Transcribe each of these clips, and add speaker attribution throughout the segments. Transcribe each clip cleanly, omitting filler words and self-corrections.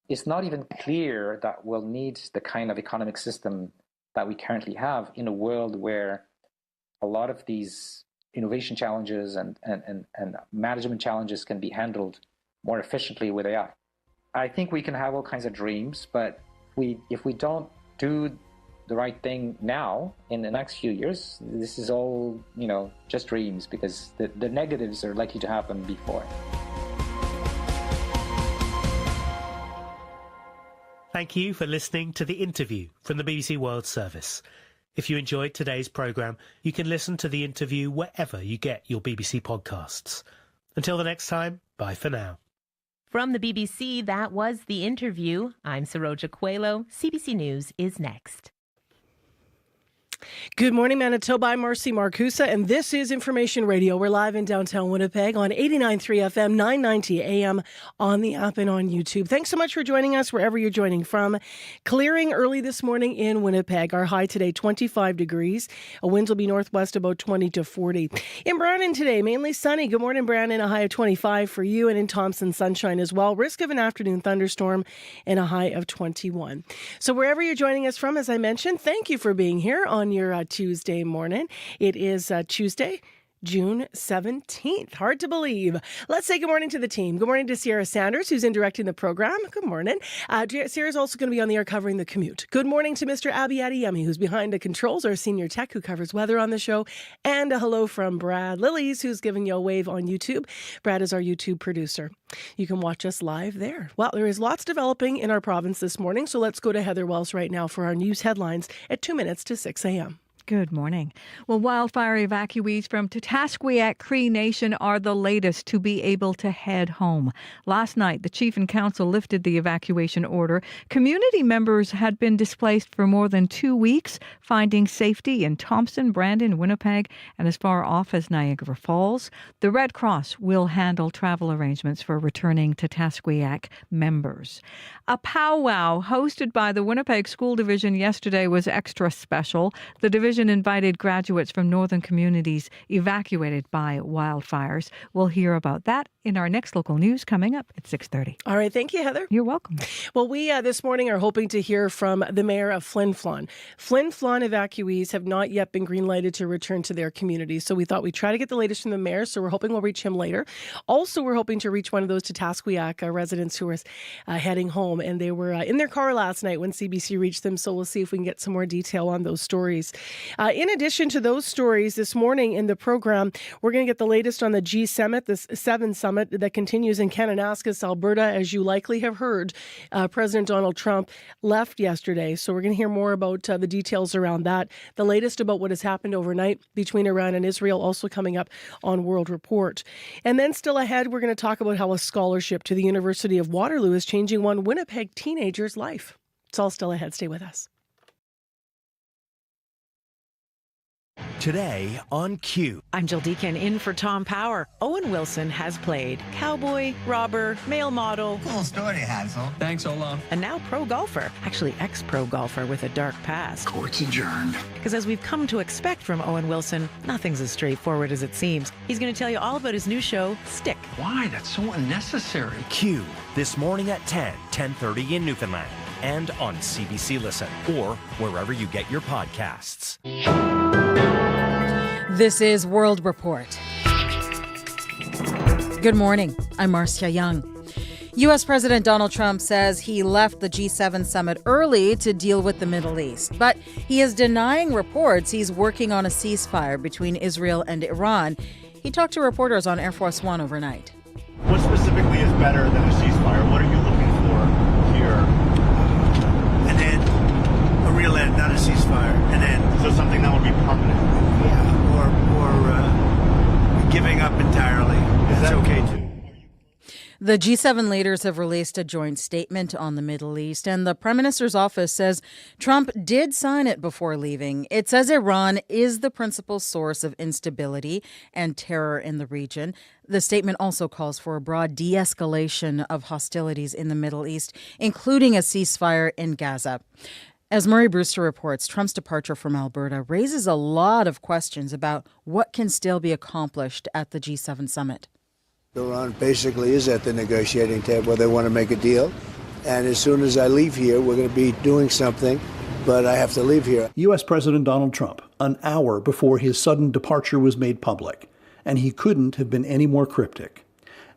Speaker 1: it's not even clear that we'll need the kind of economic system that we currently have in a world where a lot of these innovation challenges and management challenges can be handled more efficiently with AI. I think we can have all kinds of dreams, but if we don't do the right thing now in the next few years, this is all, just dreams, because the negatives are likely to happen before.
Speaker 2: Thank you for listening to the interview from the BBC World Service. If you enjoyed today's programme, you can listen to the interview wherever you get your BBC podcasts. Until the next time, bye for now.
Speaker 3: From the BBC, that was the interview. I'm Saroja Coelho. CBC News is next.
Speaker 4: Good morning, Manitoba. I'm Marcy Marcusa, and this is Information Radio. We're live in downtown Winnipeg on 89.3 FM, 990 AM on the app and on YouTube. Thanks so much for joining us wherever you're joining from. Clearing early this morning in Winnipeg. Our high today, 25 degrees. A wind will be northwest about 20 to 40. In Brandon today, mainly sunny. Good morning, Brandon. A high of 25 for you, and in Thompson, sunshine as well. Risk of an afternoon thunderstorm and a high of 21. So wherever you're joining us from, as I mentioned, thank you for being here on your Tuesday morning. It is Tuesday, June 17th. Hard to believe. Let's say good morning to the team. Good morning to Sierra Sanders, who's in directing the program. Good morning. Sierra's also going to be on the air covering the commute. Good morning to Mr. Abi Adiyemi, who's behind the controls, our senior tech who covers weather on the show. And a hello from Brad Lillies, who's giving you a wave on YouTube. Brad is our YouTube producer. You can watch us live there. Well, there is lots developing in our province this morning, so let's go to Heather Wells right now for our news headlines at 2 minutes to 6 a.m.
Speaker 5: Good morning. Well, wildfire evacuees from Tatasquiac Cree Nation are the latest to be able to head home. Last night, the chief and council lifted the evacuation order. Community members had been displaced for more than 2 weeks, finding safety in Thompson, Brandon, Winnipeg, and as far off as Niagara Falls. The Red Cross will handle travel arrangements for returning Tatasquiac members. A powwow hosted by the Winnipeg School Division yesterday was extra special. The division invited graduates from northern communities evacuated by wildfires. We'll hear about that in our next local news coming up at 6:30.
Speaker 4: All right. Thank you, Heather.
Speaker 5: You're welcome.
Speaker 4: Well, we this morning are hoping to hear from the mayor of Flin Flon. Flin Flon evacuees have not yet been green-lighted to return to their communities. So we thought we'd try to get the latest from the mayor. So we're hoping we'll reach him later. Also, we're hoping to reach one of those Tatasquiac residents who are heading home. And they were in their car last night when CBC reached them. So we'll see if we can get some more detail on those stories. In addition to those stories, this morning in the program, we're going to get the latest on the G7, the 7 summit that continues in Kananaskis, Alberta. As you likely have heard, President Donald Trump left yesterday. So we're going to hear more about the details around that. The latest about what has happened overnight between Iran and Israel also coming up on World Report. And then still ahead, we're going to talk about how a scholarship to the University of Waterloo is changing one Winnipeg teenager's life. It's all still ahead. Stay with us.
Speaker 6: Today on Commute.
Speaker 7: I'm Jill Deacon in for Tom Power. Owen Wilson has played cowboy, robber, male model.
Speaker 8: Cool story, Hansel.
Speaker 9: Thanks, Olaf.
Speaker 7: And now pro golfer. Actually, ex-pro golfer with a dark past.
Speaker 8: Court's adjourned.
Speaker 7: Because as we've come to expect from Owen Wilson, nothing's as straightforward as it seems. He's going to tell you all about his new show, Stick.
Speaker 9: Why? That's so unnecessary.
Speaker 6: Commute, this morning at 10:30 in Newfoundland. And on CBC Listen, or wherever you get your podcasts.
Speaker 10: This is World Report. Good morning. I'm Marcia Young. U.S. President Donald Trump says he left the G7 summit early to deal with the Middle East, but he is denying reports he's working on a ceasefire between Israel and Iran. He talked to reporters on Air Force One overnight.
Speaker 11: What specifically is better than a ceasefire? What are you looking for here?
Speaker 12: An end. A real end, not a ceasefire. An end.
Speaker 11: So something that would be permanent?
Speaker 12: Yeah, or giving up entirely. That's okay too.
Speaker 10: The G7 leaders have released a joint statement on the Middle East, and the Prime Minister's office says Trump did sign it before leaving. It says Iran is the principal source of instability and terror in the region. The statement also calls for a broad de-escalation of hostilities in the Middle East, including a ceasefire in Gaza. As Murray Brewster reports, Trump's departure from Alberta raises a lot of questions about what can still be accomplished at the G7 summit.
Speaker 13: Iran basically is at the negotiating table. They want to make a deal. And as soon as I leave here, we're going to be doing something, but I have to leave here.
Speaker 14: U.S. President Donald Trump, an hour before his sudden departure was made public, and he couldn't have been any more cryptic.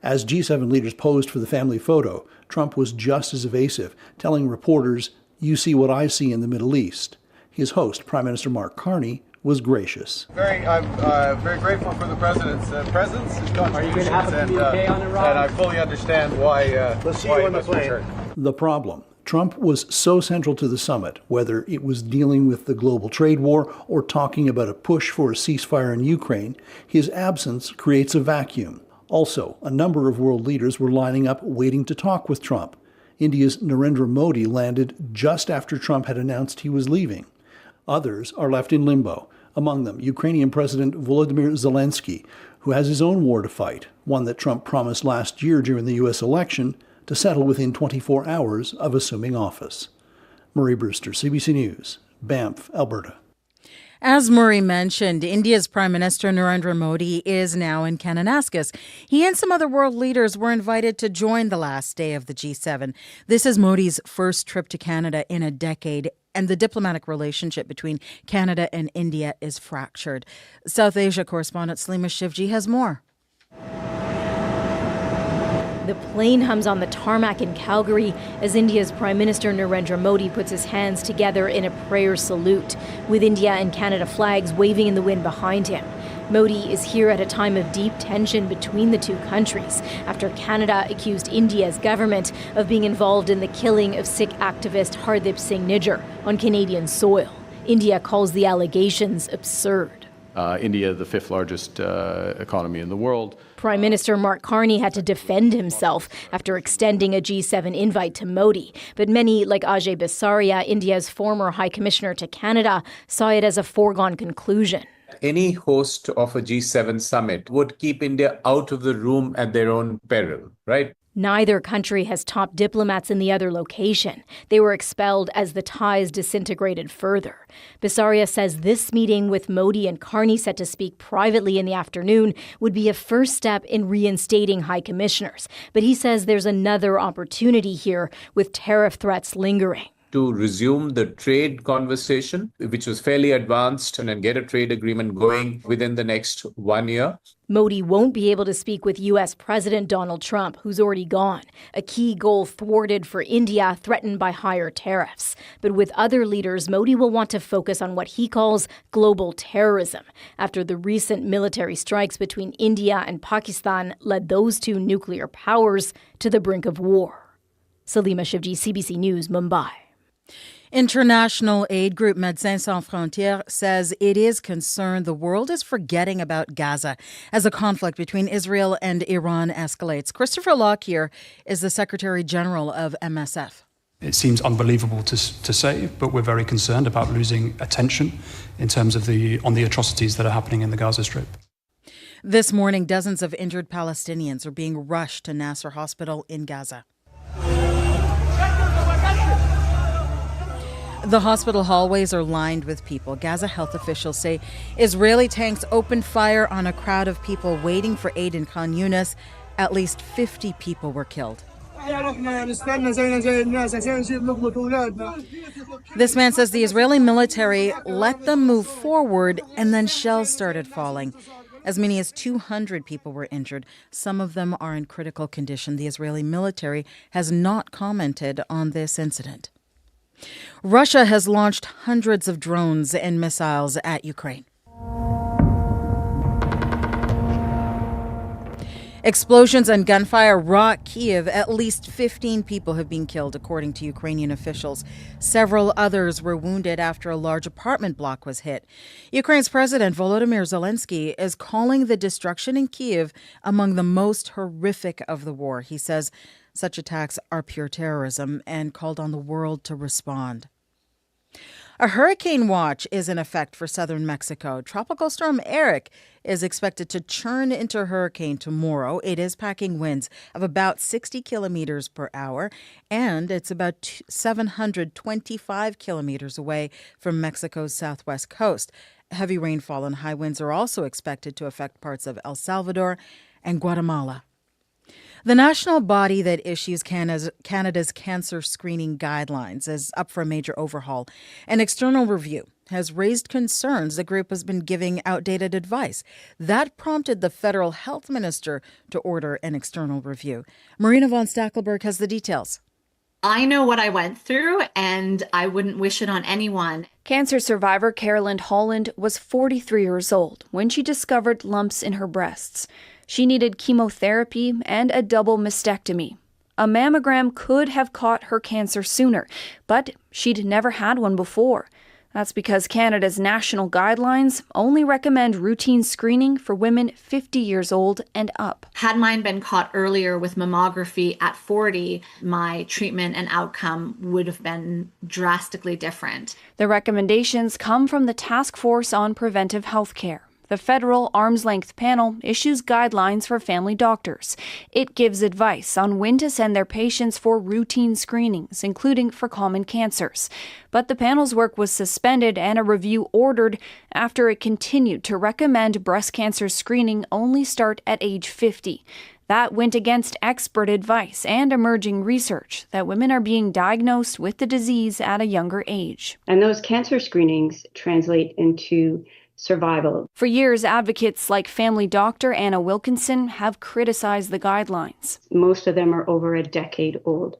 Speaker 14: As G7 leaders posed for the family photo, Trump was just as evasive, telling reporters, "You see what I see in the Middle East." His host, Prime Minister Mark Carney, was gracious.
Speaker 15: I'm very grateful for the President's presence and contributions, and I fully understand why he must return.
Speaker 14: The problem. Trump was so central to the summit, whether it was dealing with the global trade war or talking about a push for a ceasefire in Ukraine, his absence creates a vacuum. Also, a number of world leaders were lining up waiting to talk with Trump. India's Narendra Modi landed just after Trump had announced he was leaving. Others are left in limbo, among them Ukrainian President Volodymyr Zelensky, who has his own war to fight, one that Trump promised last year during the U.S. election to settle within 24 hours of assuming office. Murray Brewster, CBC News, Banff, Alberta.
Speaker 10: As Murray mentioned, India's Prime Minister Narendra Modi is now in Kananaskis. He and some other world leaders were invited to join the last day of the G7. This is Modi's first trip to Canada in a decade, and the diplomatic relationship between Canada and India is fractured. South Asia correspondent Salima Shivji has more.
Speaker 16: The plane hums on the tarmac in Calgary as India's Prime Minister Narendra Modi puts his hands together in a prayer salute, with India and Canada flags waving in the wind behind him. Modi is here at a time of deep tension between the two countries after Canada accused India's government of being involved in the killing of Sikh activist Hardeep Singh Nijjar on Canadian soil. India calls the allegations absurd.
Speaker 17: India, the fifth largest economy in the world.
Speaker 16: Prime Minister Mark Carney had to defend himself after extending a G7 invite to Modi. But many, like Ajay Bisaria, India's former High Commissioner to Canada, saw it as a foregone conclusion.
Speaker 18: Any host of a G7 summit would keep India out of the room at their own peril, right?
Speaker 16: Neither country has top diplomats in the other location. They were expelled as the ties disintegrated further. Bisaria says this meeting with Modi and Carney, set to speak privately in the afternoon, would be a first step in reinstating high commissioners. But he says there's another opportunity here, with tariff threats lingering.
Speaker 18: To resume the trade conversation, which was fairly advanced, and then get a trade agreement going within the next 1 year.
Speaker 16: Modi won't be able to speak with U.S. President Donald Trump, who's already gone, a key goal thwarted for India, threatened by higher tariffs. But with other leaders, Modi will want to focus on what he calls global terrorism, after the recent military strikes between India and Pakistan led those two nuclear powers to the brink of war. Salima Shivji, CBC News, Mumbai.
Speaker 10: International aid group Médecins Sans Frontières says it is concerned the world is forgetting about Gaza as the conflict between Israel and Iran escalates. Christopher Lockyer is the Secretary General of MSF.
Speaker 19: It seems unbelievable to say, but we're very concerned about losing attention in terms of the atrocities that are happening in the Gaza Strip.
Speaker 10: This morning, dozens of injured Palestinians are being rushed to Nasser Hospital in Gaza. The hospital hallways are lined with people. Gaza health officials say Israeli tanks opened fire on a crowd of people waiting for aid in Khan Yunis. At least 50 people were killed. This man says the Israeli military let them move forward and then shells started falling. As many as 200 people were injured. Some of them are in critical condition. The Israeli military has not commented on this incident. Russia has launched hundreds of drones and missiles at Ukraine. Explosions and gunfire rock Kyiv. At least 15 people have been killed, according to Ukrainian officials. Several others were wounded after a large apartment block was hit. Ukraine's President Volodymyr Zelensky is calling the destruction in Kyiv among the most horrific of the war. He says such attacks are pure terrorism and called on the world to respond. A hurricane watch is in effect for southern Mexico. Tropical storm Eric is expected to churn into hurricane tomorrow. It is packing winds of about 60 kilometers per hour, and it's about 725 kilometers away from Mexico's southwest coast. Heavy rainfall and high winds are also expected to affect parts of El Salvador and Guatemala. The national body that issues Canada's cancer screening guidelines is up for a major overhaul. An external review has raised concerns the group has been giving outdated advice. That prompted the federal health minister to order an external review. Marina von Stackelberg has the details.
Speaker 20: I know what I went through, and I wouldn't wish it on anyone.
Speaker 21: Cancer survivor Carolyn Holland was 43 years old when she discovered lumps in her breasts. She needed chemotherapy and a double mastectomy. A mammogram could have caught her cancer sooner, but she'd never had one before. That's because Canada's national guidelines only recommend routine screening for women 50 years old and up.
Speaker 20: Had mine been caught earlier with mammography at 40, my treatment and outcome would have been drastically different.
Speaker 21: The recommendations come from the Task Force on Preventive Healthcare. The federal arm's-length panel issues guidelines for family doctors. It gives advice on when to send their patients for routine screenings, including for common cancers. But the panel's work was suspended and a review ordered after it continued to recommend breast cancer screening only start at age 50. That went against expert advice and emerging research that women are being diagnosed with the disease at a younger age.
Speaker 22: And those cancer screenings translate into survival.
Speaker 21: For years, advocates like family doctor Anna Wilkinson have criticized the guidelines.
Speaker 22: Most of them are over a decade old.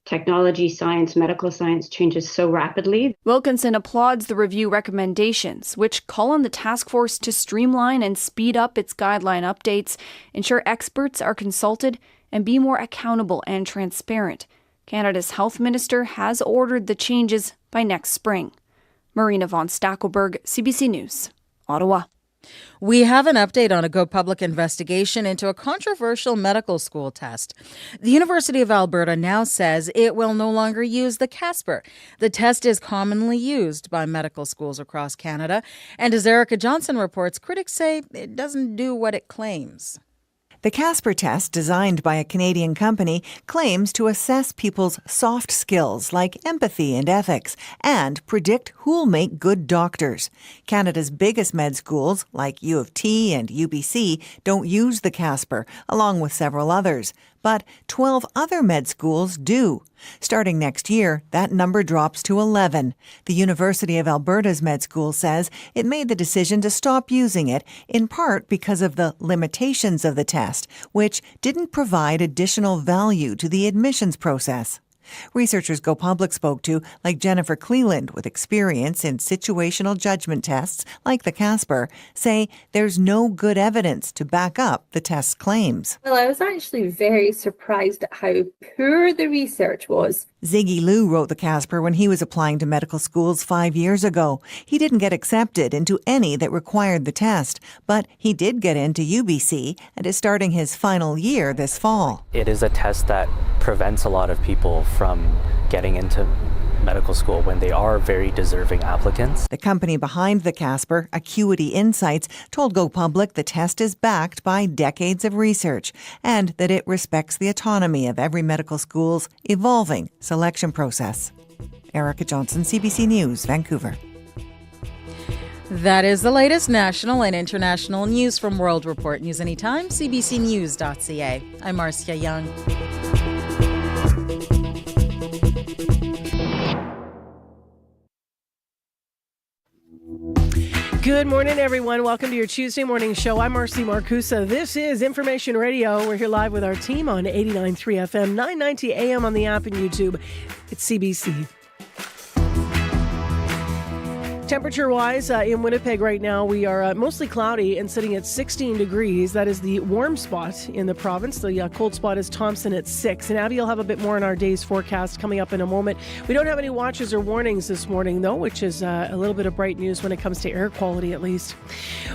Speaker 22: Technology, science, medical science changes so rapidly.
Speaker 21: Wilkinson applauds the review recommendations, which call on the task force to streamline and speed up its guideline updates, ensure experts are consulted, and be more accountable and transparent. Canada's health minister has ordered the changes by next spring. Marina von Stackelberg, CBC News, Ottawa.
Speaker 10: We have an update on a GoPublic investigation into a controversial medical school test. The University of Alberta now says it will no longer use the Casper. The test is commonly used by medical schools across Canada, and as Erica Johnson reports, critics say it doesn't do what it claims.
Speaker 23: The Casper test, designed by a Canadian company, claims to assess people's soft skills like empathy and ethics and predict who'll make good doctors. Canada's biggest med schools, like U of T and UBC, don't use the Casper, along with several others. But 12 other med schools do. Starting next year, that number drops to 11. The University of Alberta's med school says it made the decision to stop using it, in part because of the limitations of the test, which didn't provide additional value to the admissions process. Researchers GoPublic spoke to, like Jennifer Cleland, with experience in situational judgment tests like the Casper, say there's no good evidence to back up the test's claims.
Speaker 24: Well, I was actually very surprised at how poor the research was.
Speaker 23: Ziggy Liu wrote the Casper when he was applying to medical schools 5 years ago. He didn't get accepted into any that required the test, but he did get into UBC and is starting his final year this fall.
Speaker 25: It is a test that prevents a lot of people from getting into medical school when they are very deserving applicants.
Speaker 23: The company behind the Casper, Acuity Insights, told GoPublic the test is backed by decades of research and that it respects the autonomy of every medical school's evolving selection process. Erica Johnson, CBC News, Vancouver.
Speaker 10: That is the latest national and international news from World Report. News anytime, cbcnews.ca. I'm Marcia Young.
Speaker 4: Good morning, everyone. Welcome to your Tuesday morning show. I'm Marcy Marcusa. This is Information Radio. We're here live with our team on 89.3 FM, 990 AM on the app and YouTube. It's CBC. Temperature-wise, in Winnipeg right now, we are mostly cloudy and sitting at 16 degrees. That is the warm spot in the province. The cold spot is Thompson at 6. And Abby will have a bit more on our day's forecast coming up in a moment. We don't have any watches or warnings this morning, though, which is a little bit of bright news when it comes to air quality, at least.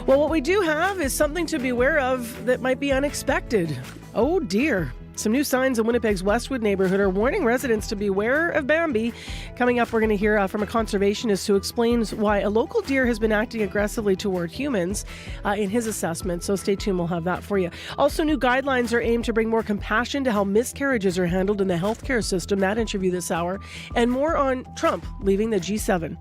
Speaker 4: Well, what we do have is something to be aware of that might be unexpected. Oh, dear. Some new signs in Winnipeg's Westwood neighborhood are warning residents to beware of Bambi. Coming up, we're going to hear from a conservationist who explains why a local deer has been acting aggressively toward humans in his assessment. So stay tuned, we'll have that for you. Also, new guidelines are aimed to bring more compassion to how miscarriages are handled in the healthcare system. That interview this hour. And more on Trump leaving the G7.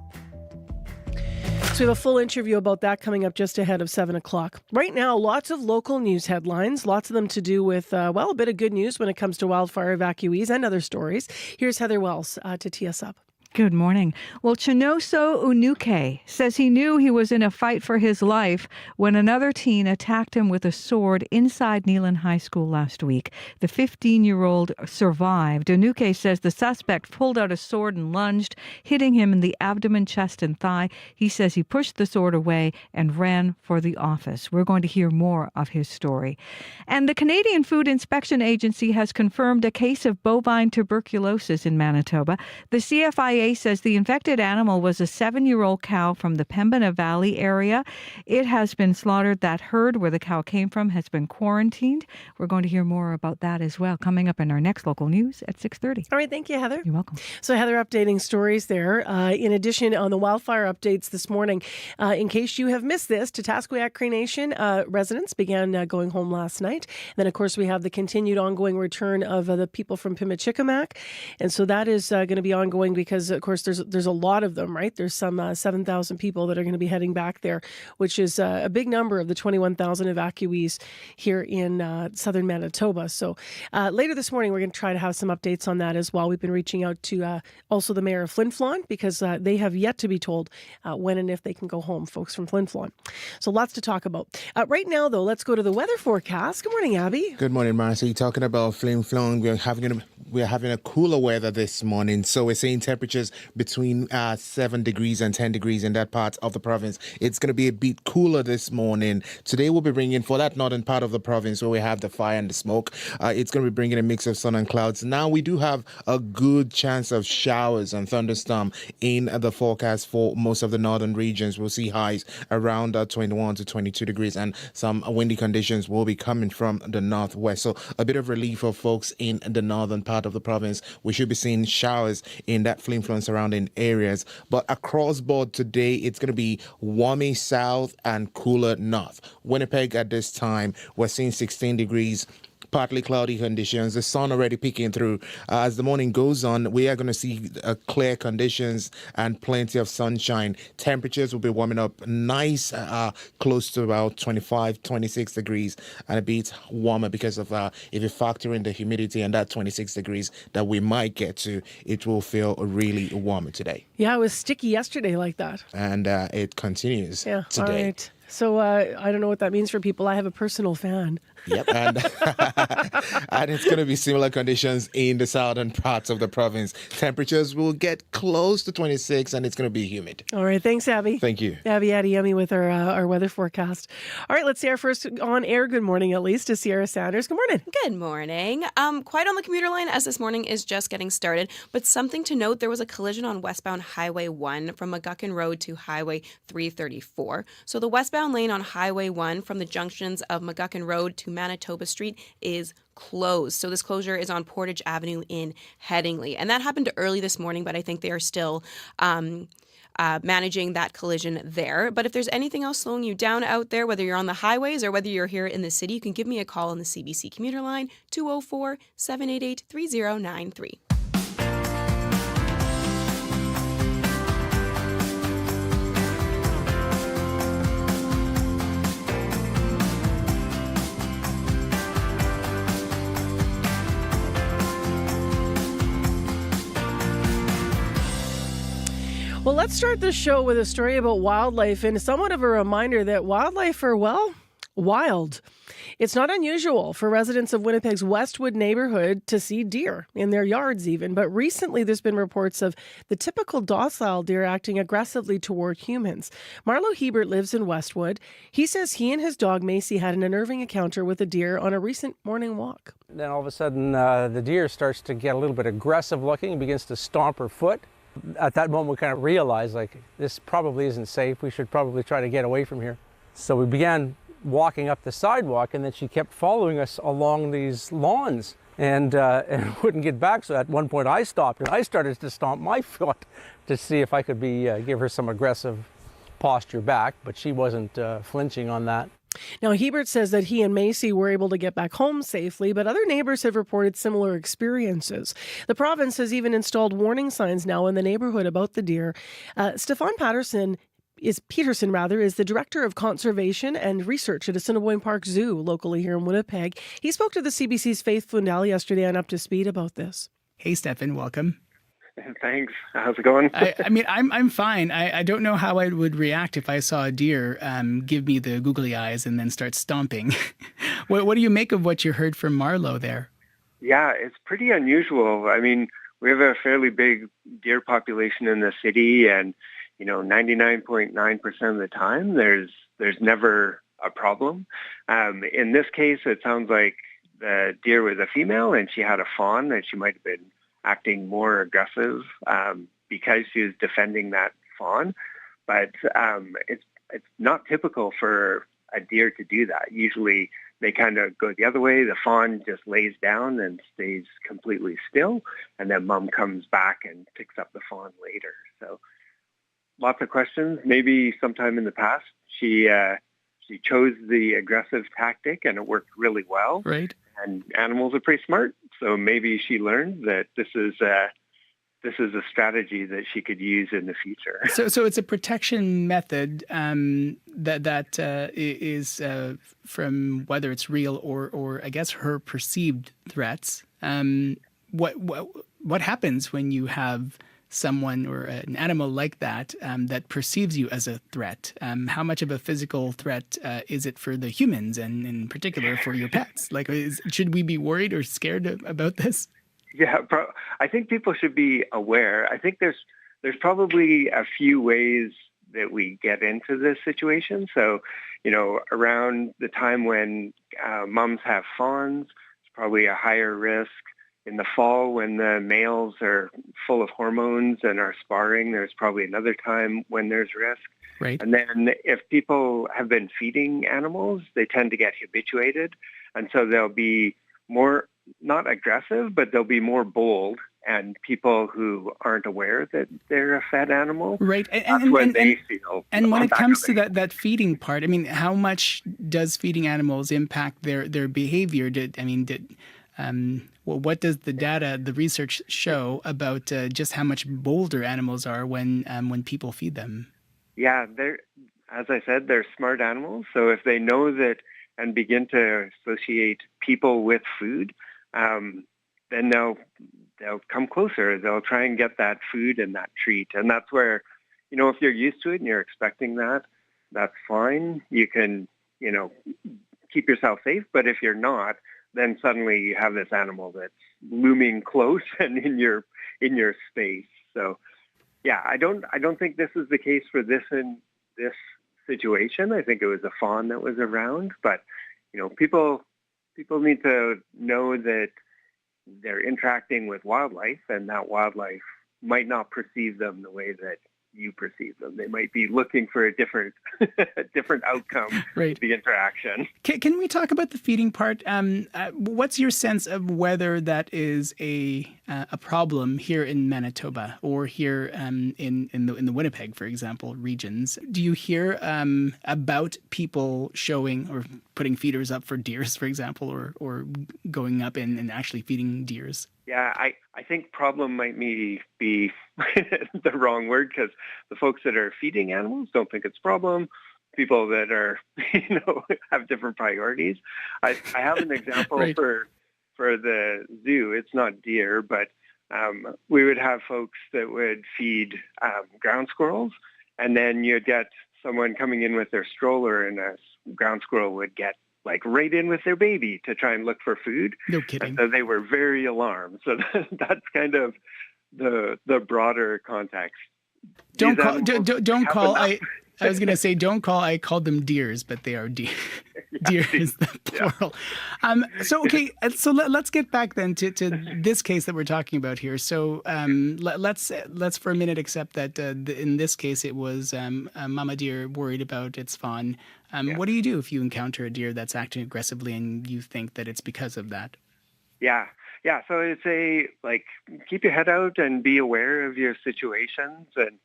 Speaker 4: So we have a full interview about that coming up just ahead of 7 o'clock. Right now, lots of local news headlines, lots of them to do with, a bit of good news when it comes to wildfire evacuees and other stories. Here's Heather Wells to tee us up.
Speaker 1: Good morning. Well, Chinoso Unuke says he knew he was in a fight for his life when another teen attacked him with a sword inside Neelan High School last week. The 15-year-old survived. Unuke says the suspect pulled out a sword and lunged, hitting him in the abdomen, chest, and thigh. He says he pushed the sword away and ran for the office. We're going to hear more of his story. And the Canadian Food Inspection Agency has confirmed a case of bovine tuberculosis in Manitoba. The CFIA says the infected animal was a 7-year-old cow from the Pembina Valley area. It has been slaughtered. That herd where the cow came from has been quarantined. We're going to hear more about that as well coming up in our next local news at 6:30.
Speaker 4: All right, thank you, Heather.
Speaker 1: You're welcome.
Speaker 4: So Heather updating stories there. In addition, on the wildfire updates this morning, in case you have missed this, Tatasqueyac Cree Nation residents began going home last night. And then, of course, we have the continued ongoing return of the people from Pimicikamak. And so that is going to be ongoing because, of course, there's a lot of them, right? There's some 7,000 people that are going to be heading back there, which is a big number of the 21,000 evacuees here in southern Manitoba. So later this morning, we're going to try to have some updates on that as well. We've been reaching out to also the mayor of Flin Flon because they have yet to be told when and if they can go home, folks from Flin Flon. So lots to talk about. Right now, though, let's go to the weather forecast. Good morning, Abby.
Speaker 2: Good morning, Marcy. Talking about Flin Flon, we're having a cooler weather this morning. So we're seeing temperatures between 7 degrees and 10 degrees in that part of the province. It's going to be a bit cooler this morning. Today we'll be bringing, for that northern part of the province where we have the fire and the smoke, it's going to be bringing a mix of sun and clouds. Now we do have a good chance of showers and thunderstorm in the forecast for most of the northern regions. We'll see highs around 21 to 22 degrees and some windy conditions will be coming from the northwest. So a bit of relief for folks in the northern part of the province. We should be seeing showers in that Flin Flon surrounding areas. But across board today, it's going to be warmer south and cooler north. Winnipeg at this time, we're seeing 16 degrees. Partly cloudy conditions, the sun already peeking through. As the morning goes on, we are going to see clear conditions and plenty of sunshine. Temperatures will be warming up nice, close to about 25, 26 degrees and a bit warmer because of, if you factor in the humidity and that 26 degrees that we might get to, it will feel really warmer today.
Speaker 4: Yeah, it was sticky yesterday like that.
Speaker 2: And it continues today.
Speaker 4: All right. So I don't know what that means for people. I have a personal fan.
Speaker 2: Yep, and it's going to be similar conditions in the southern parts of the province. Temperatures will get close to 26 and it's going to be humid.
Speaker 4: All right, thanks, Abby.
Speaker 2: Thank you.
Speaker 4: Abby Adiyemi with our weather forecast. All right, let's see our first on-air good morning, at least, to Sierra Sanders. Good morning.
Speaker 3: Good morning. Quite on the commuter line as this morning is just getting started, but something to note, there was a collision on westbound Highway 1 from McGuckin Road to Highway 334. So the westbound lane on Highway 1 from the junctions of McGuckin Road to Manitoba Street is closed. So this closure is on Portage Avenue in Headingley. And that happened early this morning, but I think they are still managing that collision there. But if there's anything else slowing you down out there, whether you're on the highways or whether you're here in the city, you can give me a call on the CBC commuter line, 204-788-3093.
Speaker 4: Well, let's start the show with a story about wildlife and somewhat of a reminder that wildlife are, well, wild. It's not unusual for residents of Winnipeg's Westwood neighborhood to see deer in their yards even, but recently there's been reports of the typical docile deer acting aggressively toward humans. Marlo Hebert lives in Westwood. He says he and his dog Macy had an unnerving encounter with a deer on a recent morning walk.
Speaker 5: Then all of a sudden the deer starts to get a little bit aggressive looking and begins to stomp her foot. At that moment we kind of realized, like, this probably isn't safe. We should probably try to get away from here. So we began walking up the sidewalk, and then she kept following us along these lawns and wouldn't get back. So at one point I stopped and I started to stomp my foot to see if I could give her some aggressive posture back, but she wasn't flinching on that.
Speaker 4: Now, Hebert says that he and Macy were able to get back home safely, but other neighbors have reported similar experiences. The province has even installed warning signs now in the neighborhood about the deer. Stefan Patterson Peterson is the Director of Conservation and Research at Assiniboine Park Zoo, locally here in Winnipeg. He spoke to the CBC's Faith Fundal yesterday on Up to Speed about this.
Speaker 6: Hey, Stefan, welcome.
Speaker 7: Thanks. How's it going?
Speaker 6: I'm fine. I don't know how I would react if I saw a deer give me the googly eyes and then start stomping. What do you make of what you heard from Marlowe there?
Speaker 7: Yeah, it's pretty unusual. I mean, we have a fairly big deer population in the city, and 99.9% of the time, there's never a problem. In this case, it sounds like the deer was a female, and she had a fawn, and she might have been acting more aggressive because she was defending that fawn. But it's not typical for a deer to do that. Usually they kind of go the other way. The fawn just lays down and stays completely still, and then mom comes back and picks up the fawn later. So lots of questions. Maybe sometime in the past she chose the aggressive tactic and it worked really well.
Speaker 6: Right.
Speaker 7: And animals are pretty smart, so maybe she learned that this is a strategy that she could use in the future.
Speaker 6: So it's a protection method that is from whether it's real or I guess her perceived threats. What happens when you have someone or an animal like that that perceives you as a threat? How much of a physical threat is it for the humans, and in particular for your pets? Should we be worried or scared about this?
Speaker 7: Yeah, I think people should be aware. I think there's probably a few ways that we get into this situation. So, around the time when moms have fawns, it's probably a higher risk. In the fall, when the males are full of hormones and are sparring, there's probably another time when there's risk.
Speaker 6: Right.
Speaker 7: And then if people have been feeding animals, they tend to get habituated. And so they'll be more, not aggressive, but they'll be more bold. And people who aren't aware that they're a fed animal,
Speaker 6: right?
Speaker 7: That's when they feel.
Speaker 6: And when it comes to that feeding part, I mean, how much does feeding animals impact their behavior? What does the data, the research show about just how much bolder animals are when people feed them?
Speaker 7: Yeah, as I said, they're smart animals. So if they know that and begin to associate people with food, then they'll come closer. They'll try and get that food and that treat. And that's where, if you're used to it and you're expecting that, that's fine. You can, keep yourself safe. But if you're not, then suddenly you have this animal that's looming close and in your space. So, yeah, I don't think this is the case for this situation. I think it was a fawn that was around, but people need to know that they're interacting with wildlife, and that wildlife might not perceive them the way that you perceive them. They might be looking for a different outcome
Speaker 6: right.
Speaker 7: With the interaction.
Speaker 6: Can we talk about the feeding part? What's your sense of whether that is a problem here in Manitoba or here in the Winnipeg, for example, regions? Do you hear about people showing or putting feeders up for deers, for example, or going up and actually feeding deers?
Speaker 7: Yeah, I think problem might be the wrong word, because the folks that are feeding animals don't think it's a problem. People that are, have different priorities. I have an example
Speaker 6: right.
Speaker 7: for the zoo. It's not deer, but we would have folks that would feed ground squirrels, and then you'd get someone coming in with their stroller, and a ground squirrel would get right in with their baby to try and look for food.
Speaker 6: No kidding.
Speaker 7: And so they were very alarmed. So that's kind of the broader context.
Speaker 6: Don't call. I was going to say don't call. I called them deers, but they are deer. Deer is the plural. So let's get back then to this case that we're talking about here. So let's for a minute accept that in this case it was a mama deer worried about its fawn. What do you do if you encounter a deer that's acting aggressively and you think that it's because of that?
Speaker 7: Yeah. So it's keep your head out and be aware of your situations, and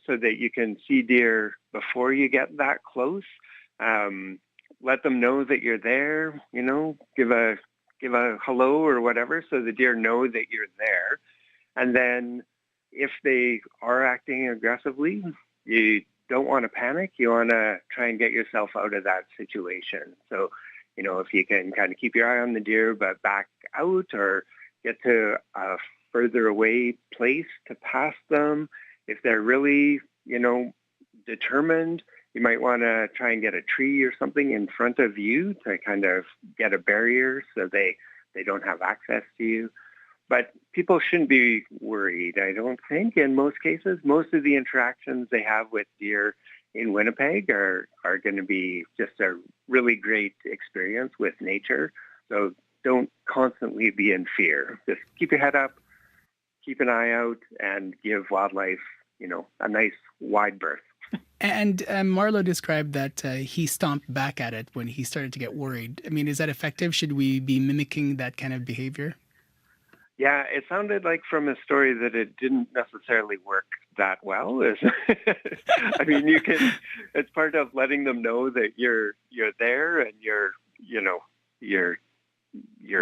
Speaker 7: so that you can see deer before you get that close. Let them know that you're there. Give a hello or whatever, so the deer know that you're there. And then if they are acting aggressively, you don't want to panic. You want to try and get yourself out of that situation. So, if you can kind of keep your eye on the deer, but back out or get to a further away place to pass them. If they're really, determined, you might want to try and get a tree or something in front of you to kind of get a barrier so they don't have access to you. But people shouldn't be worried, I don't think, in most cases. Most of the interactions they have with deer in Winnipeg are going to be just a really great experience with nature. So don't constantly be in fear. Just keep your head up, keep an eye out, and give wildlife, a nice wide berth.
Speaker 6: And Marlo described that he stomped back at it when he started to get worried. I mean, is that effective? Should we be mimicking that kind of behavior?
Speaker 7: Yeah, it sounded like from his story that it didn't necessarily work that well. I mean, it's part of letting them know that you're there and you're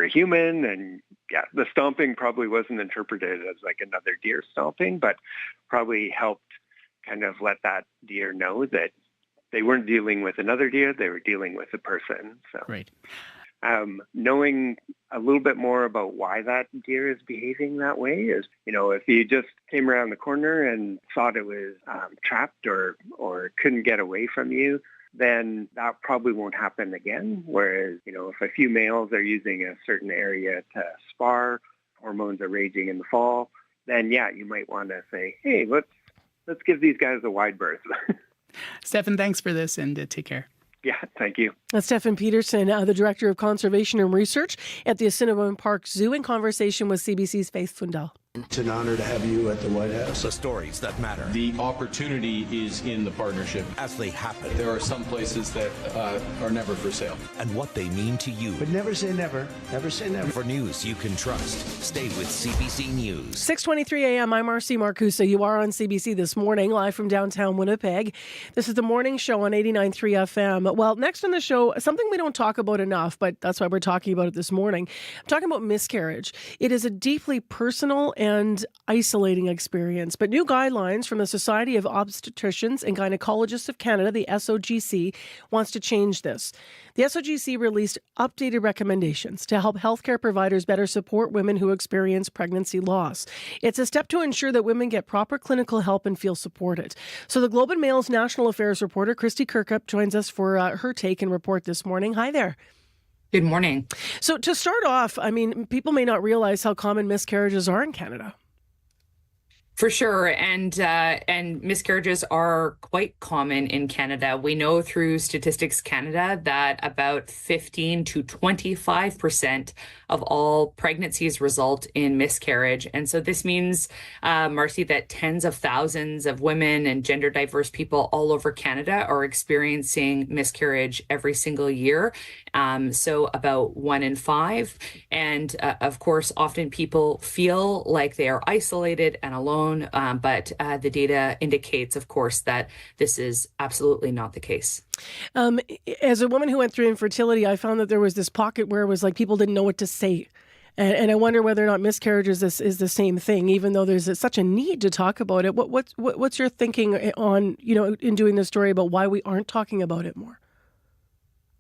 Speaker 7: a human. And yeah, the stomping probably wasn't interpreted as like another deer stomping, but probably helped kind of let that deer know that they weren't dealing with another deer, they were dealing with a person. So,
Speaker 6: right.
Speaker 7: Knowing a little bit more about why that deer is behaving that way is, if you just came around the corner and thought it was trapped or couldn't get away from you, then that probably won't happen again. Whereas, if a few males are using a certain area to spar, hormones are raging in the fall, then yeah, you might want to say, hey, let's give these guys a wide berth.
Speaker 6: Stefan, thanks for this and take care.
Speaker 7: Yeah, thank you.
Speaker 4: That's Stefan Peterson, the Director of Conservation and Research at the Assiniboine Park Zoo, in conversation with CBC's Faith Fundal.
Speaker 8: It's an honor to have you at the White House.
Speaker 9: The stories that matter.
Speaker 17: The opportunity is in the partnership.
Speaker 9: As they happen.
Speaker 17: There are some places that are never for sale.
Speaker 9: And what they mean to you.
Speaker 8: But never say never. Never say never.
Speaker 9: For news you can trust, stay with CBC News.
Speaker 4: 6:23 a.m. I'm Marcy Marcusa. You are on CBC This Morning, live from downtown Winnipeg. This is the morning show on 89.3 FM. Well, next on the show, something we don't talk about enough, but that's why we're talking about it this morning. I'm talking about miscarriage. It is a deeply personal and isolating experience, but new guidelines from the Society of Obstetricians and Gynecologists of Canada, the SOGC, wants to change this. The SOGC released updated recommendations to help healthcare providers better support women who experience pregnancy loss. It's a step to ensure that women get proper clinical help and feel supported. So the Globe and Mail's national affairs reporter, Christy Kirkup, joins us for her take and report this morning. Hi there.
Speaker 11: Good morning.
Speaker 4: So to start off, I mean, people may not realize how common miscarriages are in Canada.
Speaker 11: For sure. And miscarriages are quite common in Canada. We know through Statistics Canada that about 15 to 25% of all pregnancies result in miscarriage. And so this means, Marcy, that tens of thousands of women and gender diverse people all over Canada are experiencing miscarriage every single year. So about 1 in 5. And of course, often people feel like they are isolated and alone. But the data indicates, of course, that this is absolutely not the case.
Speaker 4: As a woman who went through infertility, I found that there was this pocket where it was like people didn't know what to say. And I wonder whether or not miscarriages is the same thing, even though there's such a need to talk about it. What's your thinking on, in doing this story about why we aren't talking about it more?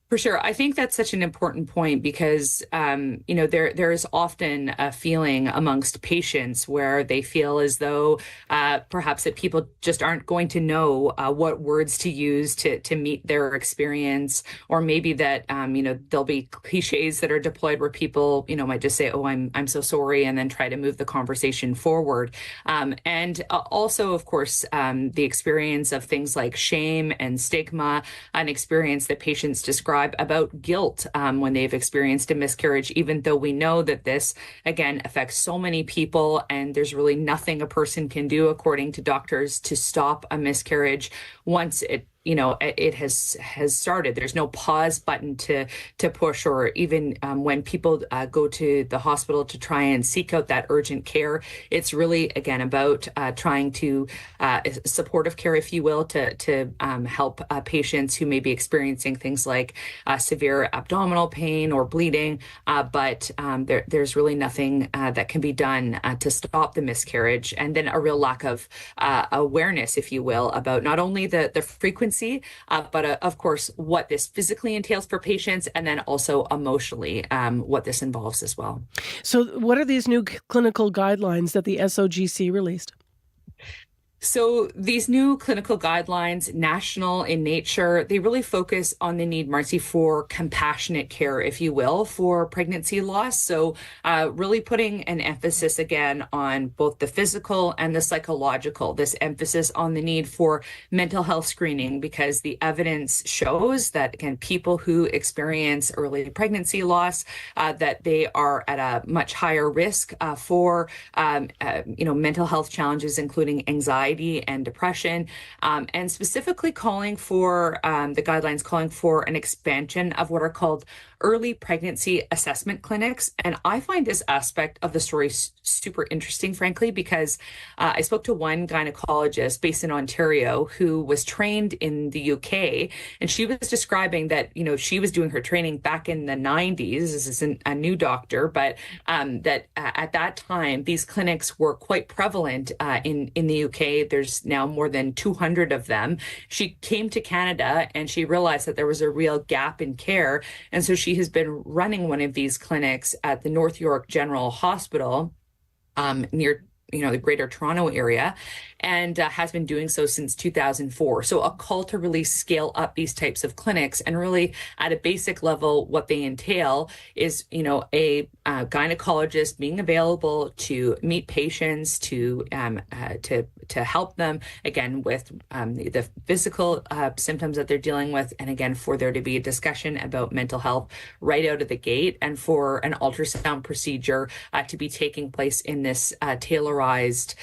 Speaker 11: For sure. I think that's such an important point because, there is often a feeling amongst patients where they feel as though perhaps that people just aren't going to know what words to use to meet their experience, or maybe that, there'll be cliches that are deployed where people, might just say, oh, I'm so sorry, and then try to move the conversation forward. And also, of course, the experience of things like shame and stigma, an experience that patients describe about guilt when they've experienced a miscarriage, even though we know that this, again, affects so many people and there's really nothing a person can do, according to doctors, to stop a miscarriage once it it has started. There's no pause button to push, or even when people go to the hospital to try and seek out that urgent care. It's really, again, about trying to supportive care, if you will, to help patients who may be experiencing things like severe abdominal pain or bleeding. But there's really nothing that can be done to stop the miscarriage, and then a real lack of awareness, if you will, about not only the frequency, but of course, what this physically entails for patients, and then also emotionally, what this involves as well.
Speaker 4: So what are these new clinical guidelines that the SOGC released?
Speaker 11: So these new clinical guidelines, national in nature, they really focus on the need, Marcy, for compassionate care, if you will, for pregnancy loss. So really putting an emphasis again on both the physical and the psychological, this emphasis on the need for mental health screening, because the evidence shows that, again, people who experience early pregnancy loss, that they are at a much higher risk for, mental health challenges, including anxiety and depression, and specifically calling for the guidelines calling for an expansion of what are called early pregnancy assessment clinics. And I find this aspect of the story super interesting, frankly, because I spoke to one gynecologist based in Ontario who was trained in the UK, and she was describing that, she was doing her training back in the 90s. This isn't a new doctor, but that at that time, these clinics were quite prevalent in the UK. There's now more than 200 of them. She came to Canada and she realized that there was a real gap in care. And so she has been running one of these clinics at the North York General Hospital near the Greater Toronto area, and has been doing so since 2004. So a call to really scale up these types of clinics, and really at a basic level, what they entail is, a gynecologist being available to meet patients, to help them, again, with the physical symptoms that they're dealing with, and again, for there to be a discussion about mental health right out of the gate, and for an ultrasound procedure to be taking place in this tailorized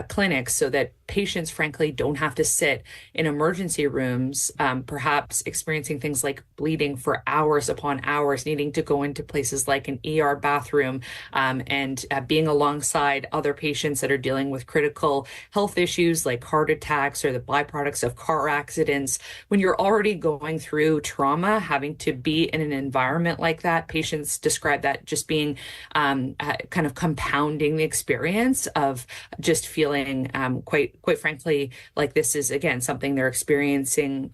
Speaker 11: clinic, so that patients, frankly, don't have to sit in emergency rooms, perhaps experiencing things like bleeding for hours upon hours, needing to go into places like an ER bathroom, and being alongside other patients that are dealing with critical health issues like heart attacks or the byproducts of car accidents. When you're already going through trauma, having to be in an environment like that, patients describe that just being kind of compounding the experience of just feeling quite frankly, like this is, again, something they're experiencing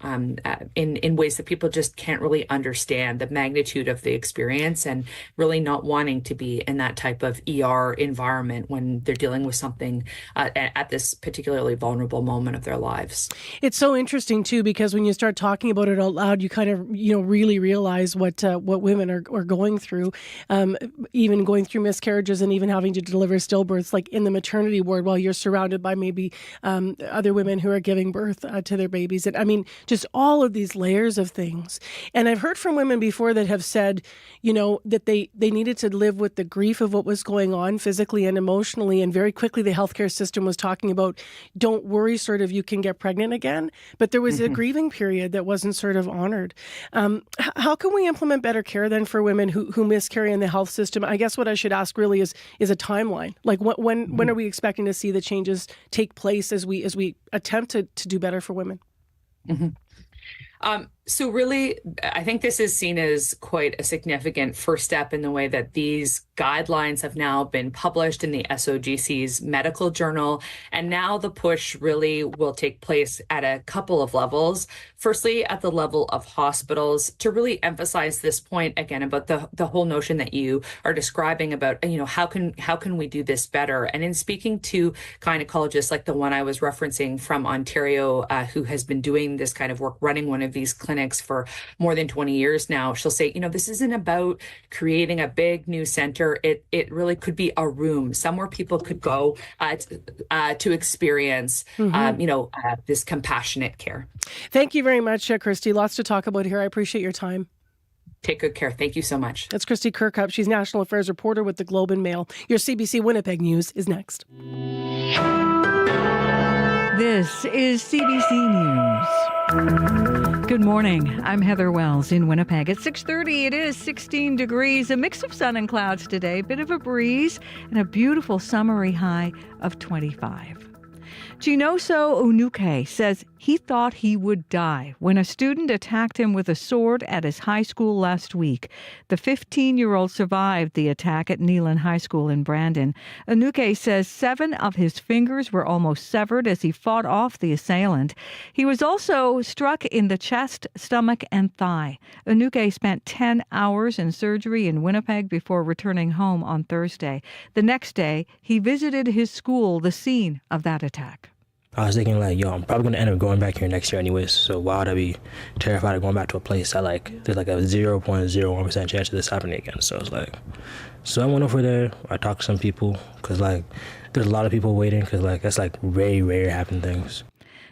Speaker 11: in ways that people just can't really understand the magnitude of the experience, and really not wanting to be in that type of ER environment when they're dealing with something at this particularly vulnerable moment of their lives.
Speaker 4: It's so interesting, too, because when you start talking about it out loud, you kind of, really realize what women are going through, even going through miscarriages and even having to deliver stillbirths, like in the maternity ward, while you're surrounded by maybe other women who are giving birth to their babies. And I mean, just all of these layers of things. And I've heard from women before that have said, that they needed to live with the grief of what was going on physically and emotionally. And very quickly, the healthcare system was talking about, don't worry, sort of, you can get pregnant again. But there was a grieving period that wasn't sort of honored. How can we implement better care then for women who miscarry in the health system? I guess what I should ask really is a timeline. Like when are we expecting to see the changes take place as we attempt to do better for women?
Speaker 11: So really, I think this is seen as quite a significant first step in the way that these guidelines have now been published in the SOGC's medical journal. And now the push really will take place at a couple of levels. Firstly, at the level of hospitals, to really emphasize this point again about the whole notion that you are describing about, how can we do this better? And in speaking to gynecologists like the one I was referencing from Ontario, who has been doing this kind of work, running one of these clinics for more than 20 years now, she'll say, this isn't about creating a big new center. It really could be a room somewhere people could go to experience, this compassionate care.
Speaker 4: Thank you very much, Christy. Lots to talk about here. I appreciate your time.
Speaker 11: Take good care. Thank you so much.
Speaker 4: That's Christy Kirkup. She's National Affairs reporter with the Globe and Mail. Your CBC Winnipeg News is next.
Speaker 1: This is CBC News. Good morning. I'm Heather Wells in Winnipeg. At 6:30, it is 16 degrees, a mix of sun and clouds today, a bit of a breeze, and a beautiful summery high of 25. Chinoso Unuke says he thought he would die when a student attacked him with a sword at his high school last week. The 15-year-old survived the attack at Neelan High School in Brandon. Unuke says 7 of his fingers were almost severed as he fought off the assailant. He was also struck in the chest, stomach, and thigh. Unuke spent 10 hours in surgery in Winnipeg before returning home on Thursday. The next day, he visited his school, the scene of that attack.
Speaker 12: I was thinking I'm probably going to end up going back here next year anyways, so why would I be terrified of going back to a place that there's a 0.01% chance of this happening again. So so I went over there, I talked to some people, because there's a lot of people waiting, because that's very rare happening things.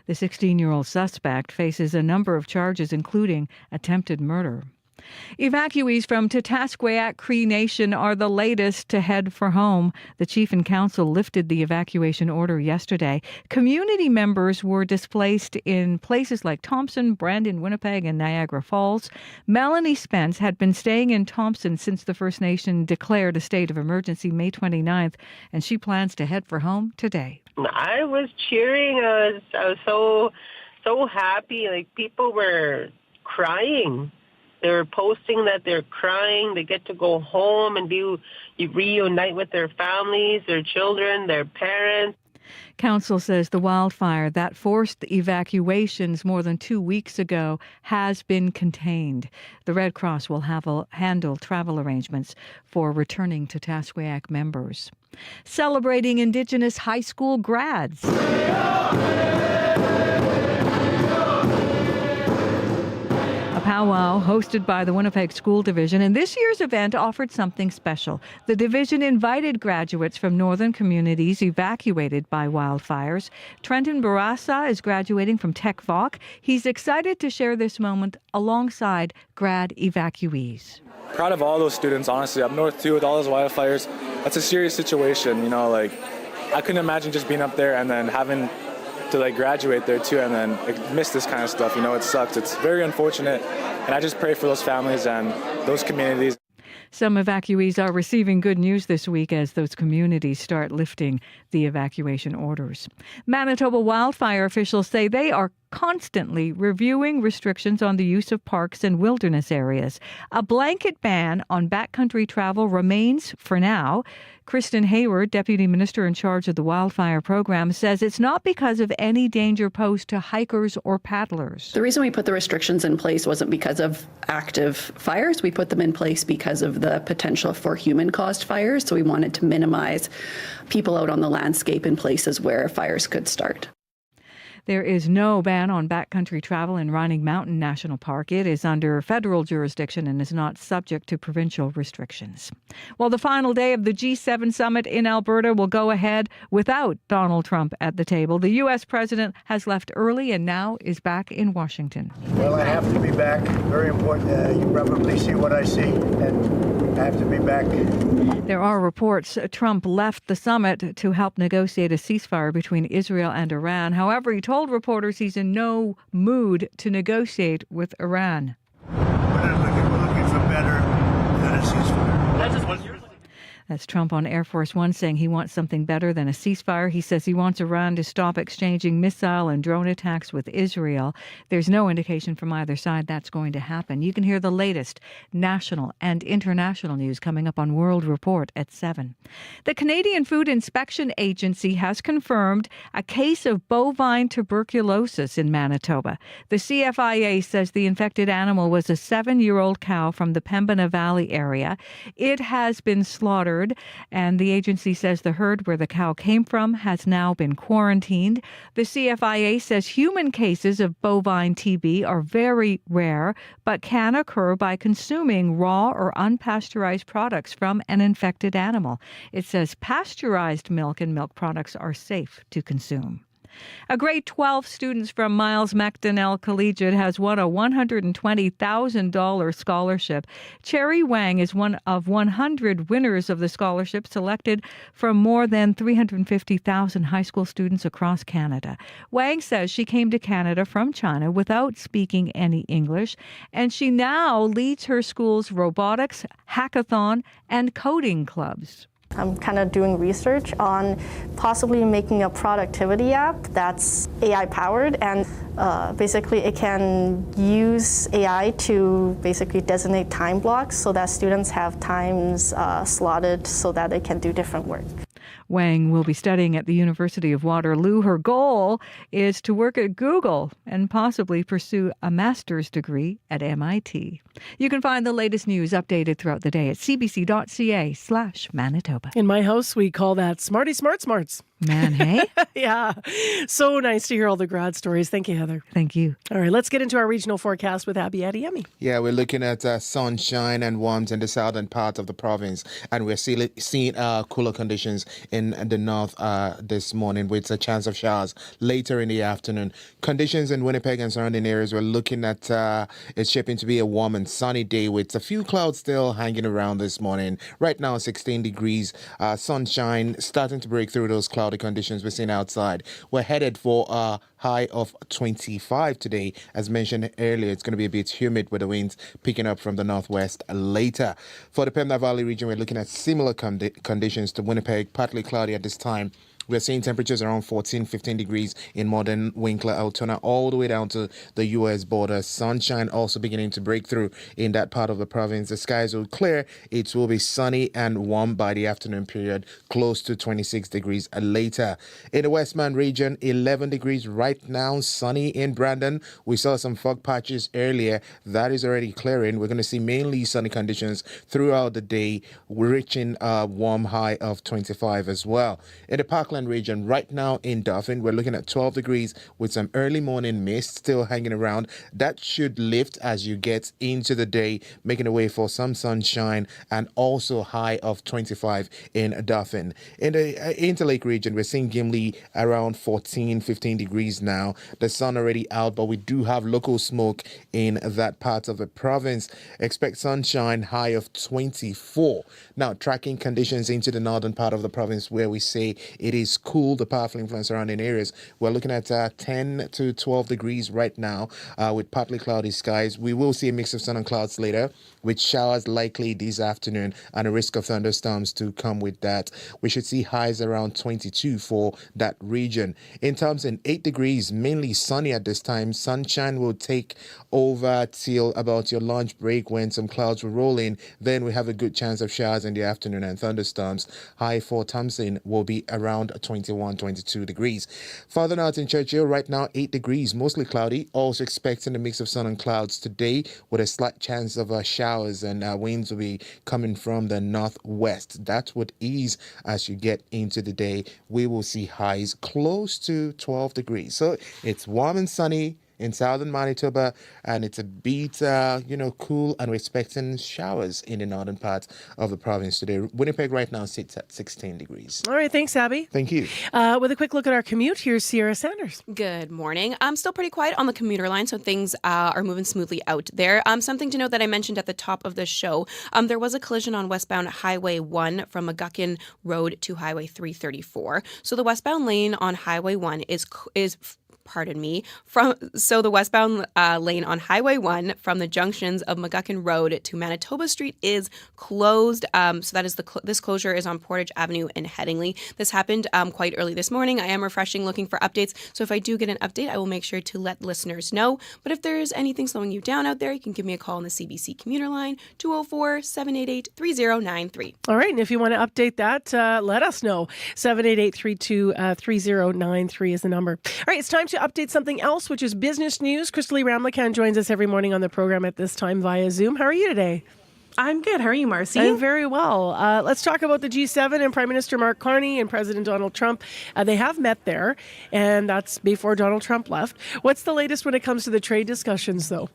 Speaker 1: The 16-year-old suspect faces a number of charges, including attempted murder. Evacuees from Tatasqueyak Cree Nation are the latest to head for home. The chief and council lifted the evacuation order yesterday. Community members were displaced in places like Thompson, Brandon, Winnipeg, and Niagara Falls. Melanie Spence had been staying in Thompson since the First Nation declared a state of emergency May 29th, and she plans to head for home today.
Speaker 13: I was cheering. I was so happy. People were crying. They were posting that they're crying. They get to go home and reunite with their families, their children, their parents.
Speaker 1: Council says the wildfire that forced the evacuations more than 2 weeks ago has been contained. The Red Cross will handle travel arrangements for returning to Tatasqueyak members. Celebrating Indigenous high school grads. Powwow hosted by the Winnipeg School Division, and this year's event offered something special. The division invited graduates from northern communities evacuated by wildfires. Trenton Barassa is graduating from Tech Voc. He's excited to share this moment alongside grad evacuees.
Speaker 14: Proud of all those students, honestly. Up north too with all those wildfires. That's a serious situation, I couldn't imagine just being up there and then having to graduate there too and then miss this kind of stuff. It sucks. It's very unfortunate, and I just pray for those families and those communities.
Speaker 1: Some evacuees are receiving good news this week as those communities start lifting the evacuation orders. Manitoba wildfire officials say they are constantly reviewing restrictions on the use of parks and wilderness areas. A blanket ban on backcountry travel remains for now. Kristen Hayward, Deputy Minister in charge of the wildfire program, says it's not because of any danger posed to hikers or paddlers.
Speaker 15: The reason we put the restrictions in place wasn't because of active fires. We put them in place because of the potential for human-caused fires. So we wanted to minimize people out on the landscape in places where fires could start.
Speaker 1: There is no ban on backcountry travel in Roning Mountain National Park. It is under federal jurisdiction and is not subject to provincial restrictions. Well, the final day of the G7 summit in Alberta will go ahead without Donald Trump at the table. The U.S. president has left early and now is back in Washington.
Speaker 18: Well, I have to be back. Very important. You probably see what I see, and I have to be back.
Speaker 1: There are reports Trump left the summit to help negotiate a ceasefire between Israel and Iran. However, he told reporters he's in no mood to negotiate with Iran.
Speaker 18: We're looking for better than a ceasefire.
Speaker 1: That's Trump on Air Force One saying he wants something better than a ceasefire. He says he wants Iran to stop exchanging missile and drone attacks with Israel. There's no indication from either side that's going to happen. You can hear the latest national and international news coming up on World Report at 7. The Canadian Food Inspection Agency has confirmed a case of bovine tuberculosis in Manitoba. The CFIA says the infected animal was a 7-year-old cow from the Pembina Valley area. It has been slaughtered, and the agency says the herd where the cow came from has now been quarantined. The CFIA says human cases of bovine TB are very rare, but can occur by consuming raw or unpasteurized products from an infected animal. It says pasteurized milk and milk products are safe to consume. A grade 12 student from Miles MacDonnell Collegiate has won a $120,000 scholarship. Cherry Wang is one of 100 winners of the scholarship selected from more than 350,000 high school students across Canada. Wang says she came to Canada from China without speaking any English, and she now leads her school's robotics, hackathon, and coding clubs.
Speaker 16: I'm kind of doing research on possibly making a productivity app that's AI powered, and basically it can use AI to basically designate time blocks so that students have times slotted so that they can do different work.
Speaker 1: Wang will be studying at the University of Waterloo. Her goal is to work at Google and possibly pursue a master's degree at MIT. You can find the latest news updated throughout the day at cbc.ca/Manitoba.
Speaker 4: In my house, we call that Smarty Smart Smarts.
Speaker 1: Man, hey?
Speaker 4: Yeah. So nice to hear all the grad stories. Thank you, Heather.
Speaker 1: Thank you.
Speaker 4: All right, let's get into our regional forecast with Abby Adeyemi.
Speaker 2: Yeah, we're looking at sunshine and warmth in the southern part of the province, and we're seeing cooler conditions in the north this morning with a chance of showers later in the afternoon. Conditions in Winnipeg and surrounding areas, we're looking at it's shaping to be a warm and sunny day with a few clouds still hanging around this morning. Right now, 16 degrees, sunshine starting to break through those cloudy conditions we're seeing outside. We're headed for a high of 25 today. As mentioned earlier, it's going to be a bit humid with the winds picking up from the northwest later. For the Pembina Valley region, we're looking at similar conditions to Winnipeg, partly cloudy at this time. We're seeing temperatures around 14, 15 degrees in modern Winkler, Altona, all the way down to the U.S. border. Sunshine also beginning to break through in that part of the province. The skies will clear. It will be sunny and warm by the afternoon period, close to 26 degrees later. In the Westman region, 11 degrees right now, sunny in Brandon. We saw some fog patches earlier. That is already clearing. We're going to see mainly sunny conditions throughout the day, reaching a warm high of 25 as well. In the Parkland region right now in Dauphin, we're looking at 12 degrees with some early morning mist still hanging around. That should lift as you get into the day, making a way for some sunshine and also high of 25 in Dauphin. In the Interlake region, we're seeing Gimli around 14, 15 degrees now. The sun already out, but we do have local smoke in that part of the province. Expect sunshine, high of 24. Now, tracking conditions into the northern part of the province where we say it is cool, the powerful influence surrounding areas. We're looking at 10 to 12 degrees right now with partly cloudy skies. We will see a mix of sun and clouds later, with showers likely this afternoon and a risk of thunderstorms to come with that. We should see highs around 22 for that region. In terms in 8 degrees, mainly sunny at this time. Sunshine will take over till about your lunch break when some clouds will roll in. Then we have a good chance of showers in the afternoon and thunderstorms. High for Thompson will be around 21, 22 degrees. Further north in Churchill, right now 8 degrees, mostly cloudy. Also expecting a mix of sun and clouds today with a slight chance of showers, and winds will be coming from the northwest. That would ease as you get into the day. We will see highs close to 12 degrees. So it's warm and sunny in southern Manitoba, and it's a bit, cool, and we're expecting showers in the northern part of the province today. Winnipeg right now sits at 16 degrees.
Speaker 4: All right, thanks, Abby.
Speaker 2: Thank you.
Speaker 4: With a quick look at our commute, here's Sierra Sanders.
Speaker 3: Good morning. I'm still pretty quiet on the commuter line, so things are moving smoothly out there. Something to note that I mentioned at the top of the show, there was a collision on westbound Highway 1 from McGuckin Road to Highway 334. So the westbound lane on Highway 1 is the westbound lane on Highway 1 from the junctions of McGuckin Road to Manitoba Street is closed. So that is this closure is on Portage Avenue in Headingley. This happened quite early this morning. I am refreshing, looking for updates. So if I do get an update, I will make sure to let listeners know. But if there's anything slowing you down out there, you can give me a call on the CBC commuter line, 204-788-3093.
Speaker 4: All right, and if you want to update that, let us know. 788-3093 is the number. All right, it's time to update something else, which is business news. Crystal Ramlakan joins us every morning on the program at this time via Zoom. How are you today?
Speaker 19: I'm good. How are you, Marcy?
Speaker 4: I'm very well. Let's talk about the G7 and Prime Minister Mark Carney and President Donald Trump. They have met there, and that's before Donald Trump left. What's the latest when it comes to the trade discussions, though?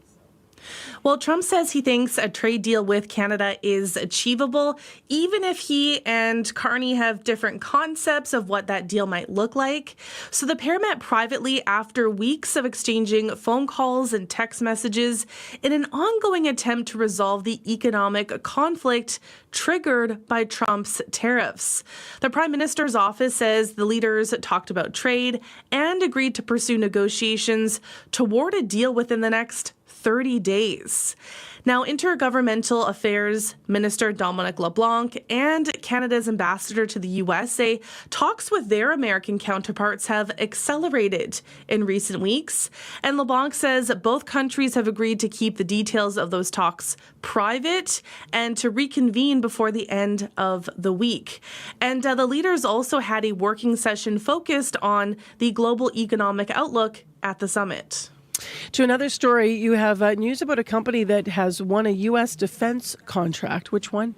Speaker 19: Well, Trump says he thinks a trade deal with Canada is achievable, even if he and Carney have different concepts of what that deal might look like. So the pair met privately after weeks of exchanging phone calls and text messages in an ongoing attempt to resolve the economic conflict triggered by Trump's tariffs. The Prime Minister's office says the leaders talked about trade and agreed to pursue negotiations toward a deal within the next 30 days. Now, Intergovernmental Affairs Minister Dominic LeBlanc and Canada's ambassador to the U.S. say talks with their American counterparts have accelerated in recent weeks. And LeBlanc says both countries have agreed to keep the details of those talks private and to reconvene before the end of the week. And the leaders also had a working session focused on the global economic outlook at the summit.
Speaker 4: To another story, you have news about a company that has won a U.S. defense contract. Which one?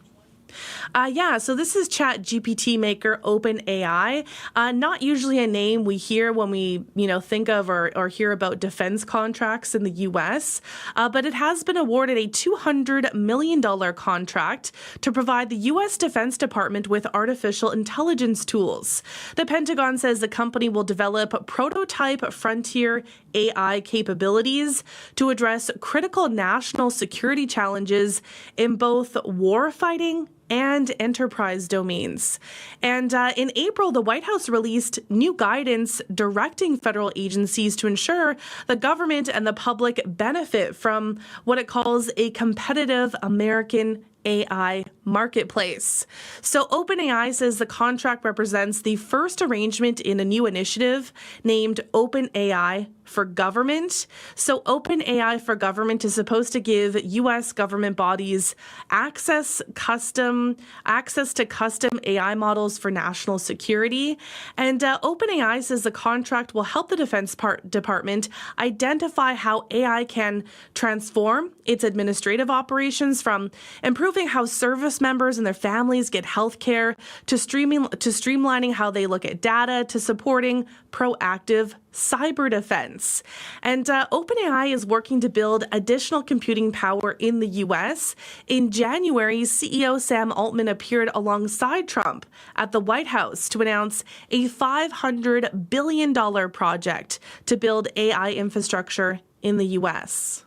Speaker 19: So this is ChatGPT maker OpenAI. Not usually a name we hear when we, think of or hear about defense contracts in the U.S., but it has been awarded a $200 million contract to provide the U.S. Defense Department with artificial intelligence tools. The Pentagon says the company will develop prototype frontier AI capabilities to address critical national security challenges in both warfighting and enterprise domains. And in April, the White House released new guidance directing federal agencies to ensure the government and the public benefit from what it calls a competitive American AI marketplace. So OpenAI says the contract represents the first arrangement in a new initiative named OpenAI for Government. So OpenAI for Government is supposed to give U.S. government bodies access to custom AI models for national security. And OpenAI says the contract will help the Defense Department identify how AI can transform its administrative operations, from improving how service members and their families get health care to streamlining how they look at data to supporting proactive cyber defense. And OpenAI is working to build additional computing power in the U.S. In January, CEO Sam Altman appeared alongside Trump at the White House to announce a $500 billion project to build AI infrastructure in the U.S.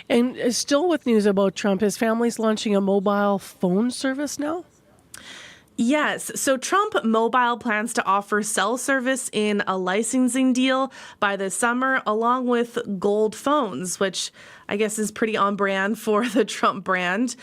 Speaker 4: And still with news about Trump, his family's launching a mobile phone service now?
Speaker 19: Yes. So Trump Mobile plans to offer cell service in a licensing deal by the summer, along with gold phones, which I guess is pretty on brand for the Trump brand.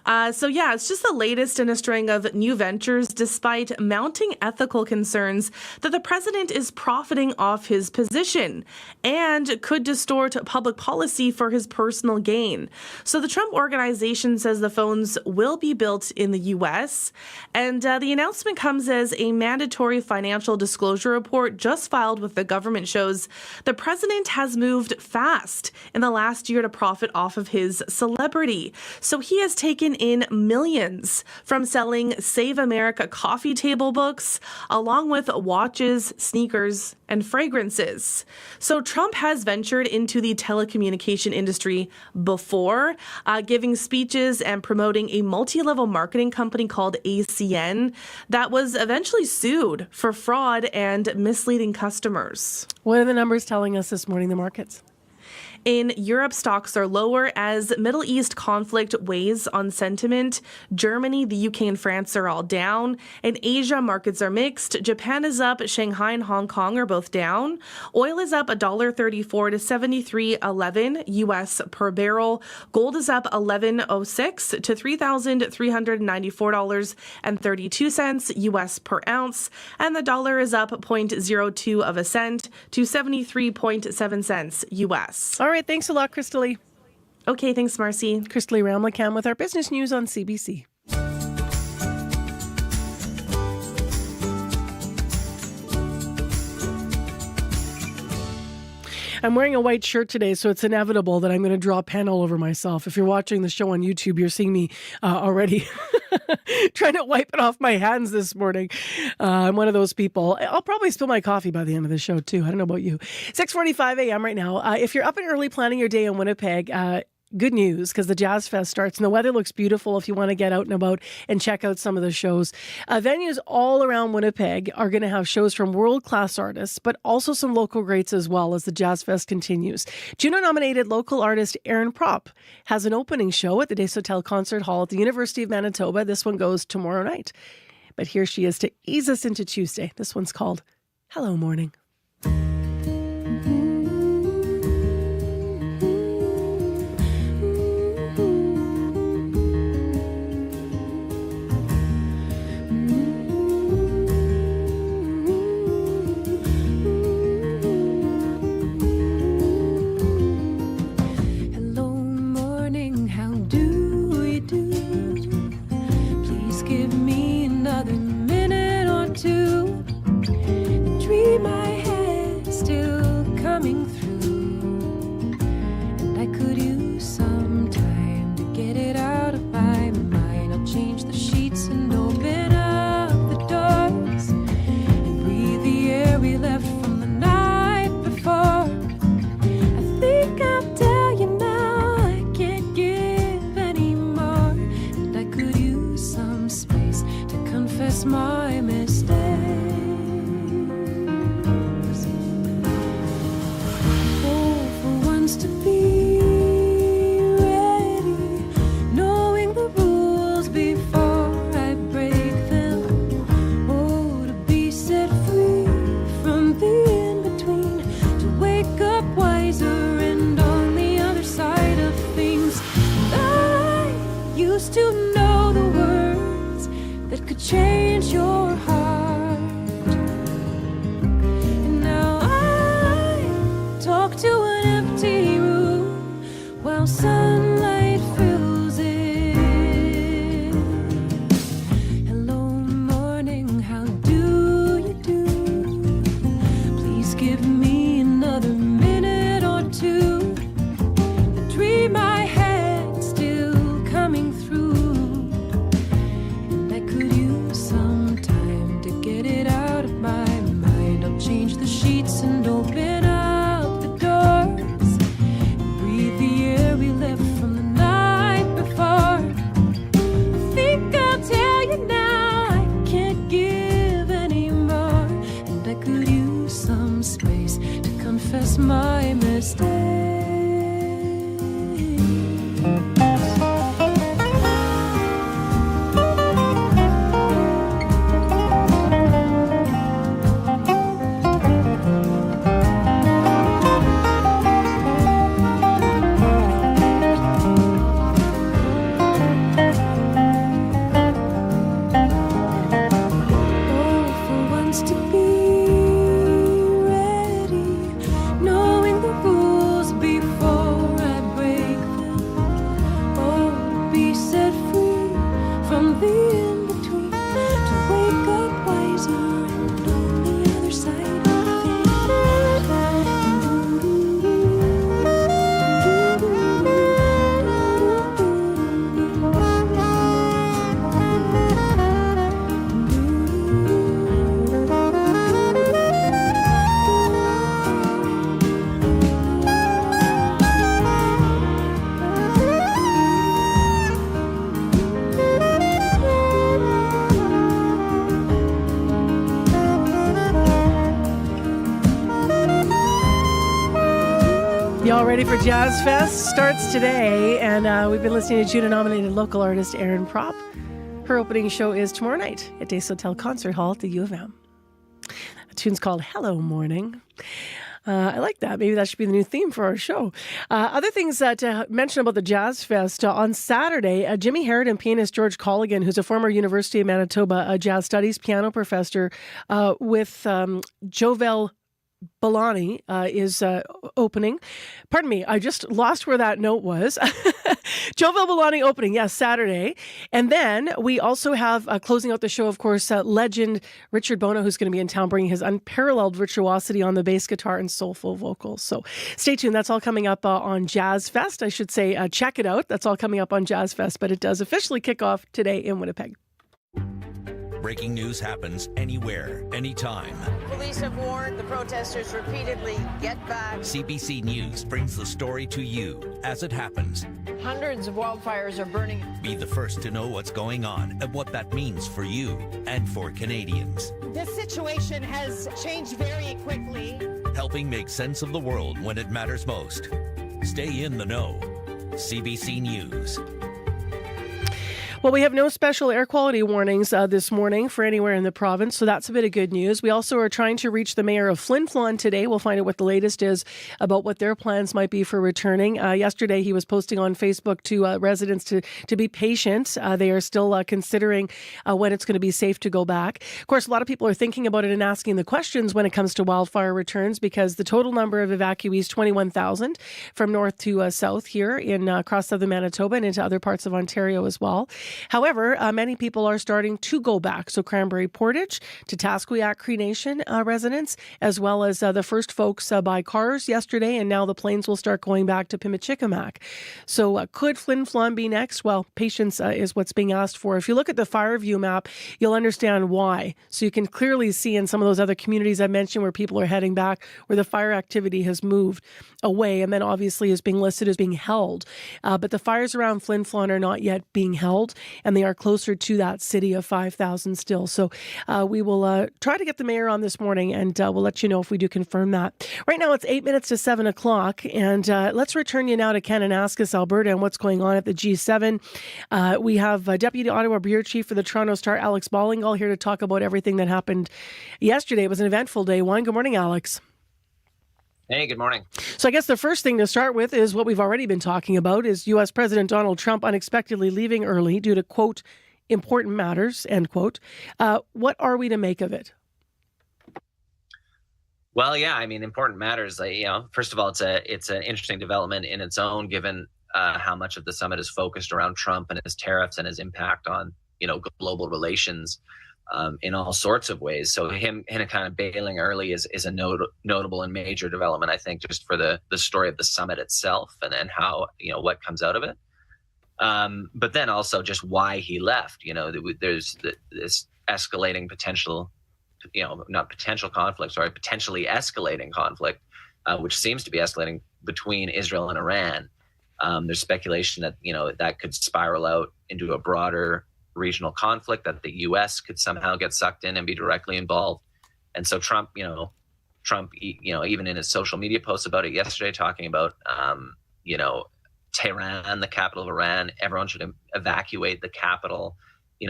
Speaker 19: It's just the latest in a string of new ventures, despite mounting ethical concerns that the president is profiting off his position and could distort public policy for his personal gain. So the Trump organization says the phones will be built in the U.S., and the announcement comes as a mandatory financial disclosure report just filed with the government shows the president has moved fast in the last year to profit off of his celebrity. So he has taken in millions from selling Save America coffee table books, along with watches, sneakers, and fragrances. So Trump has ventured into the telecommunication industry before, giving speeches and promoting a multi-level marketing company called ACN that was eventually sued for fraud and misleading customers.
Speaker 4: What are the numbers telling us this morning, the markets?
Speaker 19: In Europe, stocks are lower as Middle East conflict weighs on sentiment. Germany, the UK, and France are all down. In Asia, markets are mixed. Japan is up. Shanghai and Hong Kong are both down. Oil is up $1.34 to $73.11 U.S. per barrel. Gold is up $11.06 to $3,394.32 U.S. per ounce. And the dollar is up 0.02 of a cent to 73.7 cents U.S.
Speaker 4: All right, thanks a lot, Crystalie.
Speaker 19: Okay, thanks, Marcy.
Speaker 4: Crystalie Ramlicam with our business news on CBC. I'm wearing a white shirt today, so it's inevitable that I'm going to draw pen all over myself. If you're watching the show on YouTube, you're seeing me already trying to wipe it off my hands this morning. I'm one of those people. I'll probably spill my coffee by the end of the show, too. I don't know about you. 6:45 a.m. right now. If you're up and early planning your day in Winnipeg, good news because the Jazzfest starts and the weather looks beautiful if you want to get out and about and check out some of the shows. Venues all around Winnipeg are going to have shows from world-class artists, but also some local greats as well as the Jazzfest continues. Juno-nominated local artist Aaron Propp has an opening show at the Desautels Concert Hall at the University of Manitoba. This one goes tomorrow night. But here she is to ease us into Tuesday. This one's called Hello Morning. Y'all ready for Jazzfest? Starts today, and we've been listening to Juno-nominated local artist Aaron Propp. Her opening show is tomorrow night at Desautels Concert Hall at the U of M. The tune's called Hello Morning. I like that. Maybe that should be the new theme for our show. Other things to mention about the Jazzfest. On Saturday, Jimmy Harrod and pianist George Colligan, who's a former University of Manitoba jazz studies piano professor, with Jovel Balani is opening. Pardon me, I just lost where that note was. Jovel Balani opening, yes, Saturday. And then we also have closing out the show, of course, legend Richard Bono, who's going to be in town bringing his unparalleled virtuosity on the bass guitar and soulful vocals. So stay tuned. That's all coming up on Jazzfest. I should say check it out. That's all coming up on Jazzfest, but it does officially kick off today in Winnipeg.
Speaker 9: Breaking news happens anywhere, anytime.
Speaker 20: Police have warned the protesters repeatedly, get back.
Speaker 9: CBC News brings the story to you as it happens.
Speaker 20: Hundreds of wildfires are burning.
Speaker 9: Be the first to know what's going on and what that means for you and for Canadians.
Speaker 21: This situation has changed very quickly.
Speaker 9: Helping make sense of the world when it matters most. Stay in the know. CBC News.
Speaker 4: Well, we have no special air quality warnings this morning for anywhere in the province, so that's a bit of good news. We also are trying to reach the mayor of Flin Flon today. We'll find out what the latest is about what their plans might be for returning. Yesterday, he was posting on Facebook to residents to be patient. They are still considering when it's going to be safe to go back. Of course, a lot of people are thinking about it and asking the questions when it comes to wildfire returns, because the total number of evacuees, 21,000 from north to south here in across southern Manitoba and into other parts of Ontario as well. However, many people are starting to go back. So Cranberry Portage to Tasqueyac Cree Nation residents, as well as the first folks by cars yesterday, and now the planes will start going back to Pimicikamak. So could Flin Flon be next? Well, patience is what's being asked for. If you look at the fire view map, you'll understand why. So you can clearly see in some of those other communities I mentioned where people are heading back, where the fire activity has moved away and then obviously is being listed as being held. But the fires around Flin Flon are not yet being held, and they are closer to that city of 5,000 still. So we will try to get the mayor on this morning, and we'll let you know if we do confirm that. Right now it's 8 minutes to 7 o'clock, and let's return you now to Kananaskis, Alberta, and what's going on at the G7. We have Deputy Ottawa Bureau Chief for the Toronto Star, Alex Ballingall, here to talk about everything that happened yesterday. It was an eventful day. Good morning, Alex.
Speaker 22: Hey, good morning.
Speaker 4: So I guess the first thing to start with is what we've already been talking about, is U.S. President Donald Trump unexpectedly leaving early due to, quote, important matters, end quote. What are we to make of it?
Speaker 22: Well, yeah, I mean, important matters. First of all, it's an interesting development in its own, given how much of the summit is focused around Trump and his tariffs and his impact on, global relations. In all sorts of ways. So him kind of bailing early is a notable and major development, I think, just for the story of the summit itself and then how, what comes out of it. But then also just why he left. There's this escalating potential, not potential conflict, sorry, potentially escalating conflict, which seems to be escalating between Israel and Iran. There's speculation that, that could spiral out into a broader regional conflict, that the U.S. could somehow get sucked in and be directly involved. And so Trump, even in his social media posts about it yesterday, talking about, Tehran, the capital of Iran, everyone should evacuate the capital,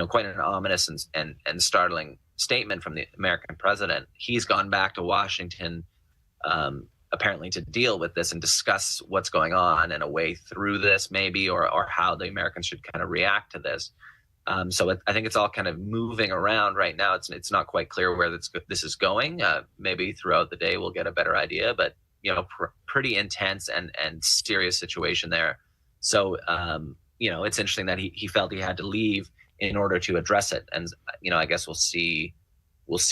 Speaker 22: quite an ominous and startling statement from the American president. He's gone back to Washington, apparently to deal with this and discuss what's going on and a way through this maybe, or how the Americans should kind of react to this. So I think it's all kind of moving around right now. It's not quite clear where this is going. Maybe throughout the day we'll get a better idea, but pretty intense and serious situation there. So it's interesting that he felt he had to leave in order to address it. And I guess we'll see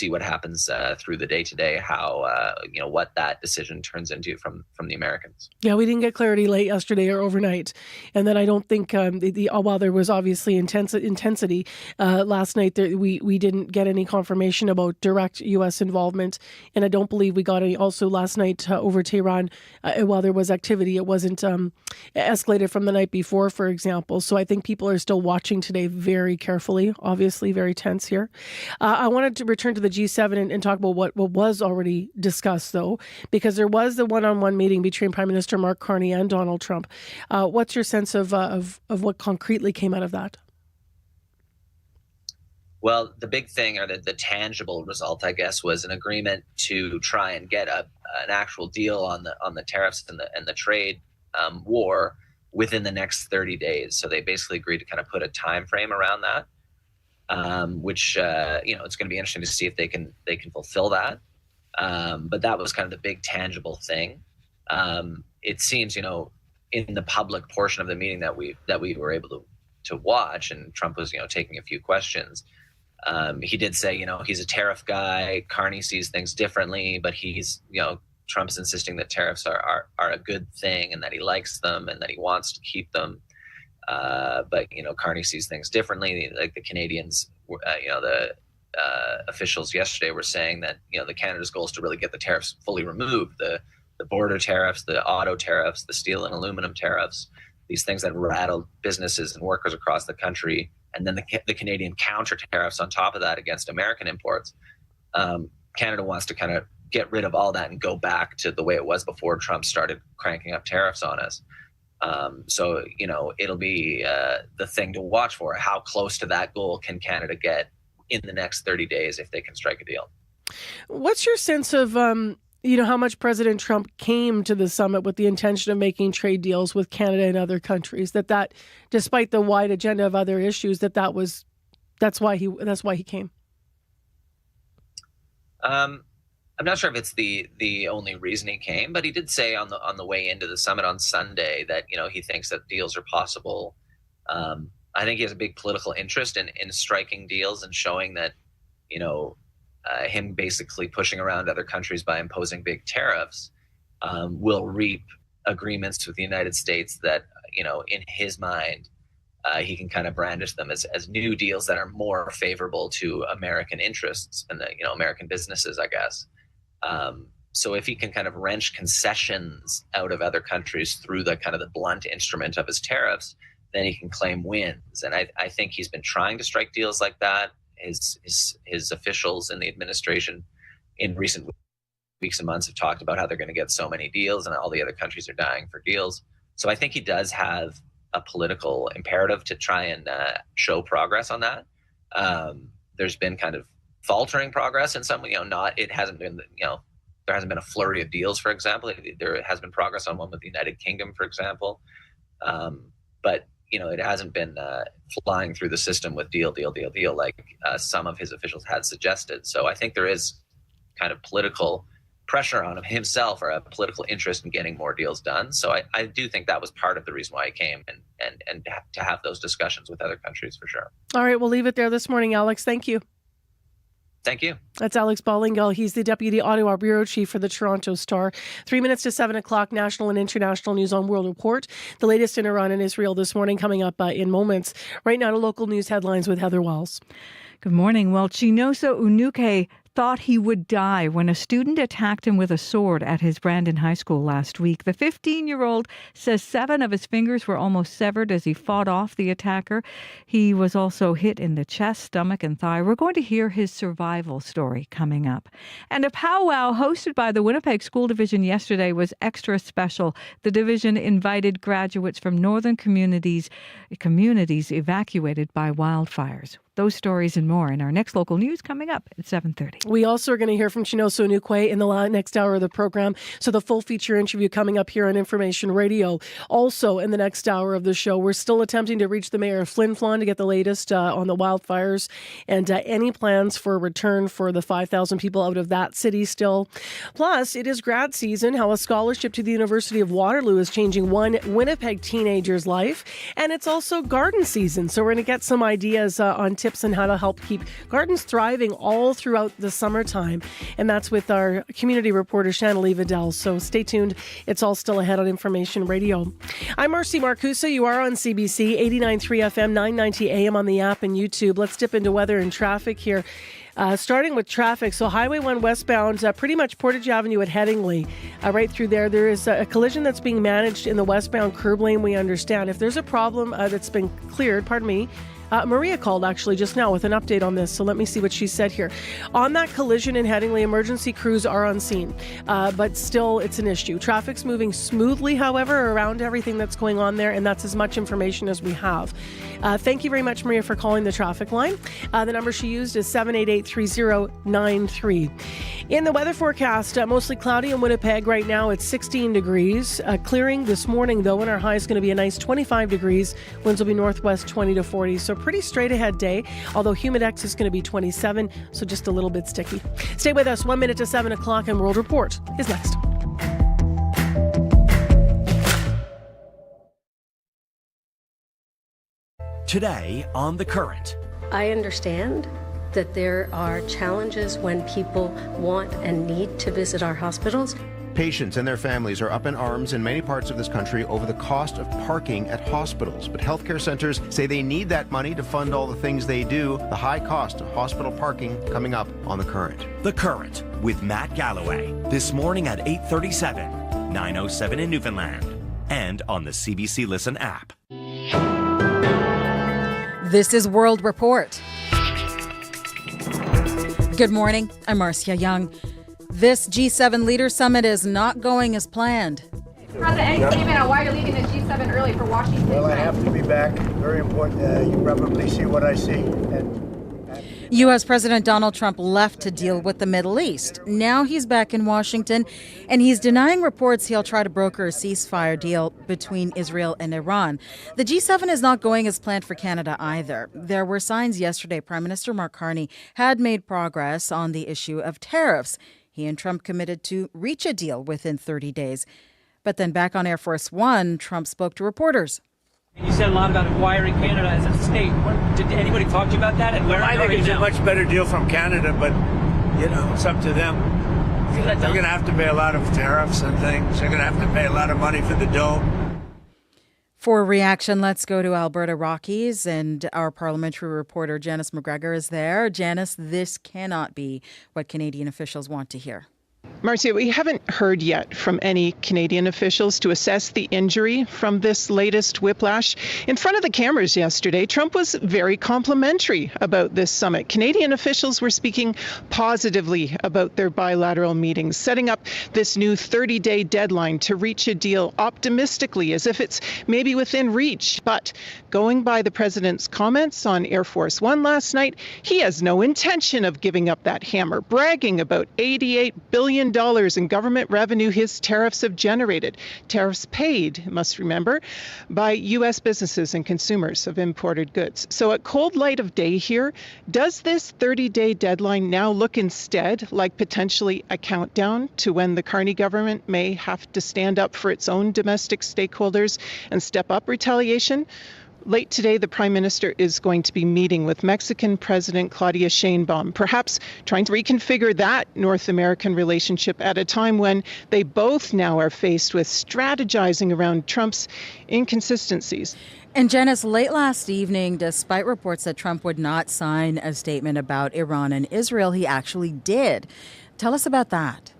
Speaker 22: what happens through the day today, how what that decision turns into from the Americans.
Speaker 4: Yeah, we didn't get clarity late yesterday or overnight, and then I don't think while there was obviously intensity last night, we didn't get any confirmation about direct U.S. involvement, and I don't believe we got any. Also last night over Tehran, while there was activity, it wasn't escalated from the night before, for example. So I think people are still watching today very carefully. Obviously, very tense here. I wanted to return to the G7 and talk about what was already discussed, though, because there was the one-on-one meeting between Prime Minister Mark Carney and Donald Trump. What's your sense of what concretely came out of that?
Speaker 22: Well, the big thing, or the tangible result, I guess, was an agreement to try and get an actual deal on the tariffs and the trade war within the next 30 days. So they basically agreed to kind of put a time frame around that. Which it's going to be interesting to see if they can fulfill that. But that was kind of the big tangible thing. It seems, in the public portion of the meeting that we were able to watch, and Trump was, taking a few questions. He did say, he's a tariff guy. Carney sees things differently, but he's, Trump's insisting that tariffs are a good thing and that he likes them and that he wants to keep them. But Carney sees things differently. Like the Canadians, the officials yesterday were saying that, the Canada's goal is to really get the tariffs fully removed, the border tariffs, the auto tariffs, the steel and aluminum tariffs, these things that rattle businesses and workers across the country, and then the Canadian counter tariffs on top of that against American imports. Canada wants to kind of get rid of all that and go back to the way it was before Trump started cranking up tariffs on us. So, it'll be the thing to watch for. How close to that goal can Canada get in the next 30 days if they can strike a deal?
Speaker 4: What's your sense of, how much President Trump came to the summit with the intention of making trade deals with Canada and other countries, that despite the wide agenda of other issues, that's why he came?
Speaker 22: I'm not sure if it's the only reason he came, but he did say on the way into the summit on Sunday that, he thinks that deals are possible. I think he has a big political interest in striking deals and showing that, him basically pushing around other countries by imposing big tariffs will reap agreements with the United States that, in his mind, he can kind of brandish them as new deals that are more favorable to American interests and American businesses, I guess. So if he can kind of wrench concessions out of other countries through the kind of the blunt instrument of his tariffs, then he can claim wins. And I think he's been trying to strike deals like that. His officials in the administration in recent weeks and months have talked about how they're going to get so many deals and all the other countries are dying for deals. So I think he does have a political imperative to try and show progress on that. There's been kind of faltering progress in some, it hasn't been, there hasn't been a flurry of deals, for example. There has been progress on one with the United Kingdom, for example. But, it hasn't been flying through the system with deal like some of his officials had suggested. So I think there is kind of political pressure on him himself or a political interest in getting more deals done. So I do think that was part of the reason why he came and to have those discussions with other countries for sure.
Speaker 4: All right, we'll leave it there this morning, Alex. Thank you.
Speaker 22: Thank you.
Speaker 4: That's Alex Ballingall. He's the Deputy Ottawa Bureau Chief for the Toronto Star. 3 minutes to 7 o'clock, national and international news on World Report. The latest in Iran and Israel this morning coming up in moments. Right now to local news headlines with Heather Wells.
Speaker 1: Good morning. Well, Chinoso Unuke thought he would die when a student attacked him with a sword at his Brandon High School last week. The 15-year-old says 7 of his fingers were almost severed as he fought off the attacker. He was also hit in the chest, stomach, and thigh. We're going to hear his survival story coming up. And a powwow hosted by the Winnipeg School Division yesterday was extra special. The division invited graduates from northern communities evacuated by wildfires. Those stories and more in our next local news coming up at 7:30.
Speaker 4: We also are going to hear from Chinoso Onukwe in the next hour of the program. So the full feature interview coming up here on Information Radio. Also in the next hour of the show, we're still attempting to reach the mayor of Flin Flon to get the latest on the wildfires and any plans for a return for the 5,000 people out of that city still. Plus, it is grad season, how a scholarship to the University of Waterloo is changing one Winnipeg teenager's life. And it's also garden season. So we're going to get some ideas on tips on how to help keep gardens thriving all throughout the summertime. And that's with our community reporter, Shanley Vidal. So stay tuned. It's all still ahead on Information Radio. I'm Marcy Marcusa. You are on CBC 89.3 FM, 990 AM on the app and YouTube. Let's dip into weather and traffic here. Starting with traffic, so Highway 1 westbound, pretty much Portage Avenue at Headingley. Right through there, there is a collision that's being managed in the westbound curb lane, we understand. If there's a problem that's been cleared, Maria called actually just now with an update on this, so let me see what she said here. On that collision in Headingley, emergency crews are on scene, but still it's an issue. Traffic's moving smoothly, however, around everything that's going on there, and that's as much information as we have. Thank you very much, Maria, for calling the traffic line. The number she used is 788-3093. In the weather forecast, mostly cloudy in Winnipeg. Right now it's 16 degrees. Clearing this morning, though, and our high is going to be a nice 25 degrees. Winds will be northwest 20 to 40. So pretty straight ahead day, although humidex is going to be 27, so just a little bit sticky. Stay with us. 1 minute to 7 o'clock and World Report is next.
Speaker 5: Today on The Current.
Speaker 10: I understand that there are challenges when people want and need to visit our hospitals.
Speaker 6: Patients and their families are up in arms in many parts of this country over the cost of parking at hospitals. But healthcare centers say they need that money to fund all the things they do. The high cost of hospital parking coming up on The Current.
Speaker 5: The Current with Matt Galloway. This morning at 8:37, 9:07 in Newfoundland. And on the CBC Listen app.
Speaker 10: This is World Report. Good morning. I'm Marcia Young. This G7 Leader Summit is not going as planned.
Speaker 23: President, any statement on why you're leaving the G7 early for Washington?
Speaker 18: Well, I have to be back. Very important. You probably see what I see.
Speaker 10: U.S. President Donald Trump left to deal with the Middle East. Now he's back in Washington, and he's denying reports he'll try to broker a ceasefire deal between Israel and Iran. The G7 is not going as planned for Canada either. There were signs yesterday Prime Minister Mark Carney had made progress on the issue of tariffs. He and Trump committed to reach a deal within 30 days. But then back on Air Force One, Trump spoke to reporters.
Speaker 24: You said a lot about acquiring Canada as a state. Did anybody talk to you about that? And where
Speaker 8: I think it's
Speaker 24: now?
Speaker 8: a much better deal from Canada, but, it's up to them. They're going to have to pay a lot of tariffs and things. They're going to have to pay a lot of money for the dome.
Speaker 10: For reaction, let's go to Alberta Rockies, and our parliamentary reporter Janice McGregor is there. Janice, this cannot be what Canadian officials want to hear.
Speaker 25: Marcia, we haven't heard yet from any Canadian officials to assess the injury from this latest whiplash. In front of the cameras yesterday, Trump was very complimentary about this summit. Canadian officials were speaking positively about their bilateral meetings, setting up this new 30-day deadline to reach a deal optimistically, as if it's maybe within reach. But going by the president's comments on Air Force One last night, he has no intention of giving up that hammer, bragging about $88 billion in government revenue his tariffs have generated. Tariffs paid, must remember, by U.S. businesses and consumers of imported goods. So at cold light of day here, does this 30-day deadline now look instead like potentially a countdown to when the Carney government may have to stand up for its own domestic stakeholders and step up retaliation? Late today, the Prime Minister is going to be meeting with Mexican President Claudia Sheinbaum, perhaps trying to reconfigure that North American relationship at a time when they both now are faced with strategizing around Trump's inconsistencies.
Speaker 10: And Janice, late last evening, despite reports that Trump would not sign a statement about Iran and Israel, he actually did. Tell us about that.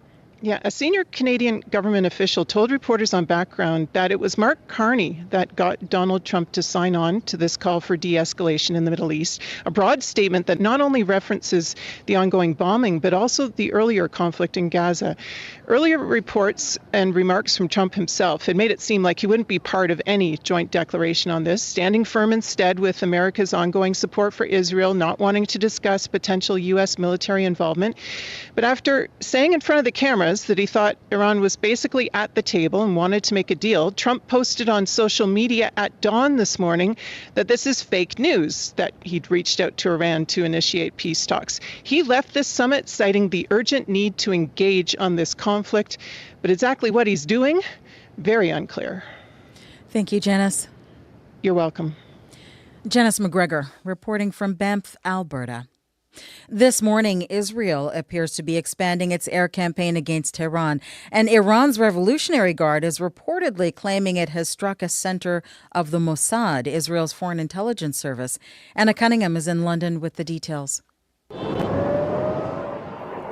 Speaker 25: Yeah, a senior Canadian government official told reporters on Background that it was Mark Carney that got Donald Trump to sign on to this call for de-escalation in the Middle East, a broad statement that not only references the ongoing bombing, but also the earlier conflict in Gaza. Earlier reports and remarks from Trump himself had made it seem like he wouldn't be part of any joint declaration on this, standing firm instead with America's ongoing support for Israel, not wanting to discuss potential U.S. military involvement. But after saying in front of the camera that he thought Iran was basically at the table and wanted to make a deal, Trump posted on social media at dawn this morning that this is fake news, that he'd reached out to Iran to initiate peace talks. He left this summit citing the urgent need to engage on this conflict, but exactly what he's doing, very unclear.
Speaker 10: Thank you, Janice.
Speaker 25: You're welcome.
Speaker 10: Janice McGregor, reporting from Banff, Alberta. This morning, Israel appears to be expanding its air campaign against Tehran, and Iran's Revolutionary Guard is reportedly claiming it has struck a center of the Mossad, Israel's foreign intelligence service. Anna Cunningham is in London with the details.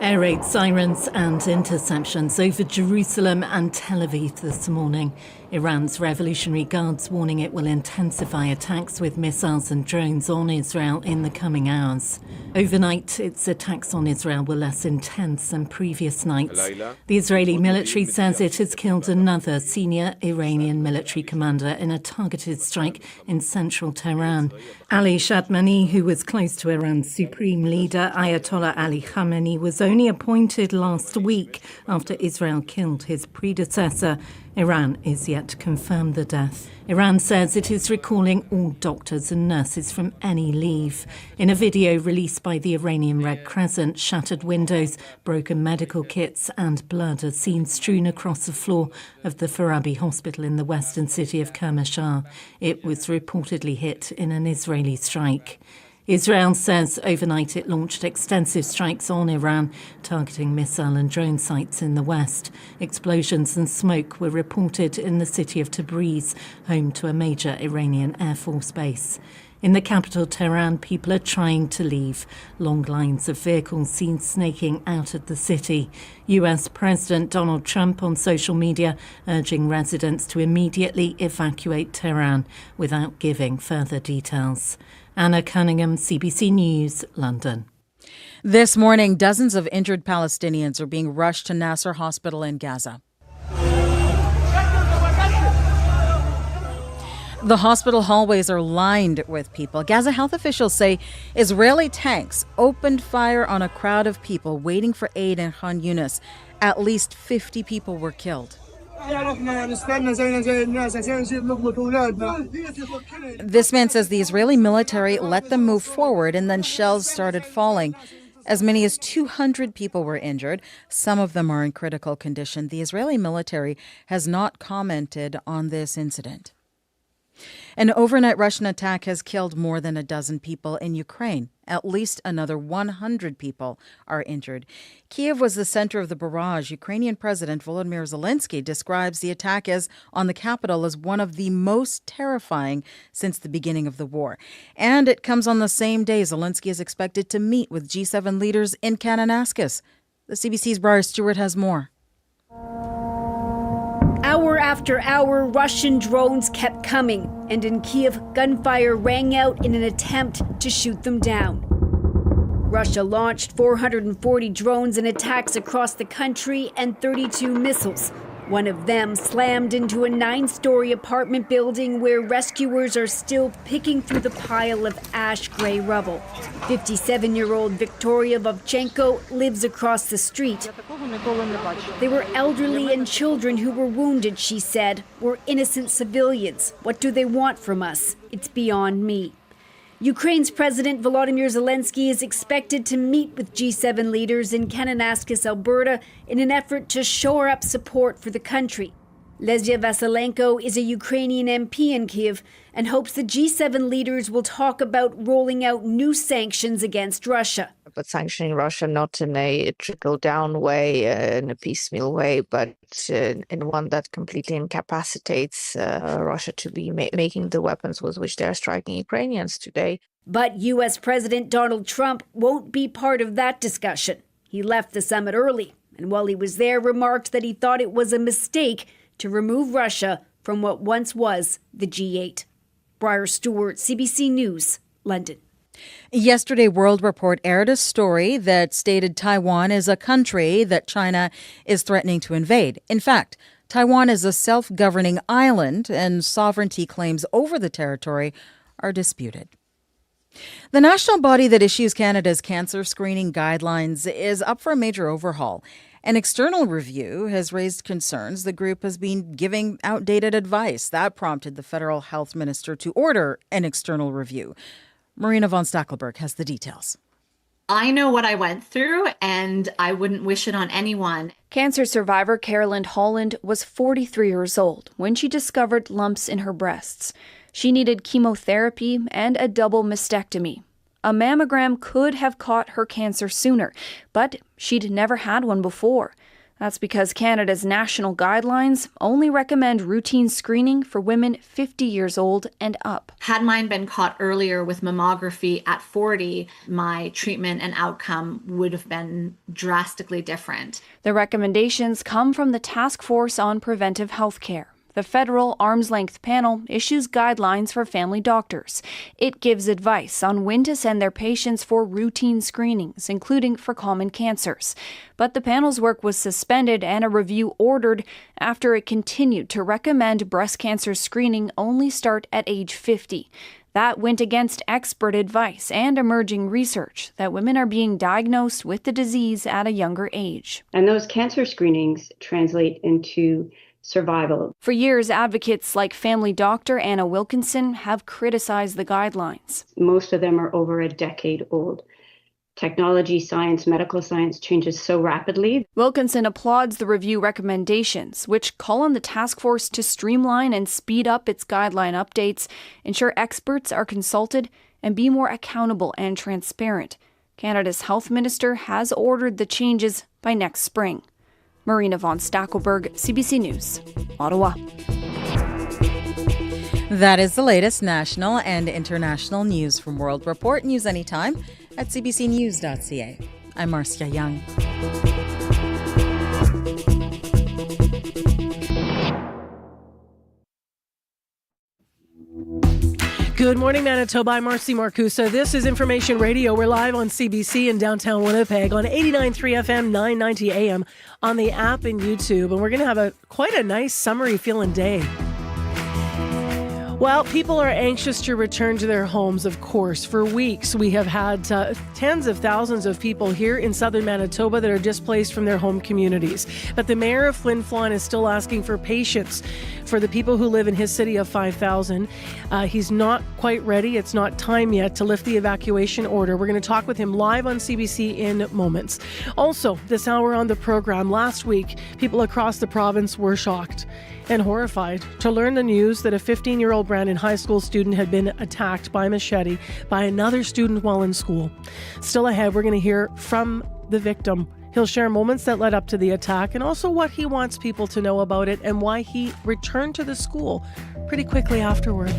Speaker 26: Air raid sirens and interceptions over Jerusalem and Tel Aviv this morning. Iran's Revolutionary Guards warning it will intensify attacks with missiles and drones on Israel in the coming hours. Overnight, its attacks on Israel were less intense than previous nights. The Israeli military says it has killed another senior Iranian military commander in a targeted strike in central Tehran. Ali Shadmani, who was close to Iran's supreme leader Ayatollah Ali Khamenei, was only appointed last week after Israel killed his predecessor. Iran is yet to confirm the death. Iran says it is recalling all doctors and nurses from any leave. In a video released by the Iranian Red Crescent, shattered windows, broken medical kits and blood are seen strewn across the floor of the Farabi hospital in the western city of Kermanshah. It was reportedly hit in an Israeli strike. Israel says overnight it launched extensive strikes on Iran, targeting missile and drone sites in the west. Explosions and smoke were reported in the city of Tabriz, home to a major Iranian Air Force base. In the capital, Tehran, people are trying to leave. Long lines of vehicles seen snaking out of the city. US President Donald Trump on social media urging residents to immediately evacuate Tehran without giving further details. Anna Cunningham, CBC News, London.
Speaker 10: This morning, dozens of injured Palestinians are being rushed to Nasser Hospital in Gaza. The hospital hallways are lined with people. Gaza health officials say Israeli tanks opened fire on a crowd of people waiting for aid in Khan Yunis. At least 50 people were killed. This man says the Israeli military let them move forward and then shells started falling. As many as 200 people were injured. Some of them are in critical condition. The Israeli military has not commented on this incident. An overnight Russian attack has killed more than a dozen people in Ukraine. At least another 100 people are injured. Kyiv was the center of the barrage. Ukrainian President Volodymyr Zelensky describes the attack on the capital as one of the most terrifying since the beginning of the war. And it comes on the same day Zelensky is expected to meet with G7 leaders in Kananaskis. The CBC's Briar Stewart has more.
Speaker 7: Hour after hour, Russian drones kept coming, and in Kyiv, gunfire rang out in an attempt to shoot them down. Russia launched 440 drones and attacks across the country and 32 missiles. One of them slammed into a 9-story apartment building where rescuers are still picking through the pile of ash-gray rubble. 57-year-old Victoria Vovchenko lives across the street. They were elderly and children who were wounded, she said. We're innocent civilians. What do they want from us? It's beyond me. Ukraine's President Volodymyr Zelensky is expected to meet with G7 leaders in Kananaskis, Alberta, in an effort to shore up support for the country. Lesya Vasilenko is a Ukrainian MP in Kyiv and hopes the G7 leaders will talk about rolling out new sanctions against Russia.
Speaker 11: But sanctioning Russia not in a trickle-down way, in a piecemeal way, but in one that completely incapacitates Russia to be making the weapons with which they're striking Ukrainians today.
Speaker 7: But U.S. President Donald Trump won't be part of that discussion. He left the summit early, and while he was there, remarked that he thought it was a mistake to remove Russia from what once was the G8. Briar Stewart, CBC News, London.
Speaker 10: Yesterday, World Report aired a story that stated Taiwan is a country that China is threatening to invade. In fact, Taiwan is a self-governing island, and sovereignty claims over the territory are disputed. The national body that issues Canada's cancer screening guidelines is up for a major overhaul. An external review has raised concerns the group has been giving outdated advice. That prompted the federal health minister to order an external review. Marina von Stackelberg has the details.
Speaker 12: I know what I went through, and I wouldn't wish it on anyone.
Speaker 13: Cancer survivor Carolyn Holland was 43 years old when she discovered lumps in her breasts. She needed chemotherapy and a double mastectomy. A mammogram could have caught her cancer sooner, but she'd never had one before. That's because Canada's national guidelines only recommend routine screening for women 50 years old and up.
Speaker 12: Had mine been caught earlier with mammography at 40, my treatment and outcome would have been drastically different.
Speaker 13: The recommendations come from the Task Force on Preventive Health Care. The federal arm's-length panel issues guidelines for family doctors. It gives advice on when to send their patients for routine screenings, including for common cancers. But the panel's work was suspended and a review ordered after it continued to recommend breast cancer screening only start at age 50. That went against expert advice and emerging research that women are being diagnosed with the disease at a younger age.
Speaker 14: And those cancer screenings translate into survival.
Speaker 13: For years, advocates like family doctor Anna Wilkinson have criticized the guidelines.
Speaker 14: Most of them are over a decade old. Technology, science, medical science changes so rapidly.
Speaker 13: Wilkinson applauds the review recommendations, which call on the task force to streamline and speed up its guideline updates, ensure experts are consulted, and be more accountable and transparent. Canada's health minister has ordered the changes by next spring. Marina von Stackelberg, CBC News, Ottawa.
Speaker 10: That is the latest national and international news from World Report. News anytime at cbcnews.ca. I'm Marcia Young.
Speaker 4: Good morning, Manitoba. I'm Marcy Marcusa. This is Information Radio. We're live on CBC in downtown Winnipeg on 89.3 FM, 990 AM on the app and YouTube. And we're going to have quite a nice summery feeling day. Well, people are anxious to return to their homes, of course. For weeks, we have had tens of thousands of people here in southern Manitoba that are displaced from their home communities. But the mayor of Flin Flon is still asking for patience for the people who live in his city of 5,000. He's not quite ready. It's not time yet to lift the evacuation order. We're going to talk with him live on CBC in moments. Also, this hour on the program, last week, people across the province were shocked and horrified to learn the news that a 15-year-old Brandon High School student had been attacked by machete by another student while in school. Still ahead, we're going to hear from the victim. He'll share moments that led up to the attack and also what he wants people to know about it and why he returned to the school pretty quickly afterward.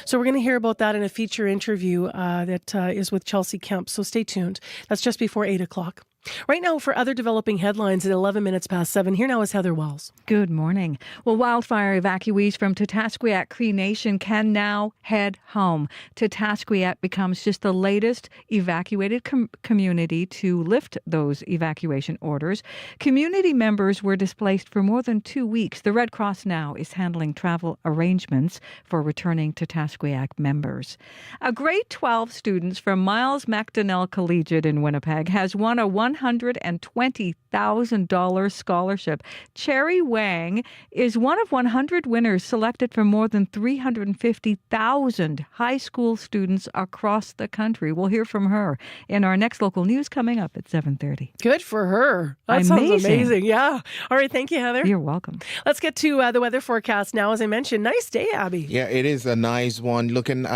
Speaker 4: So we're going to hear about that in a feature interview that is with Chelsea Kemp. So stay tuned. That's just before 8 o'clock. Right now, for other developing headlines at 11 minutes past 7, here now is Heather Wells.
Speaker 1: Good morning. Well, wildfire evacuees from Tatasqueat Cree Nation can now head home. Tatasqueat becomes just the latest evacuated community to lift those evacuation orders. Community members were displaced for more than 2 weeks. The Red Cross now is handling travel arrangements for returning Tatasqueat members. A grade 12 student from Miles MacDonnell Collegiate in Winnipeg has won a $120,000 scholarship. Cherry Wang is one of 100 winners selected from more than 350,000 high school students across the country. We'll hear from her in our next local news coming up at 7:30.
Speaker 4: Good for her. That sounds amazing. Yeah. All right. Thank you, Heather.
Speaker 1: You're welcome.
Speaker 4: Let's get to the weather forecast now. As I mentioned, nice day, Abby.
Speaker 2: Yeah, it is a nice one. Looking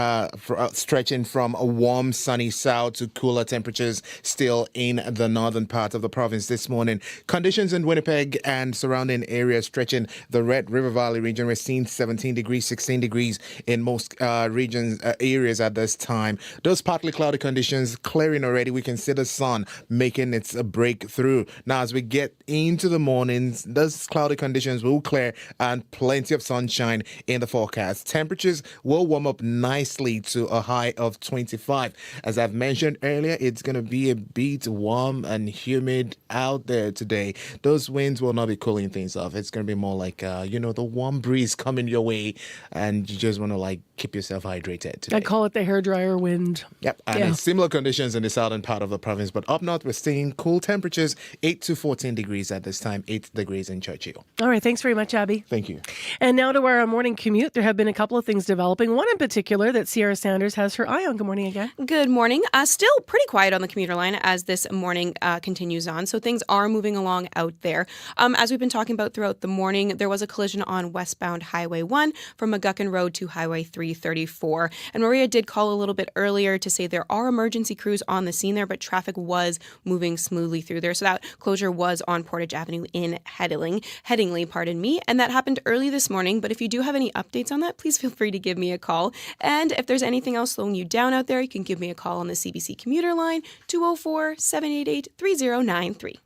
Speaker 2: stretching from a warm, sunny south to cooler temperatures still in the northern part of the province this morning. Conditions in Winnipeg and surrounding areas stretching the Red River Valley region. We're seeing 17 degrees, 16 degrees in most areas at this time. Those partly cloudy conditions clearing already. We can see the sun making its breakthrough. Now, as we get into the mornings, those cloudy conditions will clear and plenty of sunshine in the forecast. Temperatures will warm up nicely to a high of 25. As I've mentioned earlier, it's going to be a bit warm and humid out there today. Those winds will not be cooling things off. It's going to be more like, the warm breeze coming your way, and you just want to keep yourself hydrated today.
Speaker 4: I call it the hairdryer wind.
Speaker 2: Yep, and it's similar conditions in the southern part of the province, but up north we're seeing cool temperatures, 8 to 14 degrees at this time, 8 degrees in Churchill.
Speaker 4: All right, thanks very much, Abby.
Speaker 2: Thank you.
Speaker 4: And now to our morning commute. There have been a couple of things developing. One in particular that Sierra Sanders has her eye on. Good morning again.
Speaker 3: Good morning. Still pretty quiet on the commuter line as this morning continues on. So things are moving along out there. As we've been talking about throughout the morning, there was a collision on westbound Highway 1 from McGuckin Road to Highway 334. And Maria did call a little bit earlier to say there are emergency crews on the scene there, but traffic was moving smoothly through there. So that closure was on Portage Avenue in Headingley, and that happened early this morning. But if you do have any updates on that, please feel free to give me a call. And if there's anything else slowing you down out there, you can give me a call on the CBC commuter line, 204-788-3093.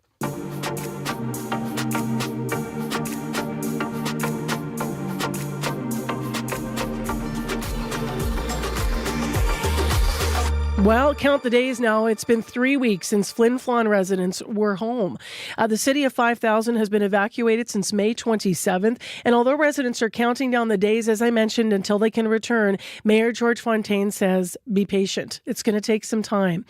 Speaker 4: Well, count the days now. It's been 3 weeks since Flin Flon residents were home. The city of 5,000 has been evacuated since May 27th. And although residents are counting down the days, as I mentioned, until they can return, Mayor George Fontaine says, be patient. It's going to take some time.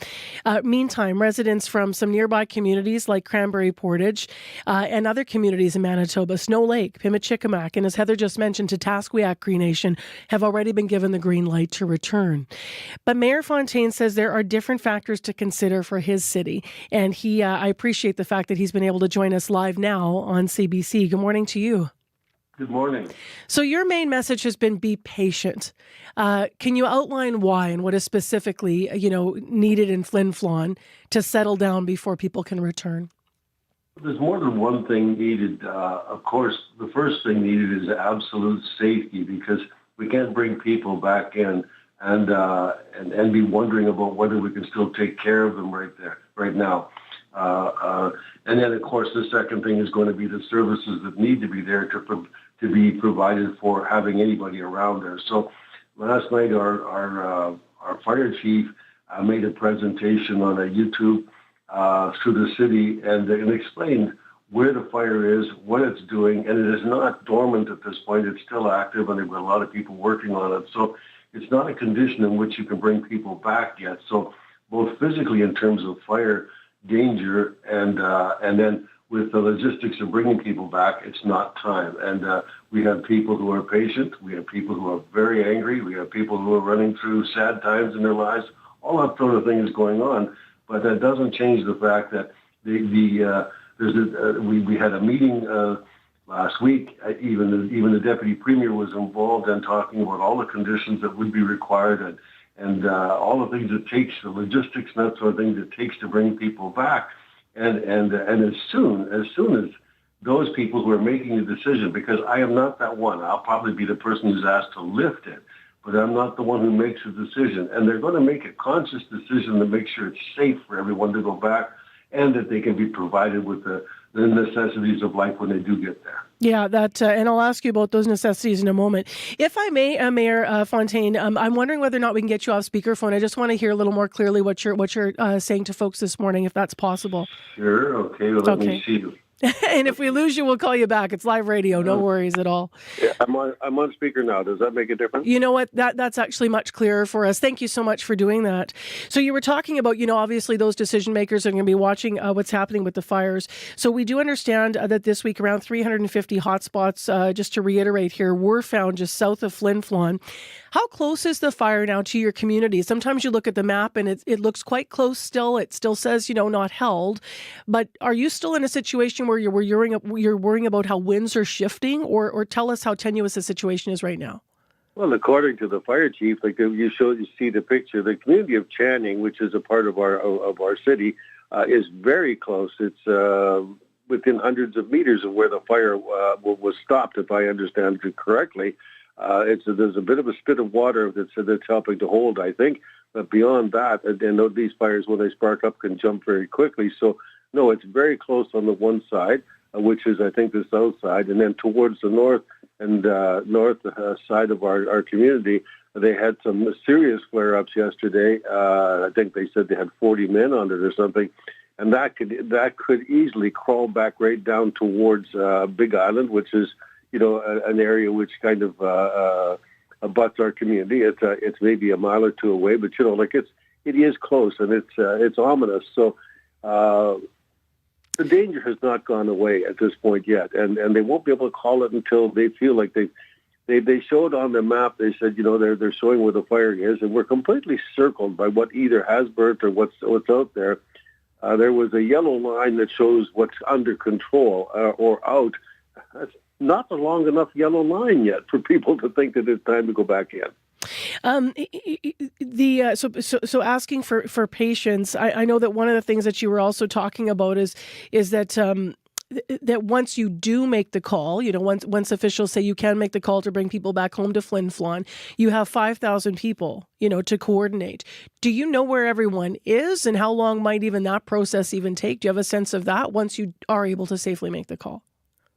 Speaker 4: Meantime, residents from some nearby communities like Cranberry Portage and other communities in Manitoba, Snow Lake, Pimicikamak, and as Heather just mentioned, Tatasqueat Cree Nation, have already been given the green light to return. But Mayor Fontaine says there are different factors to consider for his city. And I appreciate the fact that he's been able to join us live now on CBC. Good morning to you.
Speaker 15: Good morning.
Speaker 4: So your main message has been be patient. Can you outline why and what is specifically, needed in Flin Flon to settle down before people can return?
Speaker 15: There's more than one thing needed. Of course, the first thing needed is absolute safety, because we can't bring people back in and be wondering about whether we can still take care of them right now. And then, of course, the second thing is going to be the services that need to be there to be provided for having anybody around there. So last night, our fire chief made a presentation on a YouTube through the city and explained where the fire is, what it's doing, and it is not dormant at this point. It's still active, and there have a lot of people working on it. So it's not a condition in which you can bring people back yet. So both physically in terms of fire danger and then with the logistics of bringing people back, it's not time. And we have people who are patient. We have people who are very angry. We have people who are running through sad times in their lives. All that sort of thing is going on. But that doesn't change the fact that we had a meeting last week. Even the deputy premier was involved in talking about all the conditions that would be required and all the things it takes, the logistics and that sort of thing it takes to bring people back. And as soon as those people who are making the decision, because I am not that one, I'll probably be the person who's asked to lift it, but I'm not the one who makes the decision. And they're going to make a conscious decision to make sure it's safe for everyone to go back and that they can be provided with the necessities of life when they do get there.
Speaker 4: Yeah, and I'll ask you about those necessities in a moment. If I may, Mayor Fontaine, I'm wondering whether or not we can get you off speakerphone. I just want to hear a little more clearly what you're saying to folks this morning, if that's possible.
Speaker 15: Sure. Okay. Well, let me see.
Speaker 4: And if we lose you, we'll call you back. It's live radio. No worries at all.
Speaker 15: Yeah, I'm on speaker now. Does that make a difference?
Speaker 4: You know what? That's actually much clearer for us. Thank you so much for doing that. So you were talking about, obviously those decision makers are going to be watching what's happening with the fires. So we do understand that this week around 350 hotspots, just to reiterate here, were found just south of Flin Flon. How close is the fire now to your community? Sometimes you look at the map and it looks quite close still. It still says, not held. But are you still in a situation where you're worrying about how winds are shifting, or tell us how tenuous the situation is right now?
Speaker 15: Well, according to the fire chief, like you see the picture, the community of Channing, which is a part of our city, is very close. It's within hundreds of meters of where the fire was stopped, if I understand it correctly. There's a bit of a spit of water that's helping to hold, I think. But beyond that, and these fires, when they spark up, can jump very quickly. So, no, it's very close on the one side, which is, I think, the south side. And then towards the north and north side of our community, they had some serious flare-ups yesterday. I think they said they had 40 men on it or something. And that could easily crawl back right down towards Big Island, which is, an area which kind of abuts our community. It's maybe a mile or two away, but it is close and it's ominous. So the danger has not gone away at this point yet, and they won't be able to call it until they feel like they showed on the map. They said they're showing where the fire is, and we're completely circled by what either has burnt or what's out there. There was a yellow line that shows what's under control or out. That's not a long enough yellow line yet for people to think that it's time to go back in.
Speaker 4: So asking for patience. I know that one of the things that you were also talking about is that that once you do make the call, once officials say you can make the call to bring people back home to Flin Flon, you have 5,000 people, to coordinate. Do you know where everyone is, and how long might even that process even take? Do you have a sense of that once you are able to safely make the call?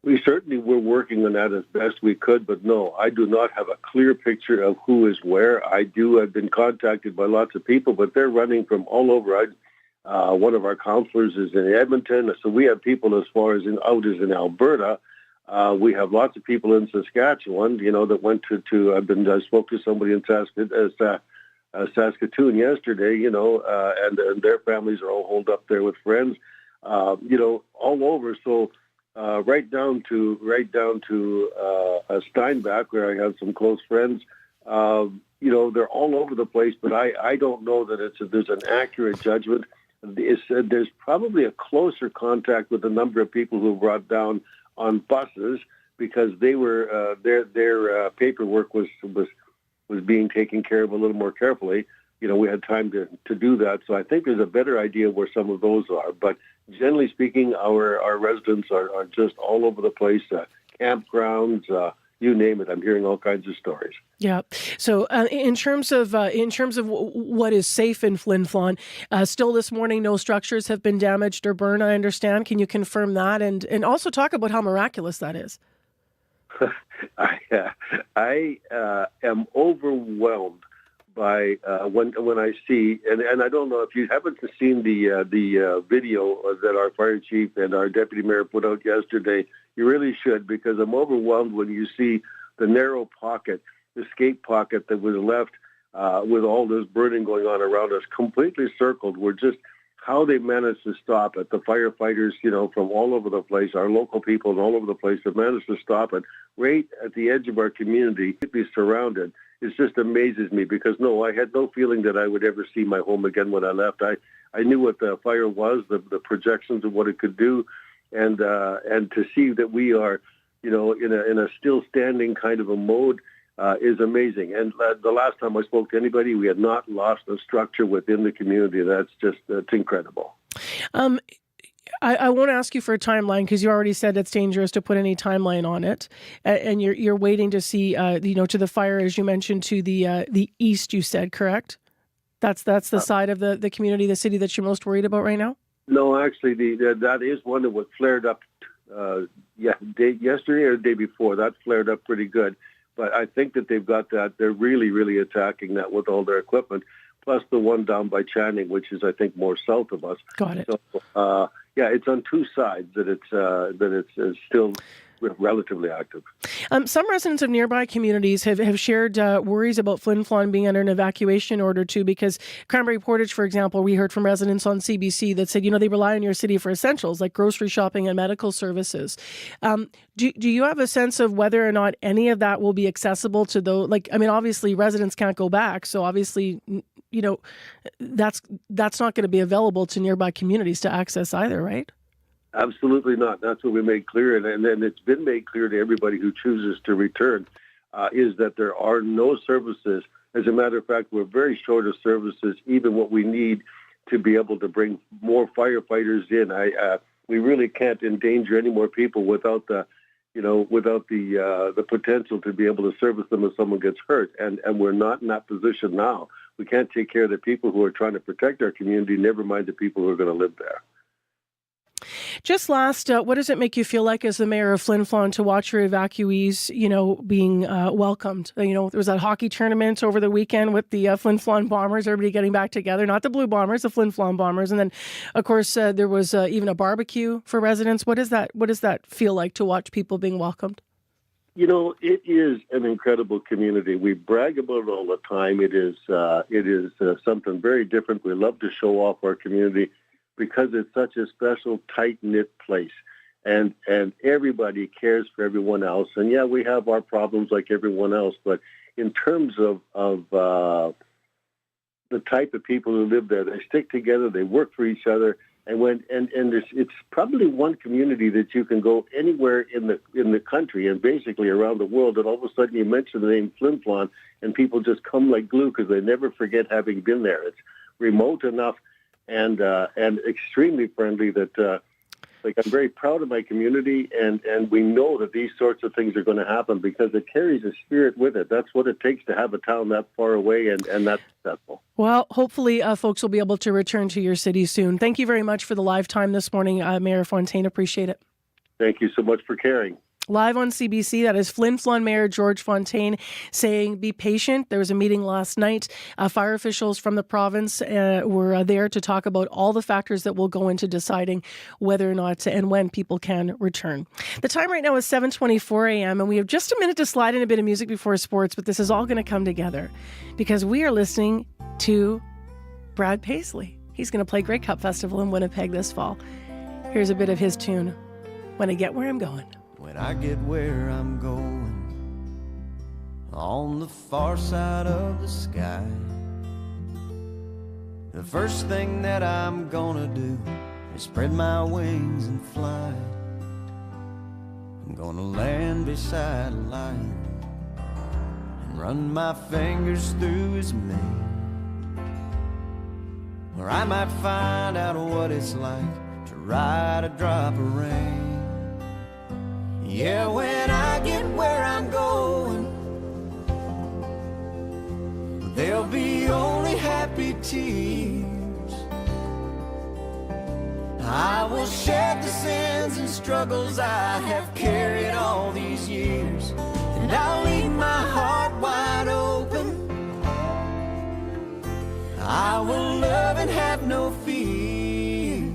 Speaker 15: We certainly were working on that as best we could, but no, I do not have a clear picture of who is where. I've been contacted by lots of people, but they're running from all over. One of our counselors is in Edmonton, so we have people as far as out as in Alberta. We have lots of people in Saskatchewan, that went to I spoke to somebody in Saskatoon yesterday, and their families are all holed up there with friends, all over. So right down to Steinbach, where I have some close friends. They're all over the place, but I don't know that there's an accurate judgment. There's probably a closer contact with the number of people who were brought down on buses because they were their paperwork was being taken care of a little more carefully. We had time to do that. So I think there's a better idea where some of those are. But generally speaking, our residents are just all over the place, campgrounds, you name it. I'm hearing all kinds of stories.
Speaker 4: Yeah. So in terms of what is safe in Flin Flon, still this morning, no structures have been damaged or burned, I understand. Can you confirm that? And also talk about how miraculous that is.
Speaker 15: I am overwhelmed by when I see, and I don't know if you haven't seen the video that our fire chief and our deputy mayor put out yesterday. You really should, because I'm overwhelmed when you see the narrow pocket, escape pocket that was left with all this burning going on around us, completely circled. We're just how they managed to stop it. The firefighters, from all over the place, our local people and all over the place have managed to stop it right at the edge of our community, completely surrounded. It just amazes me because, I had no feeling that I would ever see my home again when I left. I knew what the fire was, the projections of what it could do, and to see that we are, in a still standing kind of a mode is amazing. And the last time I spoke to anybody, we had not lost a structure within the community. That's incredible.
Speaker 4: I won't ask you for a timeline because you already said it's dangerous to put any timeline on it, and you're waiting to see, to the fire, as you mentioned, to the east. You said, correct? That's the side of the community, the city that you're most worried about right now. No,
Speaker 15: actually, that is one that was flared up. Yesterday or the day before, that flared up pretty good. But I think that they've got that. They're really, really attacking that with all their equipment. Plus the one down by Channing, which is, I think, more south of us.
Speaker 4: Got it.
Speaker 15: So, it's on two sides that it's still relatively active.
Speaker 4: Some residents of nearby communities have shared worries about Flin Flon being under an evacuation order too, because Cranberry Portage, for example, we heard from residents on CBC that said, they rely on your city for essentials like grocery shopping and medical services. Do you have a sense of whether or not any of that will be accessible to those? Obviously residents can't go back, so obviously, that's not going to be available to nearby communities to access either, right?
Speaker 15: Absolutely not. That's what we made clear, and then it's been made clear to everybody who chooses to return, is that there are no services. As a matter of fact, we're very short of services, even what we need to be able to bring more firefighters in. We really can't endanger any more people without the potential to be able to service them if someone gets hurt, and we're not in that position now. We can't take care of the people who are trying to protect our community, never mind the people who are going to live there.
Speaker 4: Just last, what does it make you feel like as the mayor of Flin Flon to watch your evacuees, being welcomed? There was that hockey tournament over the weekend with the Flin Flon Bombers, everybody getting back together, not the Blue Bombers, the Flin Flon Bombers. And then, of course, there was even a barbecue for residents. What does that feel like to watch people being welcomed?
Speaker 15: It is an incredible community. We brag about it all the time. It is something very different. We love to show off our community, because it's such a special, tight-knit place. And everybody cares for everyone else. And, we have our problems like everyone else. But in terms of the type of people who live there, they stick together, they work for each other. And it's probably one community that you can go anywhere in the country and basically around the world, and all of a sudden you mention the name Flin Flon, and people just come like glue because they never forget having been there. It's remote enough and extremely friendly that I'm very proud of my community, and we know that these sorts of things are going to happen because it carries a spirit with it. That's what it takes to have a town that far away and that successful.
Speaker 4: Well, hopefully folks will be able to return to your city soon. Thank you very much for the live time this morning, Mayor Fontaine. Appreciate it.
Speaker 15: Thank you so much for caring.
Speaker 4: Live on CBC, that is Flin Flon Mayor George Fontaine saying, be patient. There was a meeting last night. Fire officials from the province were there to talk about all the factors that will go into deciding whether or not and when people can return. The time right now is 7:24 a.m. and we have just a minute to slide in a bit of music before sports, but this is all going to come together because we are listening to Brad Paisley. He's going to play Grey Cup Festival in Winnipeg this fall. Here's a bit of his tune, When I Get Where I'm Going.
Speaker 9: When I get where I'm going, on the far side of the sky, the first thing that I'm gonna do is spread my wings and fly. I'm gonna land beside a lion and run my fingers through his mane, where I might find out what it's like to ride a drop of rain. Yeah, when I get where I'm going, there'll be only happy tears. I will shed the sins and struggles I have carried all these years, and I'll leave my heart wide open. I will love and have no fear.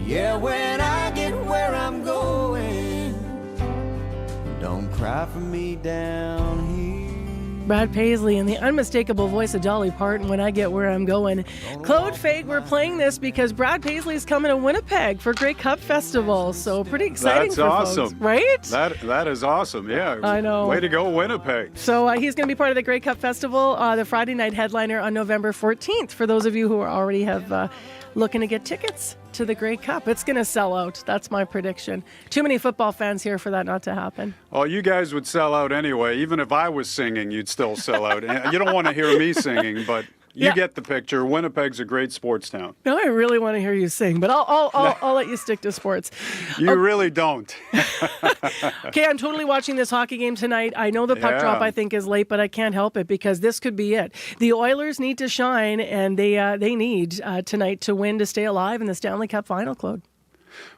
Speaker 9: Yeah, when I get where I'm going, don't cry for me down here.
Speaker 4: Brad Paisley and the unmistakable voice of Dolly Parton, When I Get Where I'm Going. Claude Fake, we're playing this because Brad Paisley is coming to Winnipeg for Grey Cup Festival, so pretty exciting.
Speaker 16: That's
Speaker 4: for
Speaker 16: awesome.
Speaker 4: folks, right?
Speaker 16: That is awesome, yeah.
Speaker 4: I know.
Speaker 16: Way to go, Winnipeg.
Speaker 4: So he's going to be part of the Grey Cup Festival, the Friday night headliner on November 14th, for those of you who already have looking to get tickets to the Grey Cup. It's going to sell out. That's my prediction. Too many football fans here for that not to happen.
Speaker 16: Oh, you guys would sell out anyway. Even if I was singing, you'd still sell out. You don't want to hear me singing, but you get the picture. Winnipeg's a great sports town.
Speaker 4: No, I really want to hear you sing, but I'll let you stick to sports.
Speaker 16: You really don't.
Speaker 4: Okay, I'm totally watching this hockey game tonight. I know the puck drop, I think, is late, but I can't help it because this could be it. The Oilers need to shine, and they need tonight to win to stay alive in the Stanley Cup final, Claude.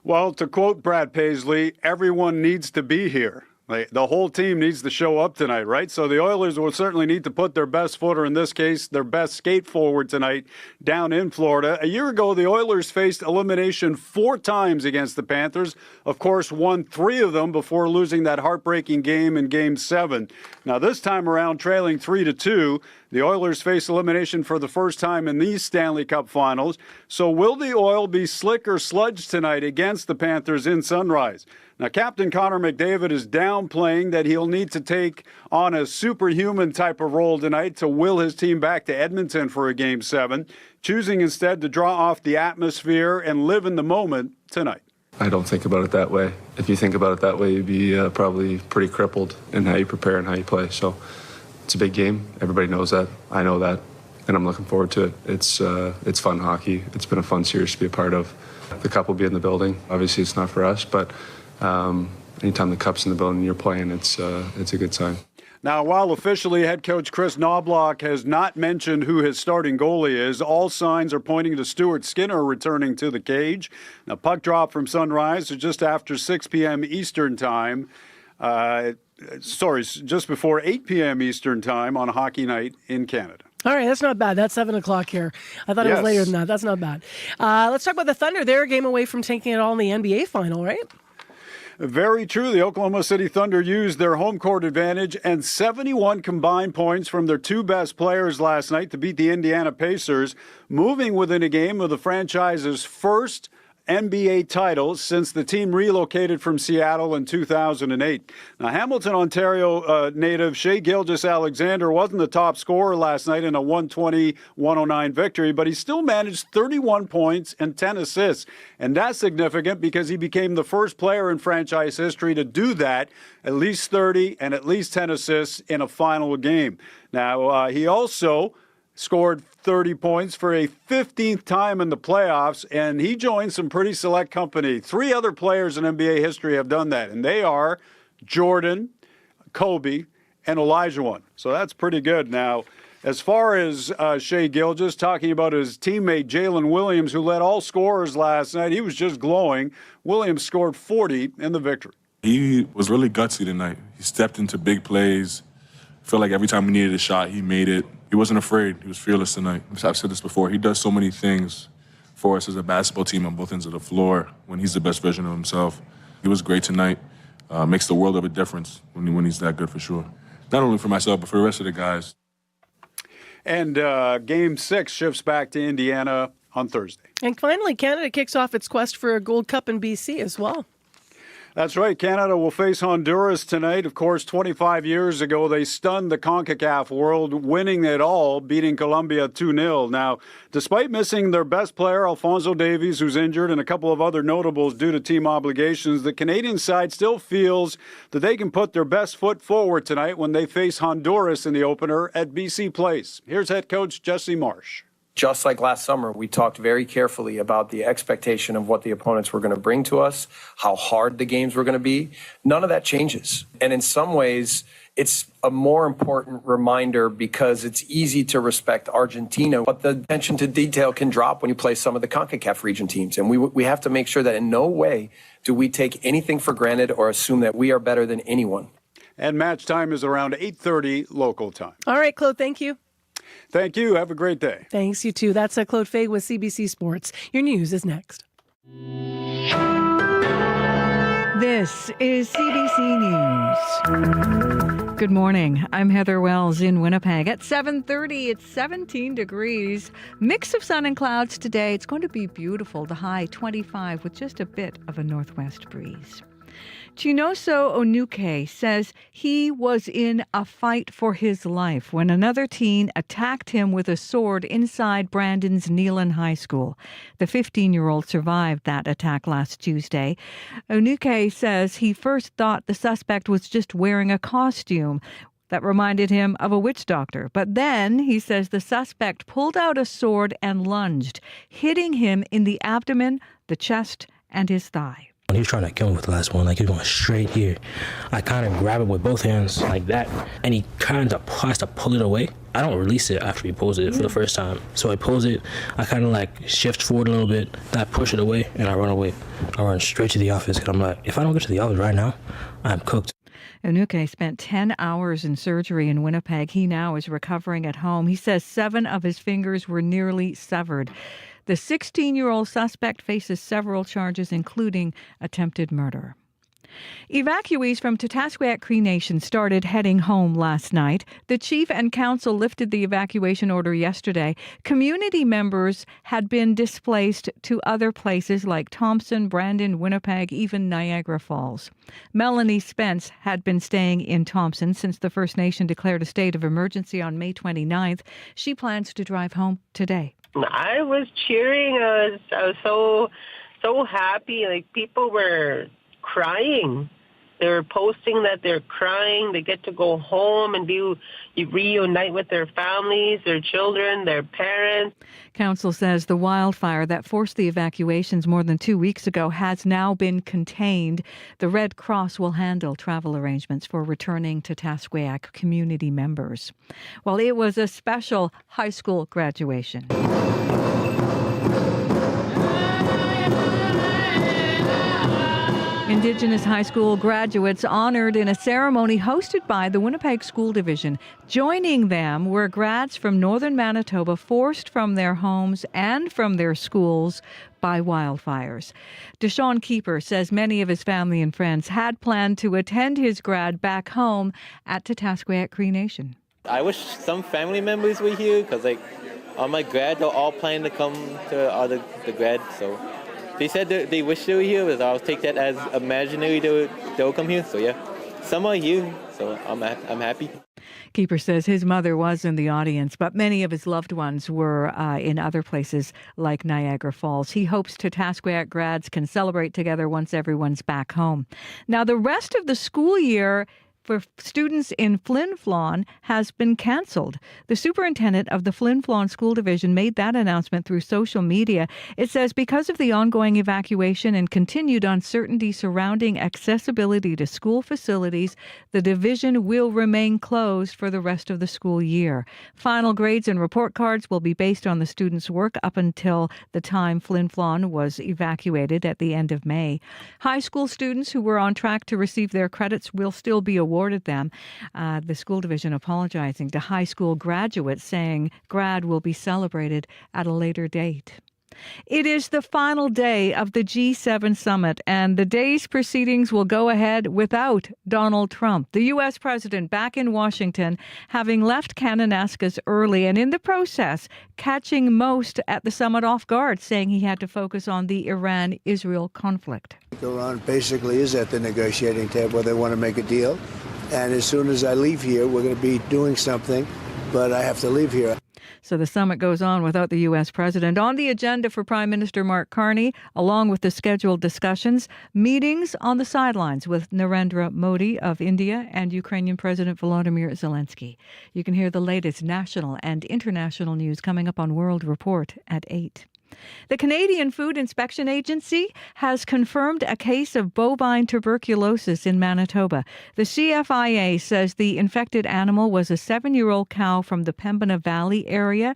Speaker 16: Well, to quote Brad Paisley, everyone needs to be here. The whole team needs to show up tonight, right? So the Oilers will certainly need to put their best foot, or in this case, their best skate forward tonight down in Florida. A year ago, the Oilers faced elimination 4 times against the Panthers. Of course, won 3 of them before losing that heartbreaking game in Game 7. Now, this time around, trailing 3-2, the Oilers face elimination for the first time in these Stanley Cup finals. So will the Oil be slick or sludge tonight against the Panthers in Sunrise? Now, Captain Connor McDavid is downplaying that he'll need to take on a superhuman type of role tonight to will his team back to Edmonton for a Game 7, choosing instead to draw off the atmosphere and live in the moment tonight.
Speaker 17: I don't think about it that way. If you think about it that way, you'd be probably pretty crippled in how you prepare and how you play. So it's a big game. Everybody knows that. I know that. And I'm looking forward to it. It's fun hockey. It's been a fun series to be a part of. The Cup will be in the building. Obviously, it's not for us, but anytime the Cup's in the building and you're playing, it's a good sign.
Speaker 16: Now, while officially head coach Chris Knobloch has not mentioned who his starting goalie is, all signs are pointing to Stuart Skinner returning to the cage. Now, puck drop from Sunrise is just after 6 p.m. Eastern Time. Just before 8 p.m. Eastern Time on Hockey Night in Canada.
Speaker 4: All right, that's not bad. That's 7 o'clock here. I thought it was later than that. That's not bad. Let's talk about the Thunder. They're a game away from taking it all in the NBA final, right?
Speaker 16: Very true. The Oklahoma City Thunder used their home court advantage and 71 combined points from their 2 best players last night to beat the Indiana Pacers, moving within a game of the franchise's first NBA titles since the team relocated from Seattle in 2008. Now, Hamilton, Ontario native Shai Gilgeous-Alexander wasn't the top scorer last night in a 120-109 victory, but he still managed 31 points and 10 assists. And that's significant because he became the first player in franchise history to do that, at least 30 and at least 10 assists in a final game. Now, he also scored 30 points for a 15th time in the playoffs, and he joined some pretty select company. 3 other players in NBA history have done that, and they are Jordan, Kobe, and Olajuwon. So that's pretty good. Now, as far as Shai Gilgeous, talking about his teammate Jalen Williams, who led all scorers last night, he was just glowing. Williams scored 40 in the victory.
Speaker 19: He was really gutsy tonight. He stepped into big plays. I feel like every time he needed a shot, he made it. He wasn't afraid. He was fearless tonight. I've said this before. He does so many things for us as a basketball team on both ends of the floor when he's the best version of himself. He was great tonight. Makes the world of a difference when he's that good for sure. Not only for myself, but for the rest of the guys.
Speaker 16: And Game 6 shifts back to Indiana on Thursday.
Speaker 4: And finally, Canada kicks off its quest for a Gold Cup in BC as well.
Speaker 16: That's right. Canada will face Honduras tonight. Of course, 25 years ago, they stunned the CONCACAF world, winning it all, beating Colombia 2-0. Now, despite missing their best player, Alphonso Davies, who's injured, and a couple of other notables due to team obligations, the Canadian side still feels that they can put their best foot forward tonight when they face Honduras in the opener at BC Place. Here's head coach Jesse Marsh.
Speaker 5: Just like last summer, we talked very carefully about the expectation of what the opponents were going to bring to us, how hard the games were going to be. None of that changes. And in some ways, it's a more important reminder because it's easy to respect Argentina, but the attention to detail can drop when you play some of the CONCACAF region teams. And we have to make sure that in no way do we take anything for granted or assume that we are better than anyone.
Speaker 16: And match time is around 8:30 local time.
Speaker 4: All right, Claude, thank you.
Speaker 16: Thank you. Have a great day.
Speaker 4: Thanks, you too. That's Claude Fay with CBC Sports. Your news is next.
Speaker 1: This is CBC News. Good morning. I'm Heather Wells in Winnipeg. At 7:30, it's 17 degrees. Mix of sun and clouds today. It's going to be beautiful. The high 25 with just a bit of a northwest breeze. Chinoso Onuke says he was in a fight for his life when another teen attacked him with a sword inside Brandon's Neelan High School. The 15-year-old survived that attack last Tuesday. Onuke says he first thought the suspect was just wearing a costume that reminded him of a witch doctor. But then, he says, the suspect pulled out a sword and lunged, hitting him in the abdomen, the chest, and his thigh.
Speaker 6: When he was trying to kill me with the last one, he was going straight here. I kind of grab it with both hands like that, and he kind of tries to pull it away. I don't release it after he pulls it for the first time. So I pulls it, I kind of shift forward a little bit, then I push it away, and I run away. I run straight to the office, because I'm like, if I don't get to the office right now, I'm cooked.
Speaker 1: Onuke spent 10 hours in surgery in Winnipeg. He now is recovering at home. He says 7 of his fingers were nearly severed. The 16-year-old suspect faces several charges, including attempted murder. Evacuees from Tatasqueyak Cree Nation started heading home last night. The chief and council lifted the evacuation order yesterday. Community members had been displaced to other places like Thompson, Brandon, Winnipeg, even Niagara Falls. Melanie Spence had been staying in Thompson since the First Nation declared a state of emergency on May 29th. She plans to drive home today.
Speaker 20: I was cheering. I was so happy. People were crying. They were posting that they're crying. They get to go home and reunite with their families, their children, their parents.
Speaker 1: Council says the wildfire that forced the evacuations more than 2 weeks ago has now been contained. The Red Cross will handle travel arrangements for returning to Tatasqueyak community members. Well, it was a special high school graduation. Indigenous high school graduates honored in a ceremony hosted by the Winnipeg School Division. Joining them were grads from northern Manitoba forced from their homes and from their schools by wildfires. Deshaun Keeper says many of his family and friends had planned to attend his grad back home at Tatasqueyak Cree Nation.
Speaker 21: I wish some family members were here because all my grads are all planning to come to the grad, so... They said that they wish they were here, but I'll take that as imaginary they'll come here. So, yeah, some are here, so I'm happy.
Speaker 1: Keeper says his mother was in the audience, but many of his loved ones were in other places like Niagara Falls. He hopes Tatasqueyak grads can celebrate together once everyone's back home. Now, the rest of the school year for students in Flin Flon has been canceled. The superintendent of the Flin Flon School Division made that announcement through social media. It says because of the ongoing evacuation and continued uncertainty surrounding accessibility to school facilities, the division will remain closed for the rest of the school year. Final grades and report cards will be based on the students' work up until the time Flin Flon was evacuated at the end of May. High school students who were on track to receive their credits will still be awarded them. The school division apologizing to high school graduates, saying grad will be celebrated at a later date. It is the final day of the G7 summit, and the day's proceedings will go ahead without Donald Trump, the U.S. president, back in Washington, having left Kananaskis early and in the process catching most at the summit off guard, saying he had to focus on the Iran-Israel conflict.
Speaker 8: Iran basically is at the negotiating table. They want to make a deal. And as soon as I leave here, we're going to be doing something, but I have to leave here.
Speaker 1: So the summit goes on without the U.S. president. On the agenda for Prime Minister Mark Carney, along with the scheduled discussions, meetings on the sidelines with Narendra Modi of India and Ukrainian President Volodymyr Zelensky. You can hear the latest national and international news coming up on World Report at 8. The Canadian Food Inspection Agency has confirmed a case of bovine tuberculosis in Manitoba. The CFIA says the infected animal was a 7-year-old cow from the Pembina Valley area.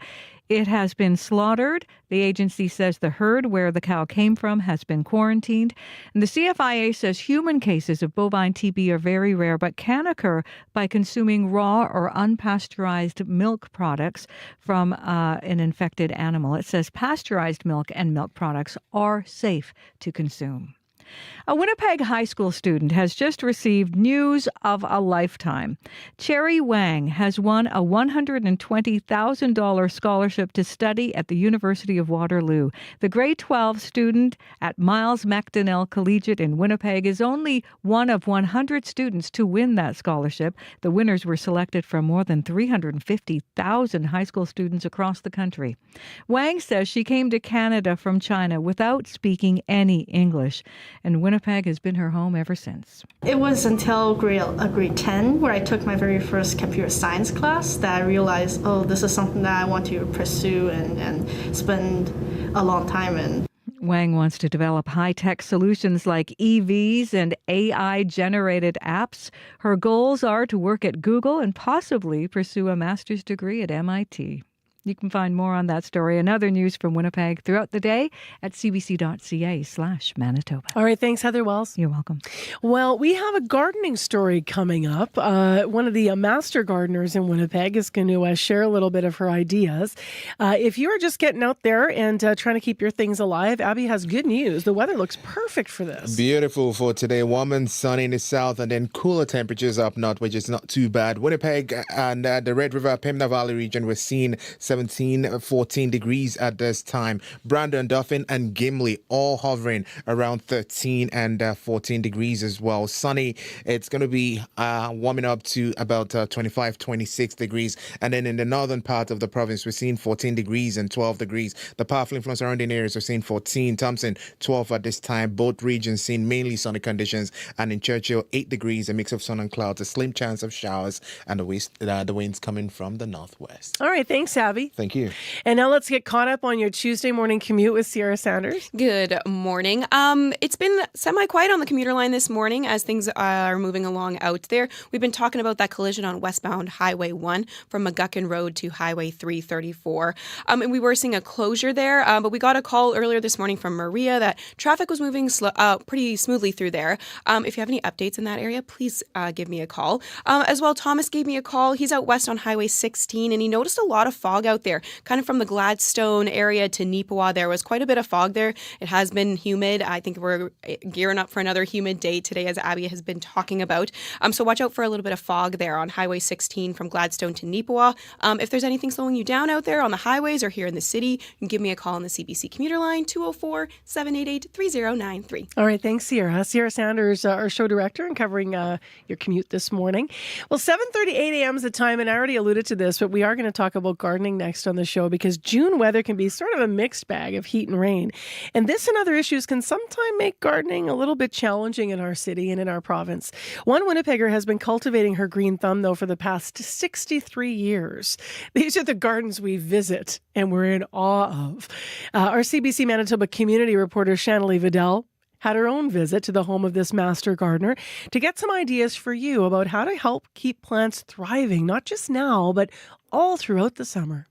Speaker 1: It has been slaughtered. The agency says the herd where the cow came from has been quarantined. And the CFIA says human cases of bovine TB are very rare, but can occur by consuming raw or unpasteurized milk products from an infected animal. It says pasteurized milk and milk products are safe to consume. A Winnipeg high school student has just received news of a lifetime. Cherry Wang has won a $120,000 scholarship to study at the University of Waterloo. The grade 12 student at Miles MacDonnell Collegiate in Winnipeg is only one of 100 students to win that scholarship. The winners were selected from more than 350,000 high school students across the country. Wang says she came to Canada from China without speaking any English, and Winnipeg has been her home ever since.
Speaker 18: It was until grade 10 where I took my very first computer science class that I realized, oh, this is something that I want to pursue and spend a long time in.
Speaker 1: Wang wants to develop high-tech solutions like EVs and AI-generated apps. Her goals are to work at Google and possibly pursue a master's degree at MIT. You can find more on that story and other news from Winnipeg throughout the day at cbc.ca/Manitoba.
Speaker 4: All right. Thanks, Heather Wells.
Speaker 1: You're welcome.
Speaker 4: Well, we have a gardening story coming up. One of the master gardeners in Winnipeg is going to share a little bit of her ideas. If you are just getting out there and trying to keep your things alive, Abby has good news. The weather looks perfect for this.
Speaker 2: Beautiful for today. Warm and sunny in the south and then cooler temperatures up north, which is not too bad. Winnipeg and the Red River, Pembina Valley region, we're seeing 14 degrees at this time. Brandon, Dauphin, and Gimli all hovering around 13 and 14 degrees as well. Sunny, it's going to be warming up to about 25, 26 degrees. And then in the northern part of the province, we're seeing 14 degrees and 12 degrees. The powerful influence surrounding areas, we're seeing 14. Thompson, 12 at this time. Both regions seeing mainly sunny conditions. And in Churchill, 8 degrees, a mix of sun and clouds, a slim chance of showers, and the winds coming from the northwest.
Speaker 4: All right. Thanks, Abby.
Speaker 2: Thank you.
Speaker 4: And now let's get caught up on your Tuesday morning commute with Sierra Sanders.
Speaker 3: Good morning. It's been semi-quiet on the commuter line this morning as things are moving along out there. We've been talking about that collision on westbound Highway 1 from McGuckin Road to Highway 334. And we were seeing a closure there, but we got a call earlier this morning from Maria that traffic was moving pretty smoothly through there. If you have any updates in that area, please give me a call. As well, Thomas gave me a call. He's out west on Highway 16, and he noticed a lot of fog out there. Kind of from the Gladstone area to Neepawa, there was quite a bit of fog there. It has been humid. I think we're gearing up for another humid day today, as Abby has been talking about. So watch out for a little bit of fog there on Highway 16 from Gladstone to Neepawa. If there's anything slowing you down out there on the highways or here in the city, you can give me a call on the CBC commuter line, 204-788-3093.
Speaker 4: All right. Thanks, Sierra. Sierra Sanders, our show director, and covering your commute this morning. Well, 7:38 a.m. is the time, and I already alluded to this, but we are going to talk about gardening next on the show because June weather can be sort of a mixed bag of heat and rain. And this and other issues can sometimes make gardening a little bit challenging in our city and in our province. One Winnipegger has been cultivating her green thumb, though, for the past 63 years. These are the gardens we visit and we're in awe of. Our CBC Manitoba community reporter, Shanley Vidal, had her own visit to the home of this master gardener to get some ideas for you about how to help keep plants thriving, not just now, but all throughout the summer.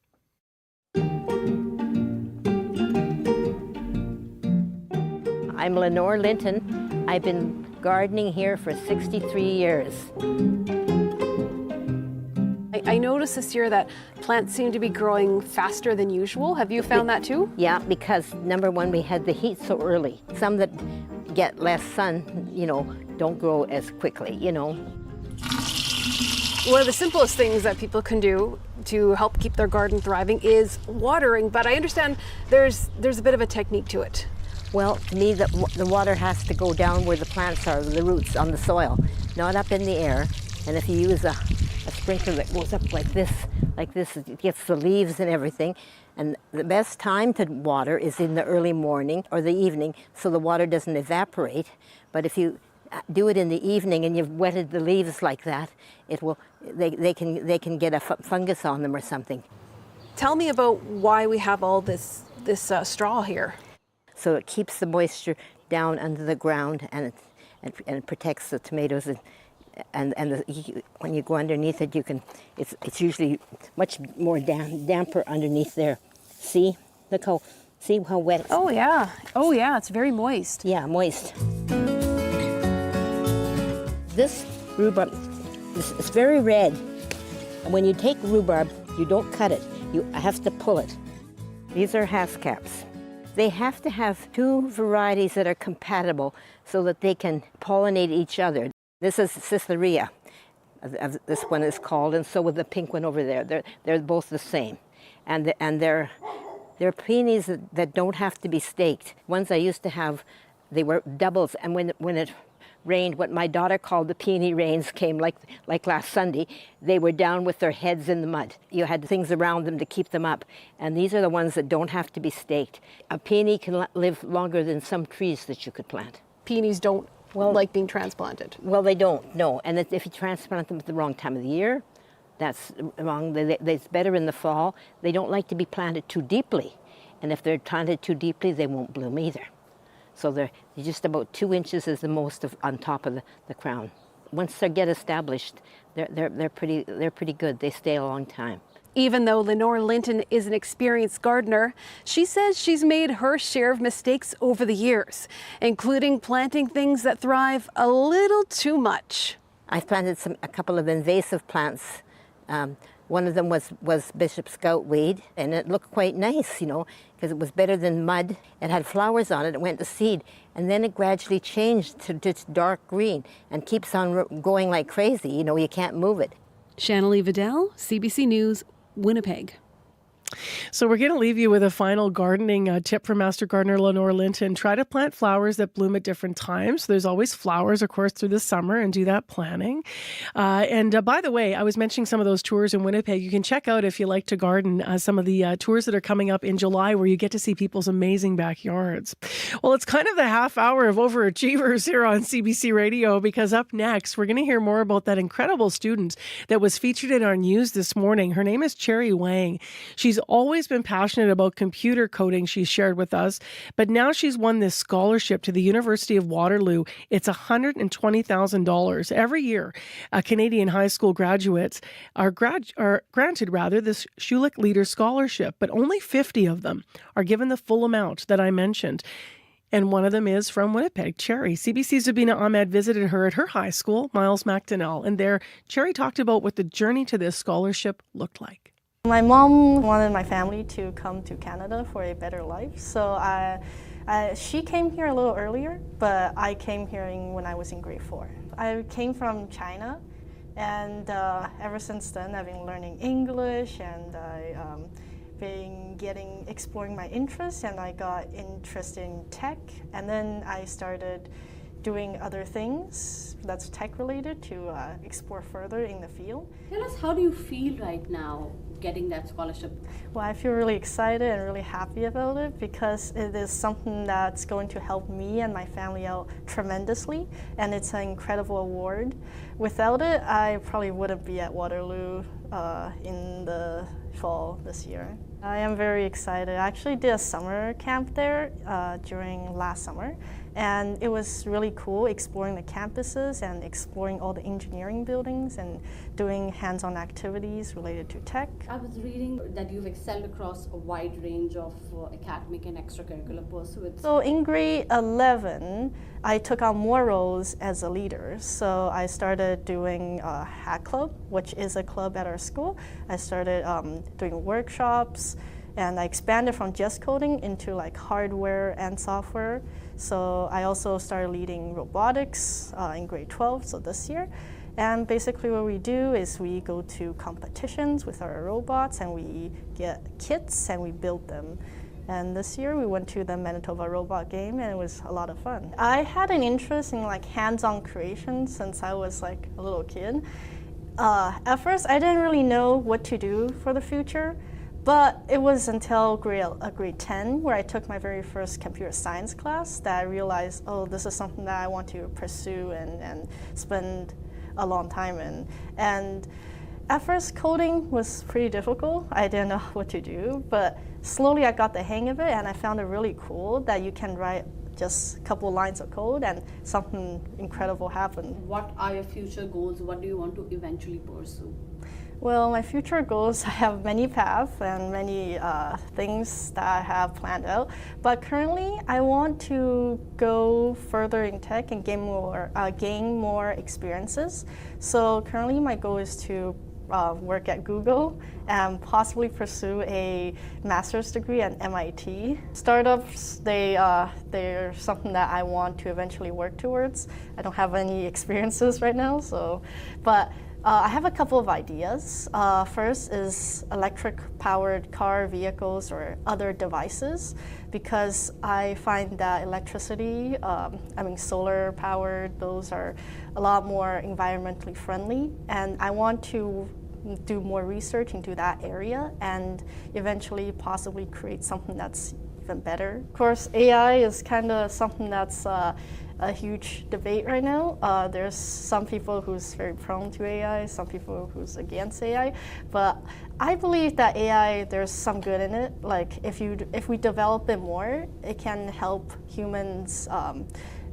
Speaker 22: I'm Lenore Linton. I've been gardening here for 63 years.
Speaker 7: I noticed this year that plants seem to be growing faster than usual. Have you found that too?
Speaker 22: Yeah, because number one, we had the heat so early. Some that get less sun, don't grow as quickly,
Speaker 7: One of the simplest things that people can do to help keep their garden thriving is watering, but I understand there's a bit of a technique to it.
Speaker 22: Well, to me, the water has to go down where the plants are, the roots on the soil, not up in the air. And if you use a sprinkler that goes up like this, it gets the leaves and everything. And the best time to water is in the early morning or the evening, so the water doesn't evaporate. But if you do it in the evening and you've wetted the leaves like that, they can get a fungus on them or something.
Speaker 7: Tell me about why we have all this straw here.
Speaker 22: So it keeps the moisture down under the ground, and it protects the tomatoes. And when you go underneath it, it's usually much more damper underneath there. See how wet.
Speaker 7: Oh yeah, it's very moist.
Speaker 22: Yeah, moist. This rhubarb is very red, and when you take rhubarb, you don't cut it. You have to pull it. These are hascaps. They have to have two varieties that are compatible so that they can pollinate each other. This is Cytherea, this one is called, and so with the pink one over there. They're both the same, and they're peonies that don't have to be staked. Ones I used to have, they were doubles, and when it rained, what my daughter called the peony rains came like last Sunday, they were down with their heads in the mud. You had things around them to keep them up, and these are the ones that don't have to be staked. A peony can live longer than some trees that you could plant.
Speaker 7: Peonies don't like being transplanted.
Speaker 22: Well, they don't, no. And if you transplant them at the wrong time of the year, that's wrong. It's better in the fall. They don't like to be planted too deeply. And if they're planted too deeply, they won't bloom either. So they're just about 2 inches is the most on top of the crown. Once they get established, they're pretty good. They stay a long time.
Speaker 7: Even though Lenore Linton is an experienced gardener, she says she's made her share of mistakes over the years, including planting things that thrive a little too much.
Speaker 22: I've planted a couple of invasive plants. One of them was Bishop Scoutweed, and it looked quite nice, because it was better than mud. It had flowers on it. It went to seed, and then it gradually changed to just dark green and keeps on going like crazy. You can't move it.
Speaker 7: Shanley Vidal, CBC News, Winnipeg.
Speaker 4: So we're going to leave you with a final gardening tip from Master Gardener Lenore Linton. Try to plant flowers that bloom at different times. There's always flowers, of course, through the summer, and do that planning. And by the way, I was mentioning some of those tours in Winnipeg. You can check out, if you like to garden, some of the tours that are coming up in July, where you get to see people's amazing backyards. Well, it's kind of the half hour of overachievers here on CBC Radio, because up next, we're going to hear more about that incredible student that was featured in our news this morning. Her name is Cherry Wang. She's always been passionate about computer coding, she's shared with us, but now she's won this scholarship to the University of Waterloo. It's $120,000. Every year, Canadian high school graduates are granted this Schulich Leader Scholarship, but only 50 of them are given the full amount that I mentioned. And one of them is from Winnipeg, Cherry. CBC's Zabina Ahmed visited her at her high school, Miles MacDonnell, and there Cherry talked about what the journey to this scholarship looked like.
Speaker 18: My mom wanted my family to come to Canada for a better life, so she came here a little earlier, but I came here when I was in grade 4. I came from China, and ever since then I've been learning English, and I've been exploring my interests, and I got interested in tech, and then I started doing other things that's tech related to explore further in the field.
Speaker 11: Tell us, how do you feel right now getting that scholarship?
Speaker 18: Well, I feel really excited and really happy about it, because it is something that's going to help me and my family out tremendously, and it's an incredible award. Without it, I probably wouldn't be at Waterloo in the fall this year. I am very excited. I actually did a summer camp there during last summer, And it was really cool exploring the campuses and exploring all the engineering buildings and doing hands-on activities related to tech.
Speaker 11: I was reading that you've excelled across a wide range of academic and extracurricular pursuits.
Speaker 18: So in grade 11, I took on more roles as a leader. So I started doing a hack club, which is a club at our school. I started doing workshops, and I expanded from just coding into like hardware and software. So I also started leading robotics in grade 12, so this year. And basically what we do is we go to competitions with our robots and we get kits and we build them. And this year we went to the Manitoba robot game and it was a lot of fun. I had an interest in like hands-on creation since I was like a little kid. At first I didn't really know what to do for the future. But it was until grade 10 where I took my very first computer science class that I realized, oh, this is something that I want to pursue and spend a long time in. And at first, coding was pretty difficult. I didn't know what to do, but slowly I got the hang of it and I found it really cool that you can write just a couple lines of code and something incredible happened.
Speaker 11: What are your future goals? What do you want to eventually pursue?
Speaker 18: Well, my future goals, I have many paths and many things that I have planned out. But currently, I want to go further in tech and gain more experiences. So currently, my goal is to work at Google and possibly pursue a master's degree at MIT. Startups, they're something that I want to eventually work towards. I don't have any experiences right now, but I have a couple of ideas. First is electric-powered car vehicles or other devices, because I find that electricity, solar-powered, those are a lot more environmentally friendly, and I want to do more research into that area and eventually possibly create something that's even better. Of course, AI is kind of something that's a huge debate right now. There's some people who's very prone to AI, some people who's against AI, but I believe that AI, there's some good in it. Like if we develop it more, it can help humans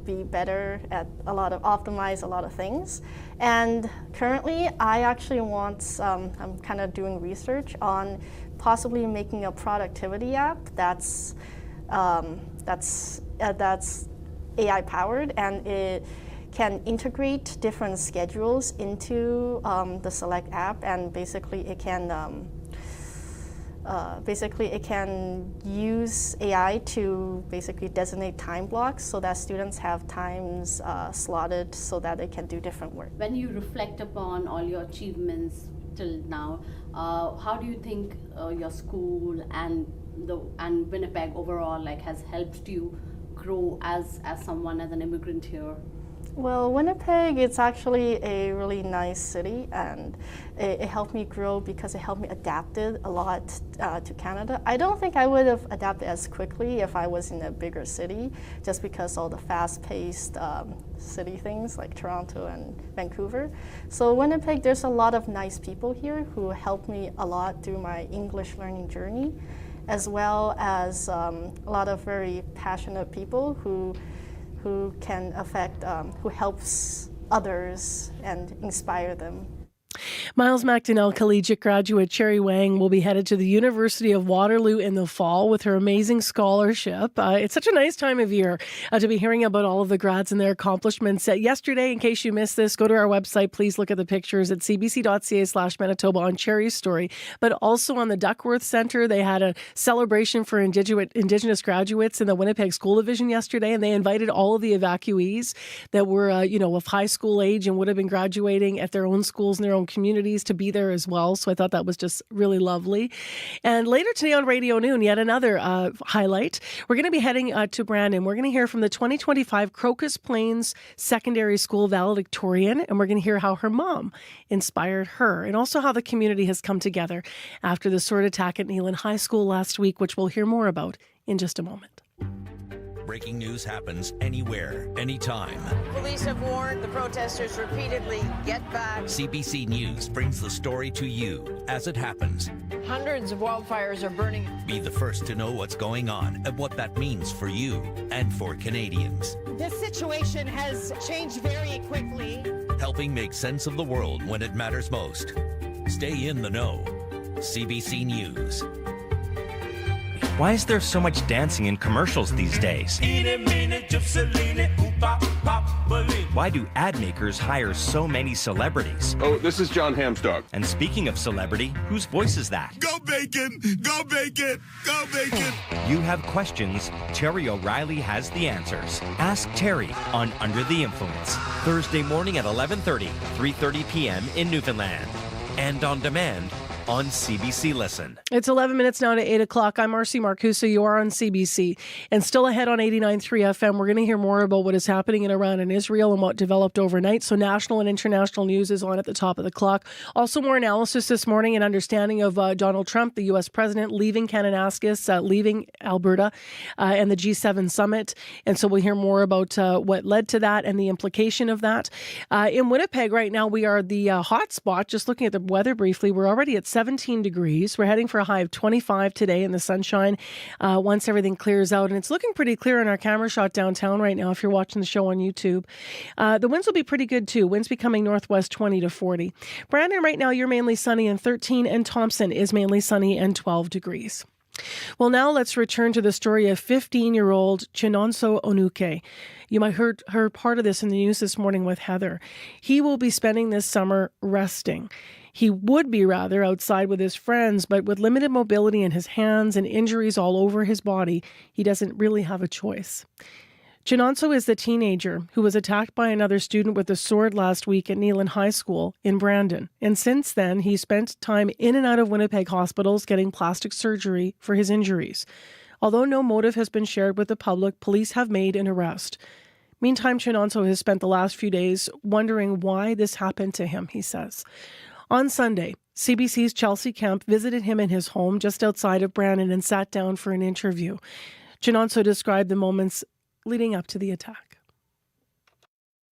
Speaker 18: be better at optimize a lot of things. And currently, I actually want, I'm kind of doing research on possibly making a productivity app that's AI powered, and it can integrate different schedules into the Select app, and basically it can use AI to basically designate time blocks so that students have times slotted so that they can do different work.
Speaker 11: When you reflect upon all your achievements till now, how do you think your school and Winnipeg overall has helped you grow as someone, as an immigrant here?
Speaker 18: Well, Winnipeg, it's actually a really nice city, and it helped me grow because it helped me adapt it a lot to Canada. I don't think I would have adapted as quickly if I was in a bigger city, just because all the fast-paced city things like Toronto and Vancouver. So Winnipeg, there's a lot of nice people here who helped me a lot through my English learning journey, as well as a lot of very passionate people who can who helps others and inspire them.
Speaker 4: Miles MacDonnell Collegiate graduate Cherry Wang will be headed to the University of Waterloo in the fall with her amazing scholarship. It's such a nice time of year to be hearing about all of the grads and their accomplishments. Yesterday, in case you missed this, go to our website. Please look at the pictures at cbc.ca/Manitoba on Cherry's story. But also on the Duckworth Centre, they had a celebration for Indigenous graduates in the Winnipeg School Division yesterday, and they invited all of the evacuees that were, of high school age and would have been graduating at their own schools and their own communities to be there as well. So I thought that was just really lovely. And later today on Radio Noon, yet another highlight. We're going to be heading to Brandon. We're going to hear from the 2025 Crocus Plains Secondary School valedictorian, and we're going to hear how her mom inspired her, and also how the community has come together after the sword attack at Neelan High School last week, which we'll hear more about in just a moment.
Speaker 12: breaking news happens anywhere, anytime.
Speaker 14: Police have warned the protesters repeatedly, get back.
Speaker 12: CBC News brings the story to you as it happens.
Speaker 14: Hundreds of wildfires are burning.
Speaker 12: Be the first to know what's going on and what that means for you and for Canadians.
Speaker 23: This situation has changed very quickly.
Speaker 12: Helping make sense of the world when it matters most. Stay in the know. CBC News.
Speaker 24: Why is there so much dancing in commercials these days? Why do ad makers hire so many celebrities?
Speaker 25: Oh, this is John Hamstock.
Speaker 24: And speaking of celebrity, whose voice is that?
Speaker 25: Go Bacon! Go Bacon! Go Bacon!
Speaker 24: You have questions, Terry O'Reilly has the answers. Ask Terry on Under the Influence. Thursday morning at 11:30, 3:30 p.m. in Newfoundland. And on demand on CBC Listen.
Speaker 4: It's 11 minutes now to 8 o'clock. I'm Marcy Marcusa. You are on CBC. And still ahead on 89.3 FM, we're going to hear more about what is happening in Iran and Israel and what developed overnight. So national and international news is on at the top of the clock. Also more analysis this morning and understanding of Donald Trump, the U.S. president, leaving Kananaskis, leaving Alberta, and the G7 summit. And so we'll hear more about what led to that and the implication of that. In Winnipeg right now, we are the hot spot. Just looking at the weather briefly, we're already at 17 degrees. We're heading for a high of 25 today in the sunshine once everything clears out. And it's looking pretty clear in our camera shot downtown right now if you're watching the show on YouTube. The winds will be pretty good too. Winds becoming northwest 20 to 40. Brandon, right now you're mainly sunny and 13, and Thompson is mainly sunny and 12 degrees. Well, now let's return to the story of 15-year-old Chinonso Onuke. You might heard part of this in the news this morning with Heather. He will be spending this summer resting. He would be rather outside with his friends, but with limited mobility in his hands and injuries all over his body, he doesn't really have a choice. Chinonso is the teenager who was attacked by another student with a sword last week at Neelan High School in Brandon. And since then, he spent time in and out of Winnipeg hospitals getting plastic surgery for his injuries. Although no motive has been shared with the public, police have made an arrest. Meantime, Chinonso has spent the last few days wondering why this happened to him, he says. On Sunday, CBC's Chelsea Kemp visited him in his home just outside of Brandon and sat down for an interview. Chinonso described the moments leading up to the attack.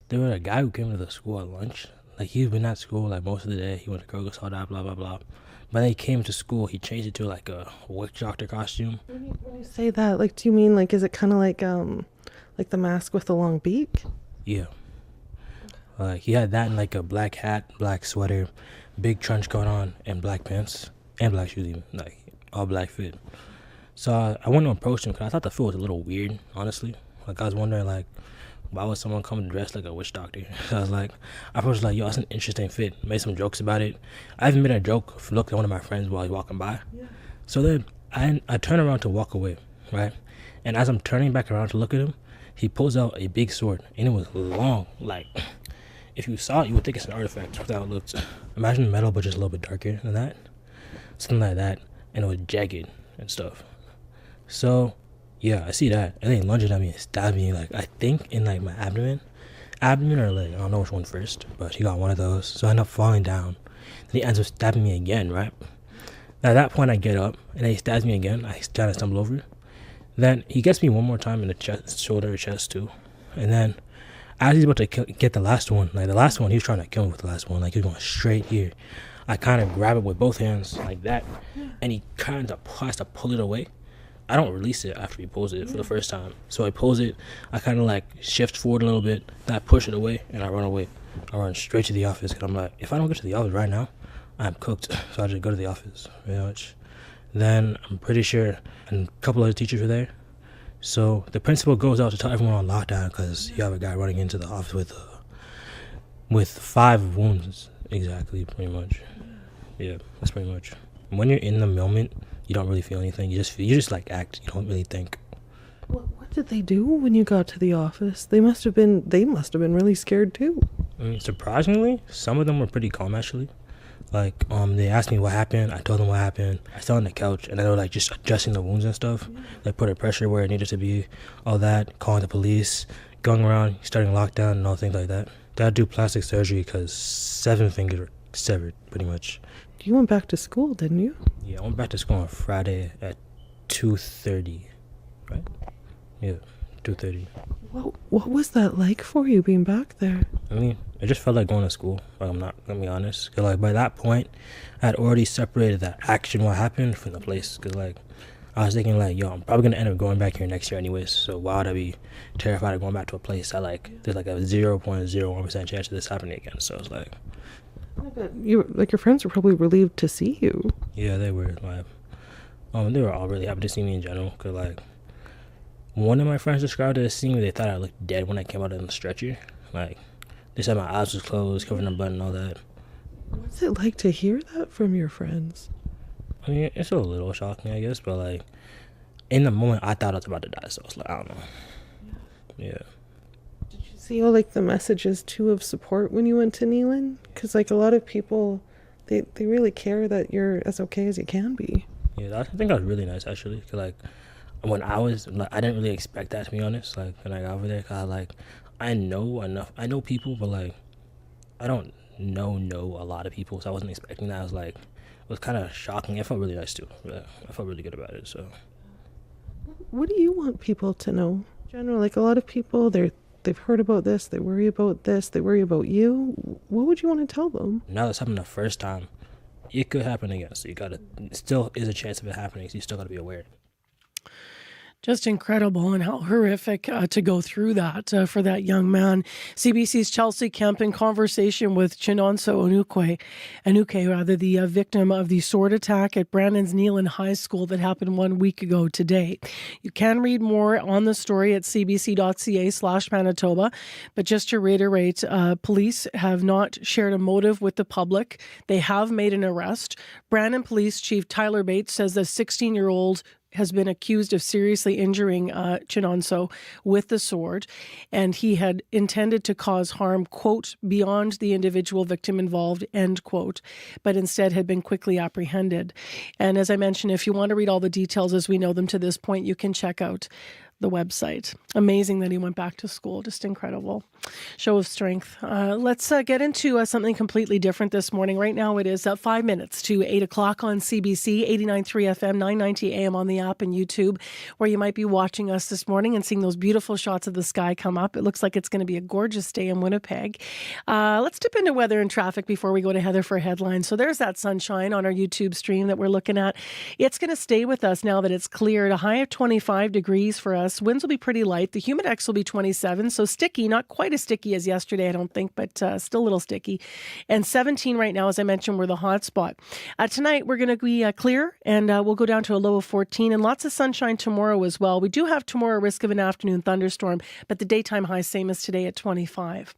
Speaker 6: There was a guy who came to the school at lunch. Like, he's been at school like most of the day. He went to Kroger's, all that, blah, blah, blah. But then he came to school, he changed it to like a witch doctor costume.
Speaker 26: When you say that, like, do you mean like, is it kind of like the mask with the long beak?
Speaker 6: Yeah. Like, he had that and like a black hat, black sweater, big trench coat on, and black pants, and black shoes even, like, all black fit. So I went to approach him because I thought the fit was a little weird, honestly. Like, I was wondering, like, why would someone come dressed like a witch doctor? So I was like, I was like, yo, that's an interesting fit. Made some jokes about it. I even made a joke, looked at one of my friends while he was walking by. Yeah. So then I turn around to walk away, right? And as I'm turning back around to look at him, he pulls out a big sword, and it was long. Like, if you saw it, you would think it's an artifact. That's how it looked. Imagine metal, but just a little bit darker than that. Something like that. And it was jagged and stuff. So, yeah, I see that. And then he lunged at me and stabbed me, like, I think in, like, my abdomen or leg. I don't know which one first, but he got one of those. So I end up falling down. Then he ends up stabbing me again, right? Now, at that point, I get up, and then he stabs me again. I kind of stumble over. Then he gets me one more time in the chest, shoulder, chest, too. And then as he's about to get the last one, like, the last one, he was trying to kill me with the last one. Like, he was going straight here. I kind of grab it with both hands, like that, and he kind of has to pull it away. I don't release it after he pulls it for the first time. So I pulls it, I kind of like shift forward a little bit, then I push it away, and I run away. I run straight to the office, because I'm like, if I don't get to the office right now, I'm cooked. So I just go to the office, pretty much. Then I'm pretty sure a couple other teachers were there. So the principal goes out to tell everyone on lockdown, because you have a guy running into the office with 5 wounds, exactly, pretty much. Yeah, that's pretty much. When you're in the moment, you don't really feel anything. You just like act. You don't really think.
Speaker 26: What did they do when you got to the office? They must have been really scared too.
Speaker 6: I mean, surprisingly, some of them were pretty calm actually. Like, they asked me what happened. I told them what happened. I sat on the couch, and they were like just adjusting the wounds and stuff. Like, putting pressure where it needed to be, all that. Calling the police, going around, starting lockdown, and all things like that. They had to do plastic surgery because 7 fingers were severed, pretty much.
Speaker 26: You went back to school, didn't you?
Speaker 6: Yeah, I went back to school on Friday at 2:30, right? Yeah, 2:30.
Speaker 26: What was that like for you being back there?
Speaker 6: I mean, it just felt like going to school. Like, I'm not gonna be honest. 'Cause like by that point, I had already separated that action, what happened, from the place. 'Cause like I was thinking like, yo, I'm probably gonna end up going back here next year anyways. So why would I be terrified of going back to a place that like there's like a 0.01% chance of this happening again? So it's like,
Speaker 26: But your friends were probably relieved to see you.
Speaker 6: yeah, they were like, they were all really happy to see me in general. 'Cause like one of my friends described it as seeing me. They thought I looked dead when I came out in the stretcher. Like they said my eyes was closed, covered in blood and all that.
Speaker 26: What's it like to hear that from your friends?
Speaker 6: I mean, it's a little shocking, I guess, but like in the moment, I thought I was about to die, so it's like I don't know. Yeah.
Speaker 26: Did you see all like the messages too of support when you went to Neelan? Because like a lot of people, they really care that you're as okay as you can be.
Speaker 6: Yeah, I think that was really nice actually. 'Cause like when I was, like, I didn't really expect that, to be honest. Like when I got over there, 'cause I know enough. I know people, but like I don't know a lot of people, so I wasn't expecting that. I was like, it was kind of shocking. It felt really nice too. Yeah, I felt really good about it. So,
Speaker 26: What do you want people to know? In general, like a lot of people, they've heard about this, they worry about this, they worry about you. What would you want to tell them?
Speaker 6: now that's happened the first time, it could happen again. So you gotta, still is a chance of it happening. So you still gotta be aware.
Speaker 4: Just incredible, and how horrific to go through that for that young man. CBC's Chelsea Kemp in conversation with Chinonso Anuke, the victim of the sword attack at Brandon's Neelan High School that happened 1 week ago today. You can read more on the story at cbc.ca/Manitoba. But just to reiterate, police have not shared a motive with the public. They have made an arrest. Brandon Police Chief Tyler Bates says the 16-year-old has been accused of seriously injuring Chinonso with the sword, and he had intended to cause harm, quote, beyond the individual victim involved, end quote, but instead had been quickly apprehended. And as I mentioned, if you want to read all the details as we know them to this point, you can check out the website. Amazing that he went back to school. Just incredible. Show of strength. Let's get into something completely different this morning. Right now it is 5 minutes to 8 o'clock on CBC, 89.3 FM, 990 AM on the app and YouTube, where you might be watching us this morning and seeing those beautiful shots of the sky come up. It looks like it's going to be a gorgeous day in Winnipeg. Let's dip into weather and traffic before we go to Heather for headlines. So there's that sunshine on our YouTube stream that we're looking at. It's going to stay with us now that it's cleared. A high of 25 degrees for us. Winds will be pretty light. The humidex will be 27, so sticky, not quite as sticky as yesterday, I don't think, but still a little sticky. And 17 right now, as I mentioned, we're the hot spot. Tonight, we're going to be clear, and we'll go down to a low of 14, and lots of sunshine tomorrow as well. We do have tomorrow a risk of an afternoon thunderstorm, but the daytime high, same as today at 25.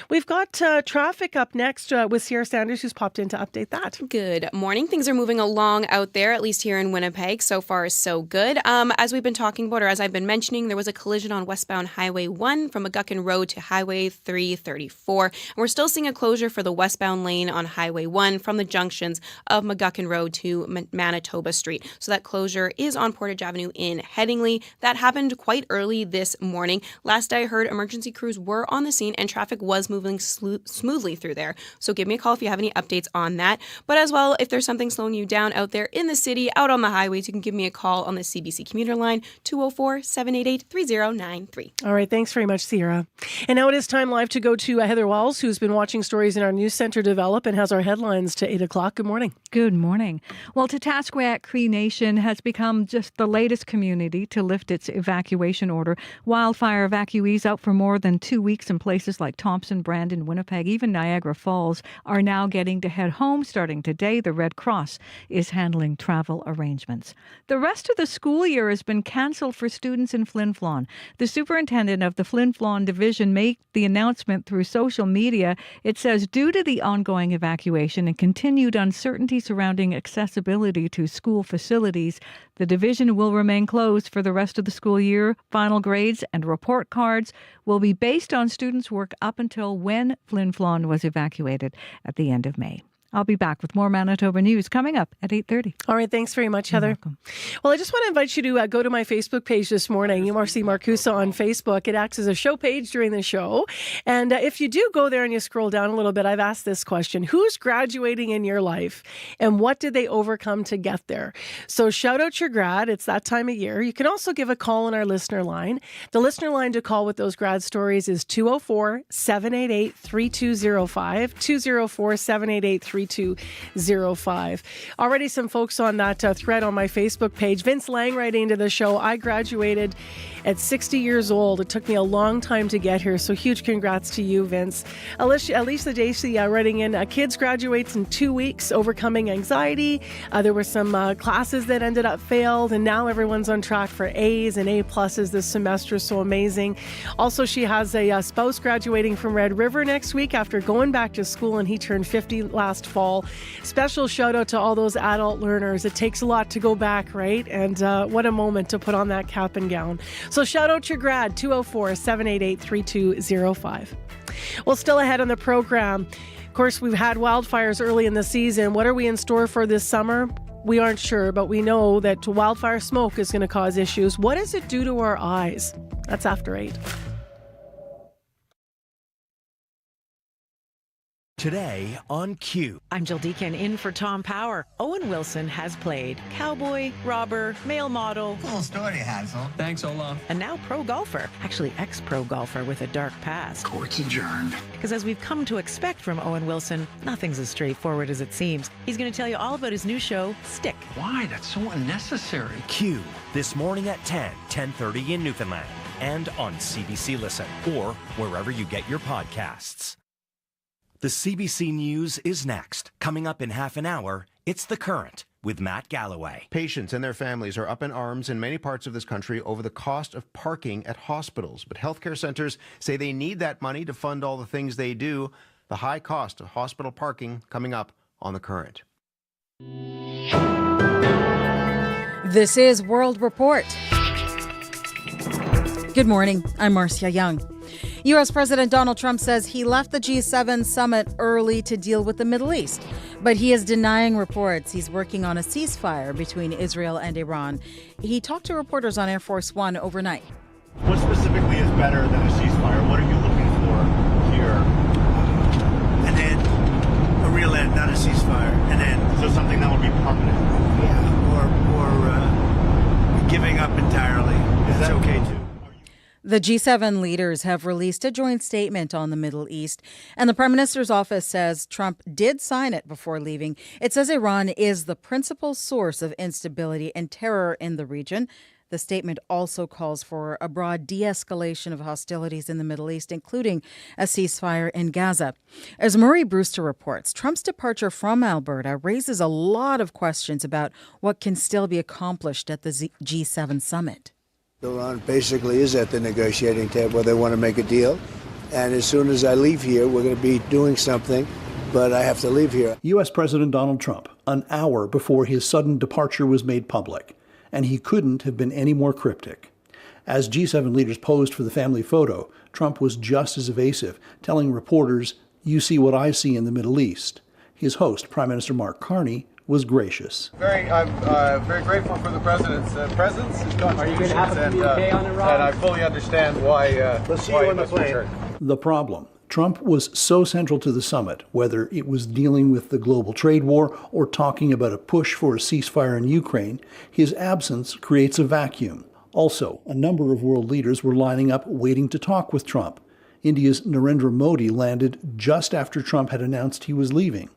Speaker 4: We've got traffic up next with Sierra Sanders, who's popped in to update that.
Speaker 3: Good morning. Things are moving along out there, at least here in Winnipeg. So far, so good. As we've been talking about, or as I've been mentioning, there was a collision on westbound Highway 1 from McGuckin Road to Highway 334. And we're still seeing a closure for the westbound lane on Highway 1 from the junctions of McGuckin Road to Manitoba Street. So that closure is on Portage Avenue in Headingley. That happened quite early this morning. Last I heard, emergency crews were on the scene and traffic was moving smoothly through there. So give me a call if you have any updates on that. But as well, if there's something slowing you down out there in the city, out on the highways, you can give me a call on the CBC commuter line, 204-788-3093.
Speaker 4: All right, thanks very much, Sierra. And now it is time live to go to Heather Walls, who's been watching stories in our news center develop and has our headlines to 8 o'clock. Good morning.
Speaker 1: Good morning. Well, Tatasquat Cree Nation has become just the latest community to lift its evacuation order. Wildfire evacuees out for more than 2 weeks in places like Thompson, Brandon, Winnipeg, even Niagara Falls are now getting to head home starting today. The Red Cross is handling travel arrangements. The rest of the school year has been cancelled for students in Flin Flon. The superintendent of the Flin Flon division made the announcement through social media. It says, due to the ongoing evacuation and continued uncertainty surrounding accessibility to school facilities, the division will remain closed for the rest of the school year. Final grades and report cards will be based on students' work up until when Flin Flon was evacuated at the end of May. I'll be back with more Manitoba news coming up at 8:30.
Speaker 4: All right. Thanks very much, Heather.
Speaker 1: Welcome.
Speaker 4: Well, I just want to invite you to go to my Facebook page this morning, Marcy Marcusa on Facebook. It acts as a show page during the show. And if you do go there and you scroll down a little bit, I've asked this question: who's graduating in your life and what did they overcome to get there? So shout out your grad. It's that time of year. You can also give a call on our listener line. The listener line to call with those grad stories is 204-788-3205, 204-788-3205. Already some folks on that thread on my Facebook page. Vince Lang writing into the show: I graduated at 60 years old. It took me a long time to get here, so huge congrats to you, Vince. Lisa Dacey writing in, kids graduates in 2 weeks, overcoming anxiety. There were some classes that ended up failed, and now everyone's on track for A's and A pluses this semester, so amazing. Also, she has a spouse graduating from Red River next week after going back to school, and he turned 50 last fall. Special shout out to all those adult learners. It takes a lot to go back, right? And what a moment to put on that cap and gown. So shout out your grad, 204-788-3205. Well, still ahead on the program. Of course, we've had wildfires early in the season. What are we in store for this summer? We aren't sure, but we know that wildfire smoke is going to cause issues. What does it do to our eyes? That's after 8.
Speaker 24: Today on Q.
Speaker 9: I'm Jill Deacon in for Tom Power. Owen Wilson has played cowboy, robber, male model.
Speaker 10: Cool story, Hansel. Thanks, Olaf.
Speaker 9: And now pro golfer. Actually, ex-pro golfer with a dark past.
Speaker 10: Court's adjourned.
Speaker 9: Because as we've come to expect from Owen Wilson, nothing's as straightforward as it seems. He's going to tell you all about his new show, Stick.
Speaker 10: Why? That's so unnecessary.
Speaker 24: Q. This morning at 10:30 in Newfoundland. And on CBC Listen. Or wherever you get your podcasts. The CBC News is next. Coming up in half an hour, it's The Current with Matt Galloway.
Speaker 13: Patients and their families are up in arms in many parts of this country over the cost of parking at hospitals. But healthcare centers say they need that money to fund all the things they do. The high cost of hospital parking coming up on The Current.
Speaker 15: This is World Report. Good morning. I'm Marcia Young. U.S. President Donald Trump says he left the G7 summit early to deal with the Middle East, but he is denying reports he's working on a ceasefire between Israel and Iran. He talked to reporters on Air Force One overnight.
Speaker 17: What specifically is better than a ceasefire? What are you looking for here?
Speaker 19: An end, a real end, not a ceasefire. An end.
Speaker 17: So something that would be permanent.
Speaker 19: Yeah, or giving up entirely. That's okay too.
Speaker 15: The G7 leaders have released a joint statement on the Middle East, and the Prime Minister's office says Trump did sign it before leaving. It says Iran is the principal source of instability and terror in the region. The statement also calls for a broad de-escalation of hostilities in the Middle East, including a ceasefire in Gaza. As Murray Brewster reports, Trump's departure from Alberta raises a lot of questions about what can still be accomplished at the G7 summit.
Speaker 8: Iran basically is at the negotiating table. They want to make a deal. And as soon as I leave here, we're going to be doing something, but I have to leave here.
Speaker 27: U.S. President Donald Trump, an hour before his sudden departure was made public, and he couldn't have been any more cryptic. As G7 leaders posed for the family photo, Trump was just as evasive, telling reporters, "You see what I see in the Middle East." His host, Prime Minister Mark Carney, was gracious.
Speaker 28: I'm very grateful for the president's presence, his contributions,
Speaker 29: Are you going to happen to be okay on Iran?
Speaker 28: And I fully understand why.
Speaker 27: Let's see you on the plane. The problem: Trump was so central to the summit, whether it was dealing with the global trade war or talking about a push for a ceasefire in Ukraine, his absence creates a vacuum. Also, a number of world leaders were lining up waiting to talk with Trump. India's Narendra Modi landed just after Trump had announced he was leaving.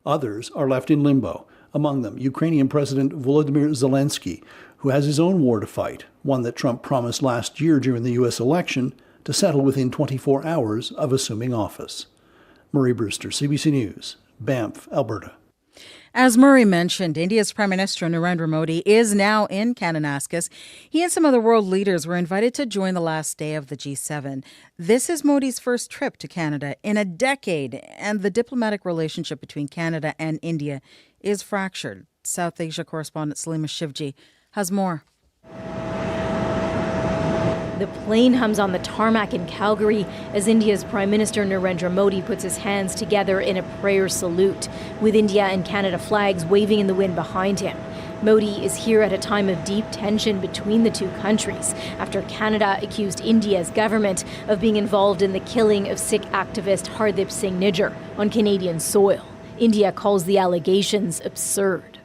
Speaker 27: Others are left in limbo, among them Ukrainian President Volodymyr Zelensky, who has his own war to fight, one that Trump promised last year during the U.S. election to settle within 24 hours of assuming office. Murray Brewster, CBC News, Banff, Alberta.
Speaker 15: As Murray mentioned, India's Prime Minister Narendra Modi is now in Kananaskis. He and some other world leaders were invited to join the last day of the G7. This is Modi's first trip to Canada in a decade, and the diplomatic relationship between Canada and India is fractured. South Asia correspondent Salima Shivji has more.
Speaker 2: The plane hums on the tarmac in Calgary as India's Prime Minister Narendra Modi puts his hands together in a prayer salute, with India and Canada flags waving in the wind behind him. Modi is here at a time of deep tension between the two countries after Canada accused India's government of being involved in the killing of Sikh activist Hardeep Singh Nijjar on Canadian soil. India calls the allegations absurd.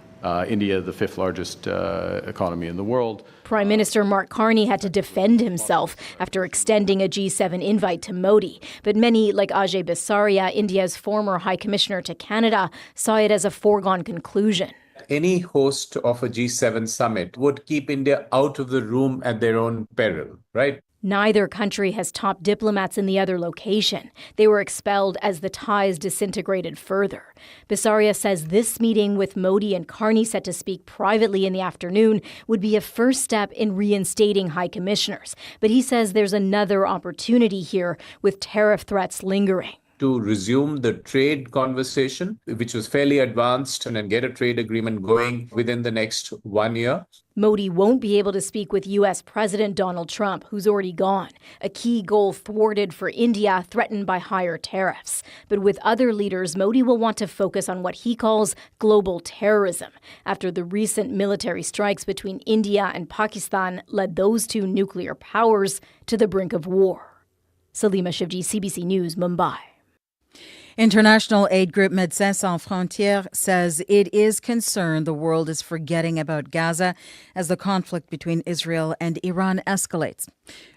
Speaker 5: India, the fifth largest economy in the world.
Speaker 2: Prime Minister Mark Carney had to defend himself after extending a G7 invite to Modi. But many, like Ajay Bisaria, India's former High Commissioner to Canada, saw it as a foregone conclusion.
Speaker 7: Any host of a G7 summit would keep India out of the room at their own peril, right?
Speaker 2: Neither country has top diplomats in the other location. They were expelled as the ties disintegrated further. Bisaria says this meeting with Modi and Carney, set to speak privately in the afternoon, would be a first step in reinstating high commissioners. But he says there's another opportunity here, with tariff threats lingering.
Speaker 7: To resume the trade conversation, which was fairly advanced, and then get a trade agreement going within the next 1 year.
Speaker 2: Modi won't be able to speak with U.S. President Donald Trump, who's already gone. A key goal thwarted for India, threatened by higher tariffs. But with other leaders, Modi will want to focus on what he calls global terrorism, after the recent military strikes between India and Pakistan led those two nuclear powers to the brink of war. Salima Shivji, CBC News, Mumbai.
Speaker 15: International aid group Médecins Sans Frontières says it is concerned the world is forgetting about Gaza as the conflict between Israel and Iran escalates.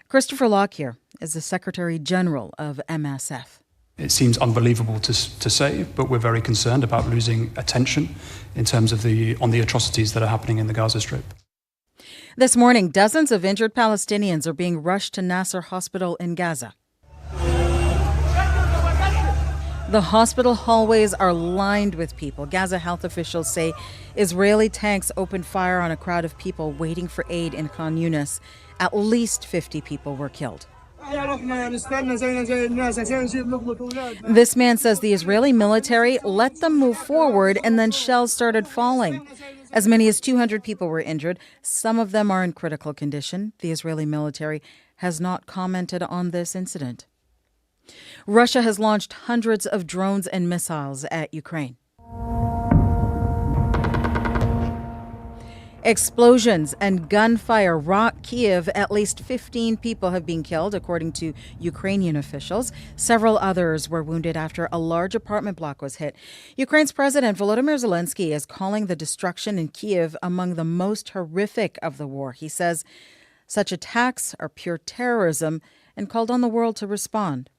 Speaker 15: Christopher Lockyer is the Secretary General of MSF.
Speaker 11: It seems unbelievable to say, but we're very concerned about losing attention in terms of the atrocities that are happening in the Gaza Strip.
Speaker 15: This morning, dozens of injured Palestinians are being rushed to Nasser Hospital in Gaza. The hospital hallways are lined with people. Gaza health officials say Israeli tanks opened fire on a crowd of people waiting for aid in Khan Yunis. At least 50 people were killed. This man says the Israeli military let them move forward and then shells started falling. As many as 200 people were injured. Some of them are in critical condition. The Israeli military has not commented on this incident. Russia has launched hundreds of drones and missiles at Ukraine. Explosions and gunfire rock Kiev. At least 15 people have been killed, according to Ukrainian officials. Several others were wounded after a large apartment block was hit. Ukraine's President Volodymyr Zelensky is calling the destruction in Kiev among the most horrific of the war. He says such attacks are pure terrorism and called on the world to respond.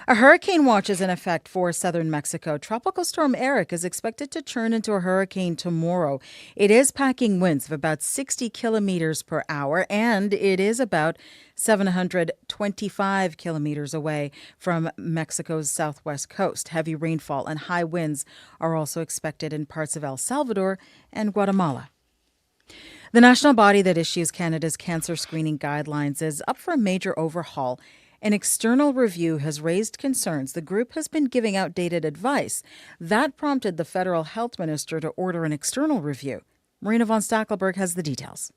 Speaker 15: A hurricane watch is in effect for southern Mexico. Tropical storm Eric is expected to turn into a hurricane tomorrow. It is packing winds of about 60 kilometers per hour, and it is about 725 kilometers away from Mexico's southwest coast. Heavy rainfall and high winds are also expected in parts of El Salvador and Guatemala. The national body that issues Canada's cancer screening guidelines is up for a major overhaul. An external review has raised concerns the group has been giving outdated advice. That prompted the federal health minister to order an external review. Marina von Stackelberg has the details.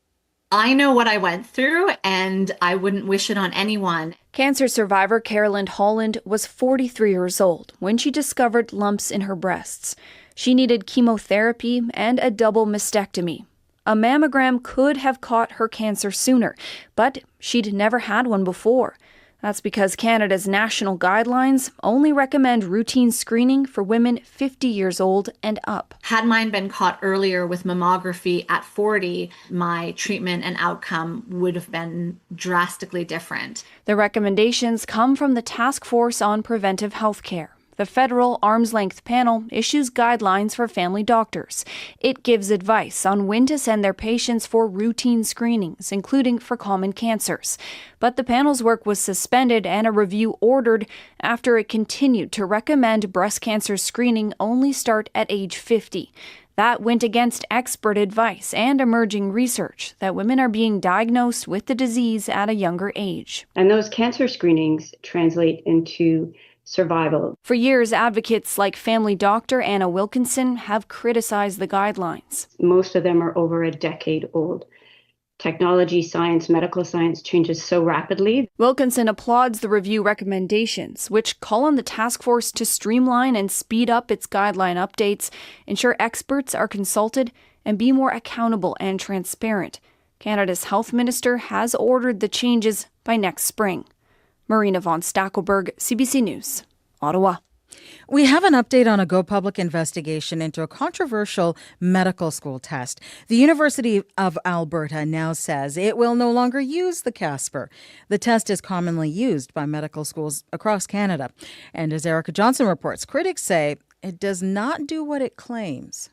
Speaker 16: I know what I went through, and I wouldn't wish it on anyone.
Speaker 18: Cancer survivor Carolyn Holland was 43 years old when she discovered lumps in her breasts. She needed chemotherapy and a double mastectomy. A mammogram could have caught her cancer sooner, but she'd never had one before. That's because Canada's national guidelines only recommend routine screening for women 50 years old and up.
Speaker 16: Had mine been caught earlier with mammography at 40, my treatment and outcome would have been drastically different.
Speaker 18: The recommendations come from the Task Force on Preventive Health Care. The federal arm's-length panel issues guidelines for family doctors. It gives advice on when to send their patients for routine screenings, including for common cancers. But the panel's work was suspended and a review ordered after it continued to recommend breast cancer screening only start at age 50. That went against expert advice and emerging research that women are being diagnosed with the disease at a younger age.
Speaker 20: And those cancer screenings translate into survival.
Speaker 18: For years, advocates like family doctor Anna Wilkinson have criticized the guidelines.
Speaker 20: Most of them are over a decade old. technology, science, medical science changes so rapidly.
Speaker 18: Wilkinson applauds the review recommendations, which call on the task force to streamline and speed up its guideline updates, ensure experts are consulted, and be more accountable and transparent. Canada's health minister has ordered the changes by next spring. Marina von Stackelberg, CBC News, Ottawa.
Speaker 15: We have an update on a GoPublic investigation into a controversial medical school test. The University of Alberta now says it will no longer use the Casper. The test is commonly used by medical schools across Canada. And as Erica Johnson reports, critics say it does not do what it claims.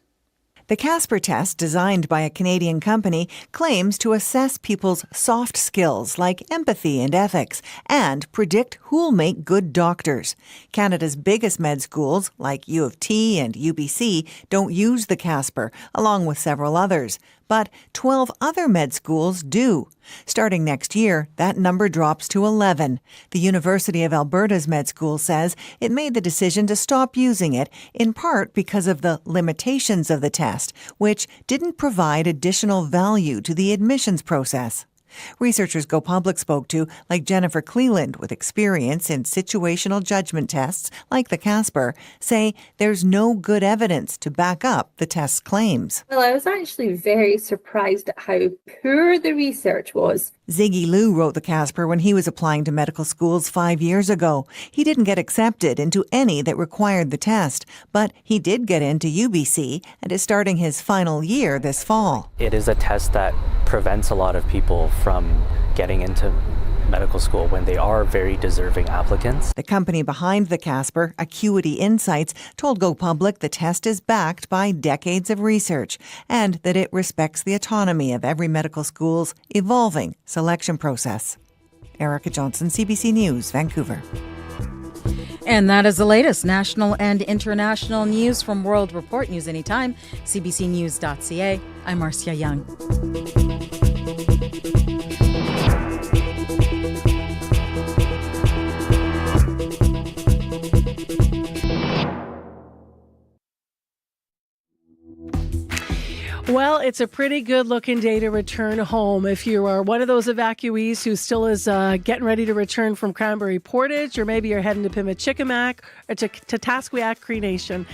Speaker 3: The Casper test, designed by a Canadian company, claims to assess people's soft skills like empathy and ethics and predict who'll make good doctors. Canada's biggest med schools, like U of T and UBC, don't use the Casper, along with several others. But 12 other med schools do. Starting next year, that number drops to 11. The University of Alberta's med school says it made the decision to stop using it, in part because of the limitations of the test, which didn't provide additional value to the admissions process. Researchers GoPublic spoke to, like Jennifer Cleland, with experience in situational judgment tests like the Casper, say there's no good evidence to back up the test's claims.
Speaker 6: Well, I was actually very surprised at how poor the research was.
Speaker 3: Ziggy Liu wrote the Casper when he was applying to medical schools 5 years ago. He didn't get accepted into any that required the test, but he did get into UBC and is starting his final year this fall.
Speaker 12: It is a test that prevents a lot of people from getting into medical school when they are very deserving applicants.
Speaker 3: The company behind the Casper, Acuity Insights, told GoPublic the test is backed by decades of research and that it respects the autonomy of every medical school's evolving selection process. Erica Johnson, CBC News, Vancouver.
Speaker 15: And that is the latest national and international news from World Report. News anytime, cbcnews.ca. I'm Marcia Young.
Speaker 4: Well, it's a pretty good-looking day to return home. If you are one of those evacuees who still is getting ready to return from Cranberry Portage, or maybe you're heading to Pimicikamak or to Tasquiac Cree Nation.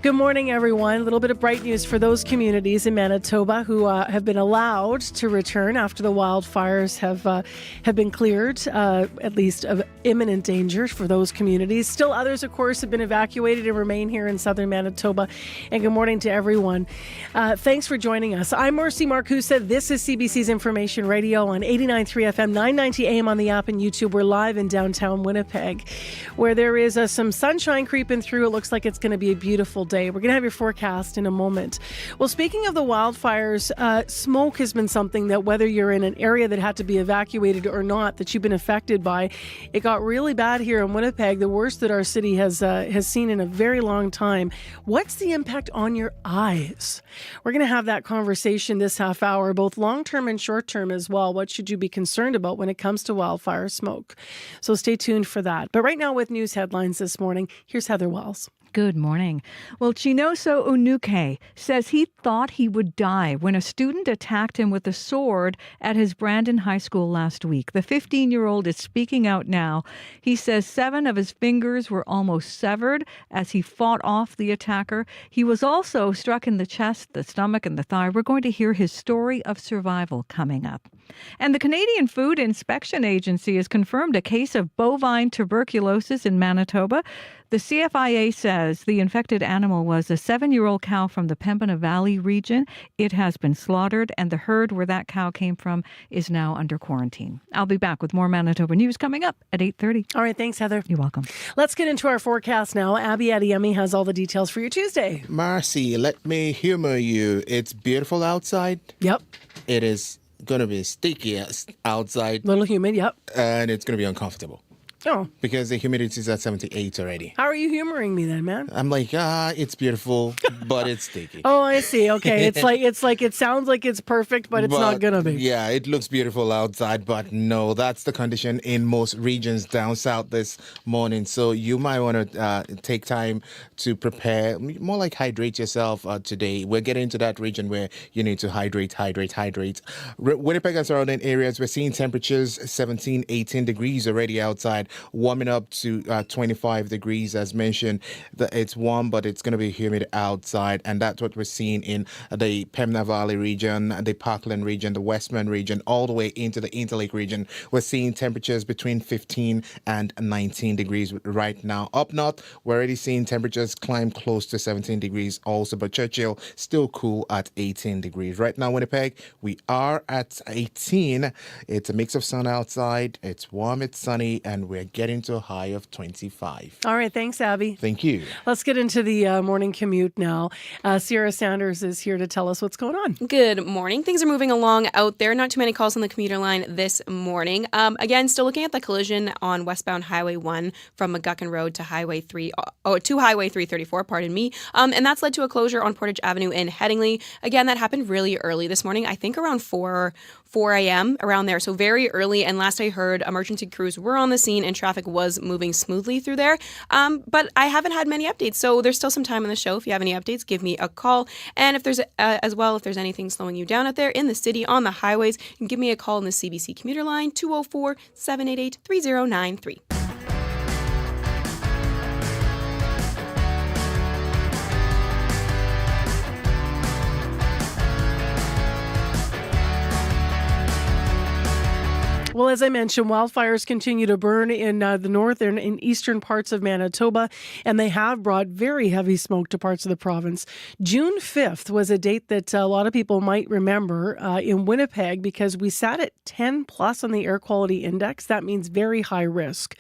Speaker 4: Good morning, everyone. A little bit of bright news for those communities in Manitoba who have been allowed to return after the wildfires have been cleared, at least of imminent danger for those communities. Still others, of course, have been evacuated and remain here in southern Manitoba. And good morning to everyone. Thanks for joining us. I'm Marcy Marcusa. This is CBC's Information Radio on 89.3 FM, 990 AM on the app and YouTube. We're live in downtown Winnipeg, where there is some sunshine creeping through. It looks like it's going to be a beautiful day. We're going to have your forecast in a moment. Well, speaking of the wildfires, smoke has been something that, whether you're in an area that had to be evacuated or not, that you've been affected by. It got really bad here in Winnipeg, the worst that our city has seen in a very long time. What's the impact on your eyes? We're going to have that conversation this half hour, both long-term and short-term as well. What should you be concerned about when it comes to wildfire smoke? So stay tuned for that. But right now with news headlines this morning, here's Heather Wells.
Speaker 1: Good morning. Well, Chinoso Unuke says he thought he would die when a student attacked him with a sword at his Brandon High School last week. The 15-year-old is speaking out now. He says 7 of his fingers were almost severed as he fought off the attacker. He was also struck in the chest, the stomach, and the thigh. We're going to hear his story of survival coming up. And the Canadian Food Inspection Agency has confirmed a case of bovine tuberculosis in Manitoba. The CFIA says the infected animal was a 7-year-old cow from the Pembina Valley region. It has been slaughtered, and the herd where that cow came from is now under quarantine. I'll be back with more Manitoba news coming up at 8:30.
Speaker 4: All right, thanks, Heather.
Speaker 1: You're welcome.
Speaker 4: Let's get into our forecast now. Abby Adiyemi has all the details for your Tuesday.
Speaker 14: Marcy, let me humor you. It's beautiful outside.
Speaker 4: Yep.
Speaker 14: It is going to be sticky outside.
Speaker 4: Little humid, yep.
Speaker 14: And it's going to be uncomfortable.
Speaker 4: Oh.
Speaker 14: Because the humidity is at 78 already.
Speaker 4: How are you humoring me then, man?
Speaker 14: I'm like, it's beautiful, but it's sticky.
Speaker 4: Oh, I see. Okay. It's like it sounds like it's perfect, but it's not gonna be.
Speaker 14: Yeah, it looks beautiful outside, but no, that's the condition in most regions down south this morning. So you might want to take time to prepare, more like hydrate yourself today. We're getting to that region where you need to hydrate. Winnipeg and surrounding areas, we're seeing temperatures 17, 18 degrees already outside, warming up to 25 degrees. As mentioned, it's warm, but it's going to be humid outside, and that's what we're seeing in the Pembina Valley region, the Parkland region, the Westman region, all the way into the Interlake region. We're seeing temperatures between 15 and 19 degrees right now. Up north, we're already seeing temperatures climb close to 17 degrees also, but Churchill still cool at 18 degrees. Right now, Winnipeg, we are at 18. It's a mix of sun outside. It's warm, it's sunny, and we're getting to a high of 25.
Speaker 4: All right. Thanks, Abby.
Speaker 14: Thank you.
Speaker 4: Let's get into the morning commute now. Sierra Sanders is here to tell us what's going on.
Speaker 9: Good morning. Things are moving along out there. Not too many calls on the commuter line this morning. Again, still looking at the collision on westbound Highway 1 from McGuckin Road to Highway 334, pardon me. And that's led to a closure on Portage Avenue in Headingley. Again, that happened really early this morning, I think around 4 a.m., around there. So very early. And last I heard, emergency crews were on the scene and traffic was moving smoothly through there. But I haven't had many updates. So there's still some time in the show. If you have any updates, give me a call. And if there's if there's anything slowing you down out there in the city on the highways, you can give me a call on the CBC commuter line, 204-788-3093.
Speaker 4: Well, as I mentioned, wildfires continue to burn in the northern and eastern parts of Manitoba, and they have brought very heavy smoke to parts of the province. June 5th was a date that a lot of people might remember in Winnipeg because we sat at 10 plus on the air quality index. That means very high risk.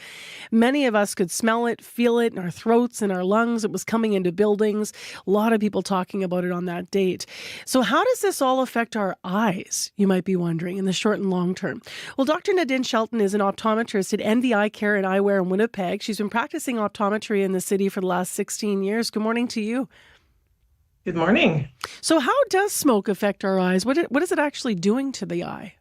Speaker 4: Many of us could smell it, feel it in our throats and our lungs. It was coming into buildings. A lot of people talking about it on that date. So how does this all affect our eyes, you might be wondering, in the short and long term? Well, Dr. Nadine Shelton is an optometrist at NV Eye Care and Eyewear in Winnipeg. She's been practicing optometry in the city for the last 16 years. Good morning to you.
Speaker 10: Good morning.
Speaker 4: So how does smoke affect our eyes? What is it actually doing to the eye?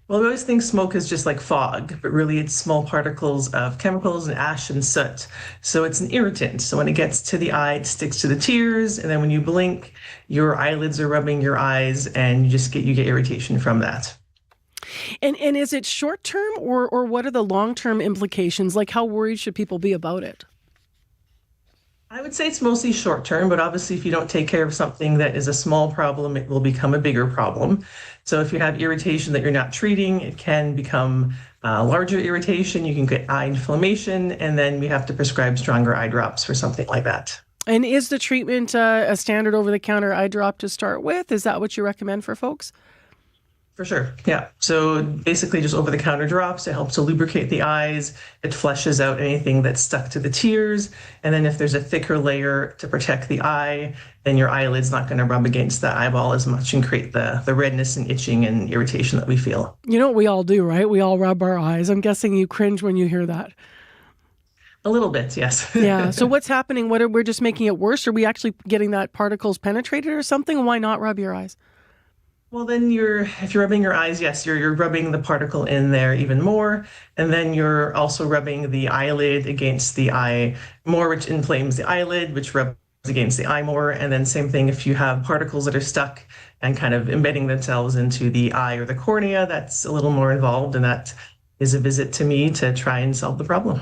Speaker 10: Well, we always think smoke is just like fog, but really it's small particles of chemicals and ash and soot. So it's an irritant. So when it gets to the eye, it sticks to the tears. And then when you blink, your eyelids are rubbing your eyes and you get irritation from that.
Speaker 4: And is it short term or what are the long term implications? Like how worried should people be about it?
Speaker 10: I would say it's mostly short term, but obviously if you don't take care of something that is a small problem, it will become a bigger problem. So if you have irritation that you're not treating, it can become larger irritation. You can get eye inflammation, and then we have to prescribe stronger eye drops for something like that.
Speaker 4: And is the treatment a standard over-the-counter eye drop to start with? Is that what you recommend for folks?
Speaker 10: For sure. Yeah. So basically just over-the-counter drops. It helps to lubricate the eyes. It flushes out anything that's stuck to the tears. And then if there's a thicker layer to protect the eye, then your eyelid's not going to rub against the eyeball as much and create the redness and itching and irritation that we feel.
Speaker 4: You know what we all do, right? We all rub our eyes. I'm guessing you cringe when you hear that.
Speaker 10: A little bit, yes.
Speaker 4: Yeah. So what's happening? We're just making it worse? Are we actually getting that particles penetrated or something? Why not rub your eyes?
Speaker 10: Well, then if you're rubbing your eyes, yes, you're rubbing the particle in there even more. And then you're also rubbing the eyelid against the eye more, which inflames the eyelid, which rubs against the eye more. And then same thing if you have particles that are stuck and kind of embedding themselves into the eye or the cornea, that's a little more involved. And that is a visit to me to try and solve the problem.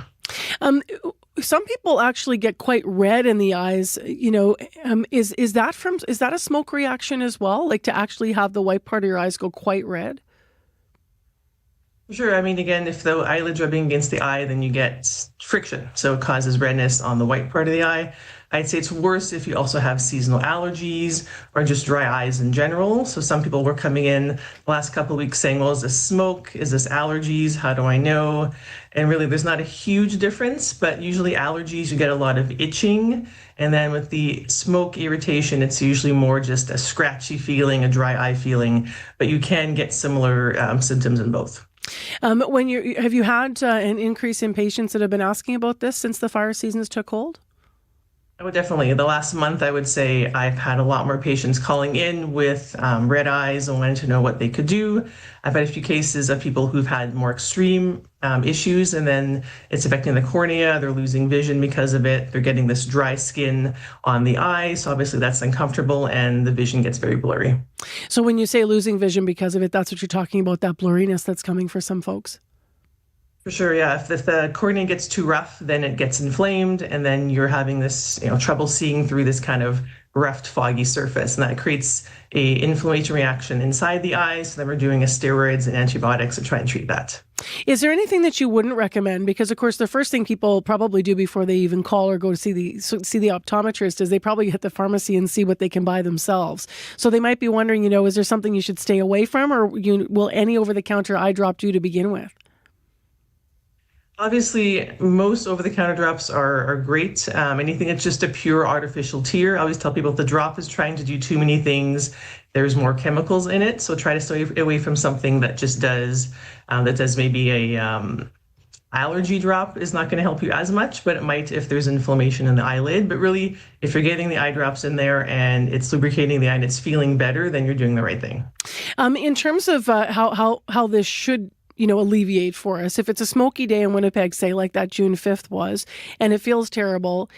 Speaker 4: Some people actually get quite red in the eyes. You know, is that a smoke reaction as well? Like to actually have the white part of your eyes go quite red?
Speaker 10: Sure. I mean, again, if the eyelid's rubbing against the eye, then you get friction. So it causes redness on the white part of the eye. I'd say it's worse if you also have seasonal allergies or just dry eyes in general. So some people were coming in the last couple of weeks saying, well, is this smoke? Is this allergies? How do I know? And really, there's not a huge difference, but usually allergies, you get a lot of itching. And then with the smoke irritation, it's usually more just a scratchy feeling, a dry eye feeling, but you can get similar symptoms in both.
Speaker 4: Have you had an increase in patients that have been asking about this since the fire seasons took hold?
Speaker 10: I would definitely. The last month, I would say I've had a lot more patients calling in with red eyes and wanting to know what they could do. I've had a few cases of people who've had more extreme issues, and then it's affecting the cornea. They're losing vision because of it. They're getting this dry skin on the eye. So obviously that's uncomfortable and the vision gets very blurry.
Speaker 4: So when you say losing vision because of it, that's what you're talking about, that blurriness that's coming for some folks?
Speaker 10: For sure, yeah. If the cornea gets too rough, then it gets inflamed, and then you're having this, trouble seeing through this kind of roughed, foggy surface, and that creates a inflammatory reaction inside the eye. So then we're doing steroids and antibiotics to try and treat that.
Speaker 4: Is there anything that you wouldn't recommend? Because of course, the first thing people probably do before they even call or go to see the optometrist is they probably hit the pharmacy and see what they can buy themselves. So they might be wondering, is there something you should stay away from, or will any over-the-counter eye drop do to begin with?
Speaker 10: Obviously, most over-the-counter drops are great. Anything that's just a pure artificial tear. I always tell people if the drop is trying to do too many things, there's more chemicals in it. So try to stay away from something that just does maybe a allergy drop is not going to help you as much, but it might if there's inflammation in the eyelid. But really, if you're getting the eye drops in there and it's lubricating the eye and it's feeling better, then you're doing the right thing.
Speaker 4: In terms of how this should alleviate for us. If it's a smoky day in Winnipeg, say like that June 5th was, and it feels terrible,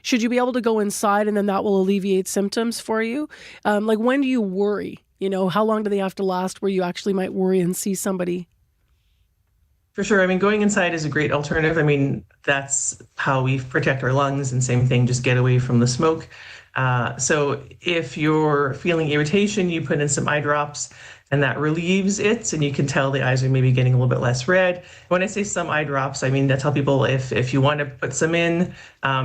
Speaker 4: should you be able to go inside and then that will alleviate symptoms for you? Like when do you worry? How long do they have to last where you actually might worry and see somebody?
Speaker 10: For sure. Going inside is a great alternative. That's how we protect our lungs, and same thing, just get away from the smoke. So if you're feeling irritation, you put in some eye drops and that relieves it, and you can tell the eyes are maybe getting a little bit less red. When I say some eye drops, I tell people if you want to put some in,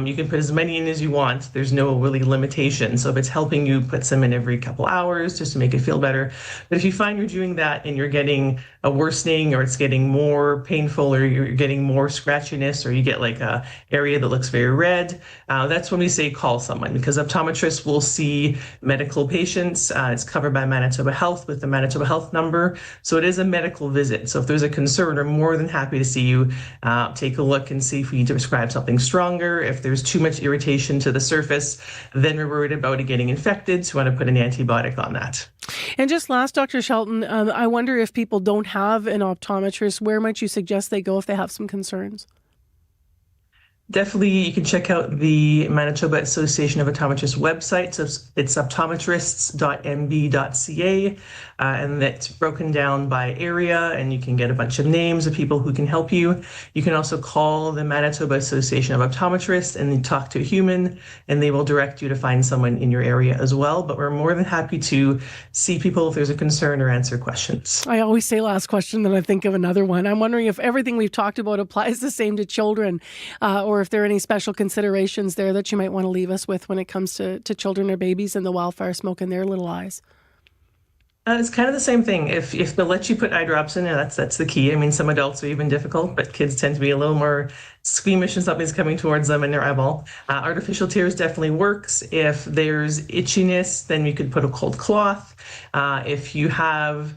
Speaker 10: you can put as many in as you want. There's no really limitation. So if it's helping you, put some in every couple hours just to make it feel better. But if you find you're doing that and you're getting a worsening, or it's getting more painful, or you're getting more scratchiness, or you get like a area that looks very red, that's when we say call someone, because optometrists will see medical patients. It's covered by Manitoba Health with the Manitoba Health number. So it is a medical visit. So if there's a concern, we're more than happy to see you, take a look and see if we need to prescribe something stronger. If there's too much irritation to the surface, then we're worried about it getting infected. So we want to put an antibiotic on that.
Speaker 4: And just last, Dr. Shelton, I wonder if people don't have an optometrist, where might you suggest they go if they have some concerns?
Speaker 10: Definitely, you can check out the Manitoba Association of Optometrists website. So it's optometrists.mb.ca, and that's broken down by area, and you can get a bunch of names of people who can help you. You can also call the Manitoba Association of Optometrists and then talk to a human, and they will direct you to find someone in your area as well. But we're more than happy to see people if there's a concern or answer questions.
Speaker 4: I always say last question, then I think of another one. I'm wondering if everything we've talked about applies the same to children, or if there are any special considerations there that you might want to leave us with when it comes to children or babies and the wildfire smoke in their little eyes.
Speaker 10: It's kind of the same thing. If they'll let you put eye drops in, that's the key. Some adults are even difficult, but kids tend to be a little more squeamish when something's coming towards them in their eyeball. Artificial tears definitely works. If there's itchiness, then you could put a cold cloth. If you have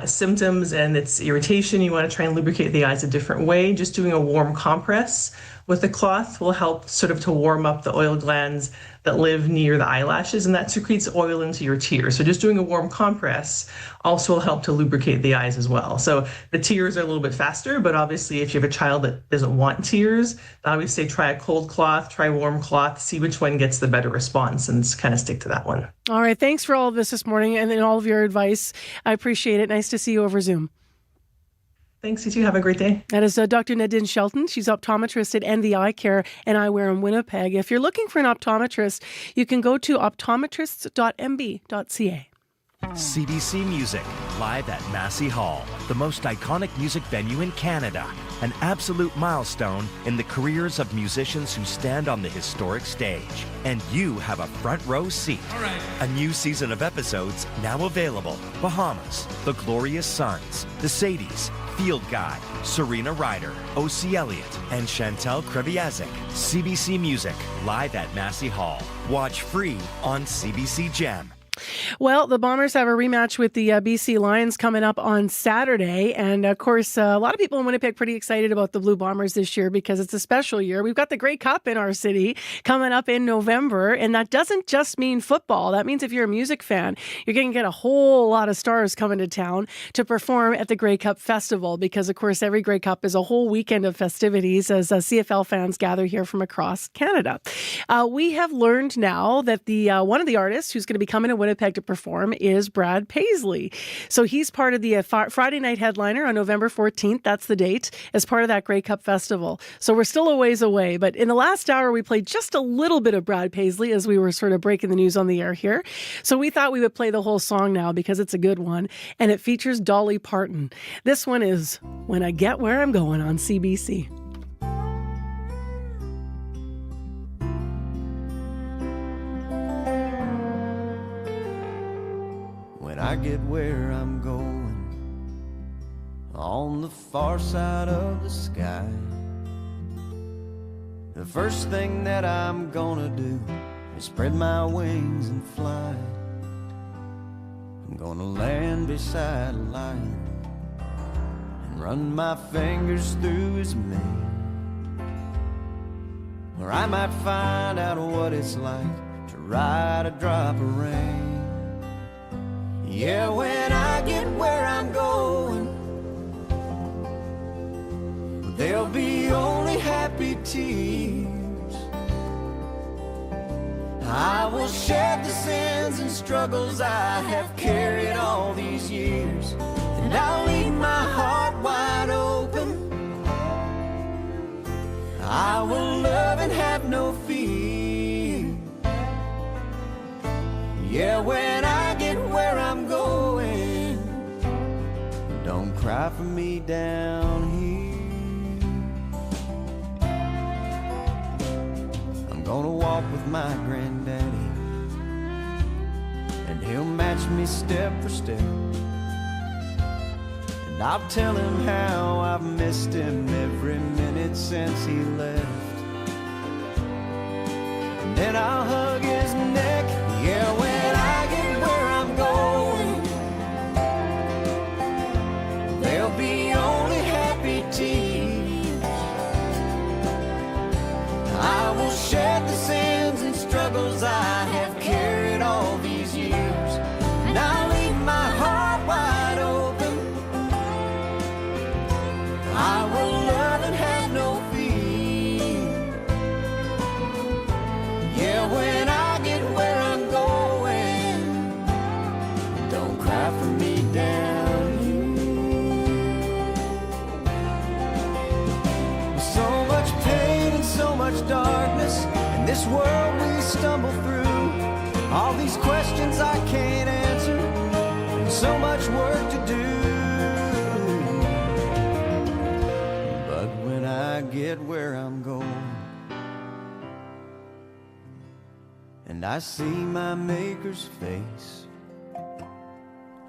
Speaker 10: symptoms and it's irritation, you want to try and lubricate the eyes a different way. Just doing a warm compress with the cloth will help sort of to warm up the oil glands that live near the eyelashes, and that secretes oil into your tears. So just doing a warm compress also will help to lubricate the eyes as well. So the tears are a little bit faster, but obviously if you have a child that doesn't want tears, I always say try a cold cloth, try warm cloth, see which one gets the better response, and kind of stick to that one.
Speaker 4: All right, thanks for all of this morning and all of your advice. I appreciate it. Nice to see you over Zoom.
Speaker 10: Thanks, you too. Have a great day.
Speaker 4: That is Dr. Nadine Shelton. She's optometrist at NV Eye Care and Eyewear in Winnipeg. If you're looking for an optometrist, you can go to optometrists.mb.ca.
Speaker 13: CBC Music, live at Massey Hall, the most iconic music venue in Canada. An absolute milestone in the careers of musicians who stand on the historic stage. And you have a front row seat. All right. A new season of episodes now available. Bahamas, The Glorious Sons, The Sadies, Field Guide, Serena Ryder, O.C. Elliott, and Chantal Kreviazek. CBC Music, live at Massey Hall. Watch free on CBC Gem.
Speaker 4: Well, the Bombers have a rematch with the BC Lions coming up on Saturday. And of course, a lot of people in Winnipeg pretty excited about the Blue Bombers this year because it's a special year. We've got the Grey Cup in our city coming up in November. And that doesn't just mean football. That means if you're a music fan, you're going to get a whole lot of stars coming to town to perform at the Grey Cup Festival because, of course, every Grey Cup is a whole weekend of festivities as CFL fans gather here from across Canada. We have learned now that the one of the artists who's going to be coming to Winnipeg to perform is Brad Paisley. So he's part of the Friday night headliner on November 14th. That's the date as part of that Grey Cup Festival. So we're still a ways away. But in the last hour, we played just a little bit of Brad Paisley as we were sort of breaking the news on the air here. So we thought we would play the whole song now because it's a good one. And it features Dolly Parton. This one is When I Get Where I'm Going on CBC.
Speaker 8: When I get where I'm going, on the far side of the sky, the first thing that I'm gonna do is spread my wings and fly. I'm gonna land beside a lion and run my fingers through his mane, or I might find out what it's like to ride a drop of rain. Yeah, when I get where I'm going, there'll be only happy tears. I will shed the sins and struggles I have carried all these years, and I'll leave my heart wide open. I will love and have no fear. Yeah, when I get where I'm going, don't cry for me down here. I'm gonna walk with my granddaddy, and he'll match me step for step, and I'll tell him how I've missed him every minute since he left. And then I'll hug his neck. Yeah, when I get where I'm going, there'll be only happy tears. I will shed the sins and struggles I have carried all these years, and I'll leave my heart wide open. I will love and have no fear. Yeah, when I get where I'm for me down here. So much pain and so much darkness in this world we stumble through. All these questions I can't answer, and so much work to do. But when I get where I'm going, and I see my Maker's face,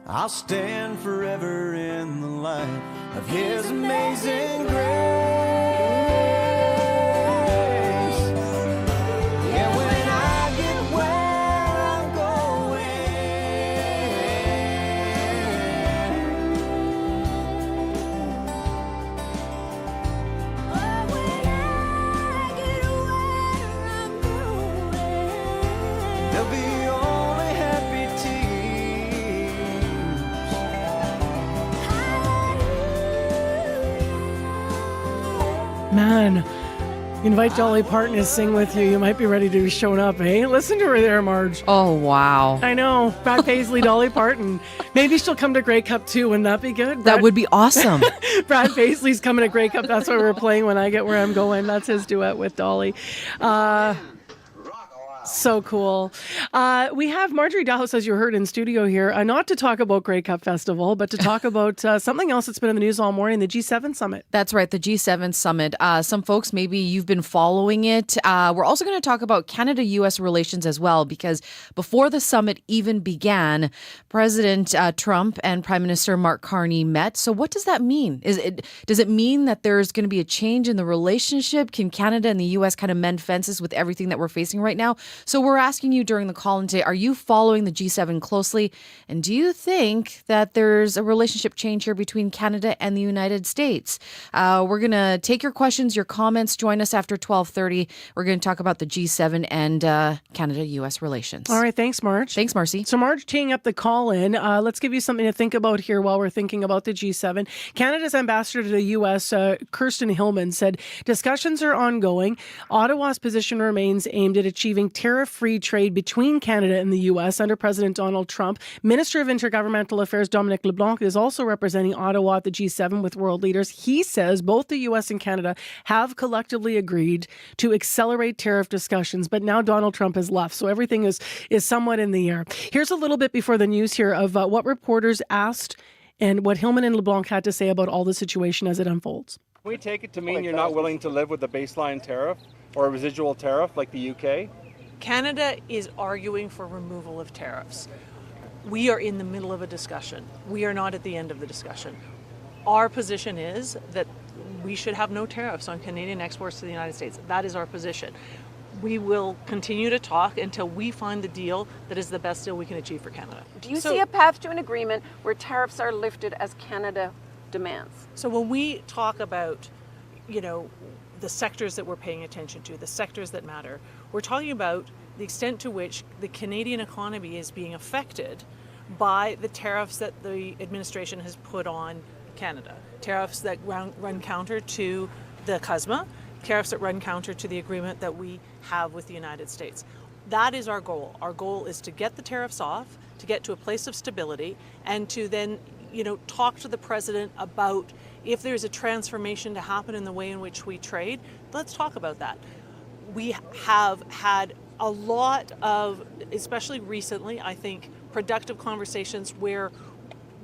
Speaker 8: I'll stand forever in the light of His amazing grace. Yeah, when I get where I'm going, there'll be only happy
Speaker 4: Man, invite Dolly Parton to sing with you. You might be ready to be shown up, eh? Listen to her there, Marge.
Speaker 1: Oh, wow.
Speaker 4: I know. Brad Paisley, Dolly Parton. Maybe she'll come to Grey Cup too. Wouldn't that be good?
Speaker 1: That would be awesome.
Speaker 4: Brad Paisley's coming to Grey Cup. That's why we're playing When I Get Where I'm Going. That's his duet with Dolly. So cool. We have Marjorie Dalhouse, as you heard in studio here, not to talk about Grey Cup Festival, but to talk about something else that's been in the news all morning, the G7 Summit.
Speaker 1: That's right, the G7 Summit. Some folks, maybe you've been following it. We're also going to talk about Canada-U.S. relations as well, because before the summit even began, President Trump and Prime Minister Mark Carney met. So what does that mean? Does it mean that there's going to be a change in the relationship? Can Canada and the U.S. kind of mend fences with everything that we're facing right now?
Speaker 17: So we're asking you during the call-in today, are you following the G7 closely? And do you think that there's a relationship change here between Canada and the United States? We're going to take your questions, your comments. Join us after 12:30. We're going to talk about the G7 and Canada-U.S. relations.
Speaker 4: All right. Thanks, Marge.
Speaker 17: Thanks, Marcy.
Speaker 4: So, Marge, teeing up the call-in, let's give you something to think about here while we're thinking about the G7. Canada's ambassador to the U.S., Kirsten Hillman, said discussions are ongoing. Ottawa's position remains aimed at achieving tariff-free trade between Canada and the U.S. under President Donald Trump. Minister of Intergovernmental Affairs Dominic LeBlanc is also representing Ottawa at the G7 with world leaders. He says both the U.S. and Canada have collectively agreed to accelerate tariff discussions, but now Donald Trump has left, so everything is somewhat in the air. Here's a little bit before the news here of what reporters asked and what Hillman and LeBlanc had to say about all the situation as it unfolds.
Speaker 28: Can we take it to mean you're not willing to live with a baseline tariff or a residual tariff like the UK?
Speaker 19: Canada is arguing for removal of tariffs. We are in the middle of a discussion. We are not at the end of the discussion. Our position is that we should have no tariffs on Canadian exports to the United States. That is our position. We will continue to talk until we find the deal that is the best deal we can achieve for Canada.
Speaker 21: Do you see a path to an agreement where tariffs are lifted as Canada demands?
Speaker 19: So when we talk about, the sectors that we're paying attention to, the sectors that matter, we're talking about the extent to which the Canadian economy is being affected by the tariffs that the administration has put on Canada. Tariffs that run counter to the CUSMA, tariffs that run counter to the agreement that we have with the United States. That is our goal. Our goal is to get the tariffs off, to get to a place of stability, and to then, talk to the president about if there's a transformation to happen in the way in which we trade. Let's talk about that. We have had a lot of, especially recently, I think, productive conversations where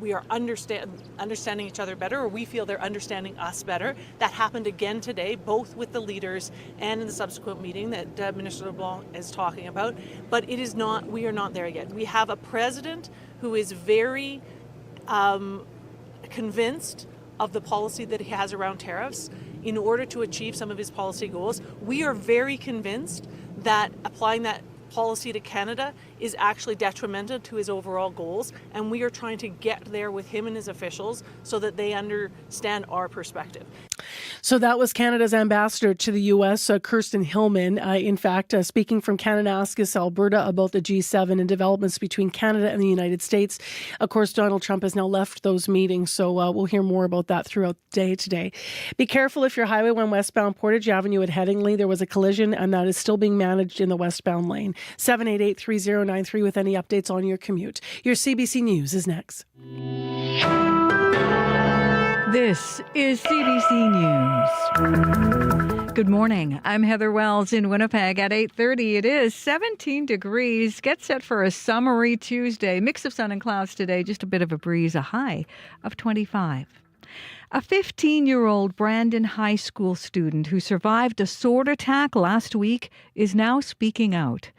Speaker 19: we are understanding each other better, or we feel they're understanding us better. That happened again today, both with the leaders and in the subsequent meeting that Minister LeBlanc is talking about. But we are not there yet. We have a president who is very convinced of the policy that he has around tariffs in order to achieve some of his policy goals. We are very convinced that applying that policy to Canada is actually detrimental to his overall goals, and we are trying to get there with him and his officials so that they understand our perspective.
Speaker 4: So that was Canada's ambassador to the U.S., Kirsten Hillman. In fact, speaking from Kananaskis, Alberta, about the G7 and developments between Canada and the United States. Of course, Donald Trump has now left those meetings, so we'll hear more about that throughout the day today. Be careful if you're Highway 1 westbound Portage Avenue at Headingley. There was a collision, and that is still being managed in the westbound lane. 788-3093 with any updates on your commute. Your CBC News is next.
Speaker 1: This is CBC News. Good morning. I'm Heather Wells in Winnipeg at 8:30. It is 17 degrees. Get set for a summery Tuesday. Mix of sun and clouds today. Just a bit of a breeze. A high of 25. A 15-year-old Brandon High School student who survived a sword attack last week is now speaking out.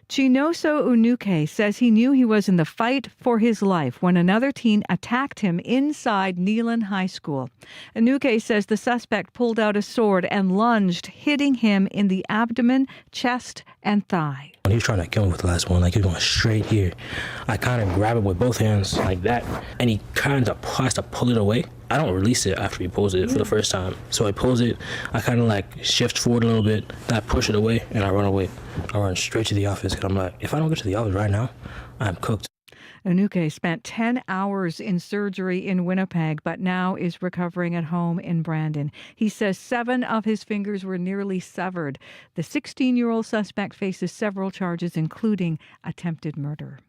Speaker 1: Chinoso Unuke says he knew he was in the fight for his life when another teen attacked him inside Neelan High School. Unuke says the suspect pulled out a sword and lunged, hitting him in the abdomen, chest, and thigh.
Speaker 22: When he was trying to kill me with the last one, he was going straight here. I kind of grab it with both hands like that, and he kind of has to pull it away. I don't release it after he pulls it for the first time. So I pulls it, I kind of shift forward a little bit, then I push it away, and I run away. I run straight to the office, because I'm like, if I don't get to the office right now, I'm cooked.
Speaker 1: Unuke spent 10 hours in surgery in Winnipeg, but now is recovering at home in Brandon. He says 7 of his fingers were nearly severed. The 16-year-old suspect faces several charges, including attempted murder.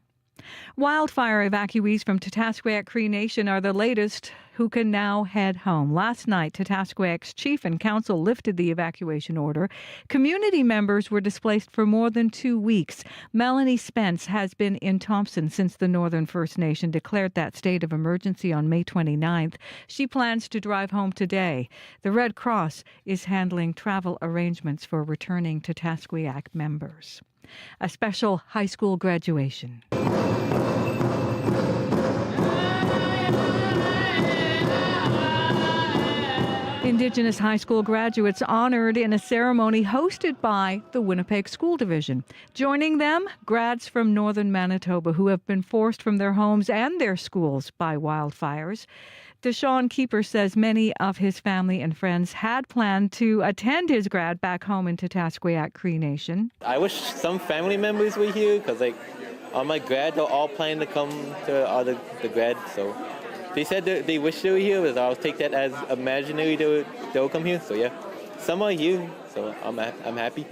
Speaker 1: Wildfire evacuees from Tatasqueyak Cree Nation are the latest who can now head home. Last night, Tatasqueyak's chief and council lifted the evacuation order. Community members were displaced for more than 2 weeks. Melanie Spence has been in Thompson since the Northern First Nation declared that state of emergency on May 29th. She plans to drive home today. The Red Cross is handling travel arrangements for returning Tatasqueyak members. A special high school graduation. In Indigenous high school graduates honored in a ceremony hosted by the Winnipeg School Division. Joining them, grads from northern Manitoba who have been forced from their homes and their schools by wildfires. Deshaun Keeper says many of his family and friends had planned to attend his grad back home in Tatasqueyac Cree Nation.
Speaker 2: I wish some family members were here because all my grads are all planning to come to the grad. So they said that they wish they were here, but I'll take that as imaginary they'll come here. So yeah, some are here, so I'm happy.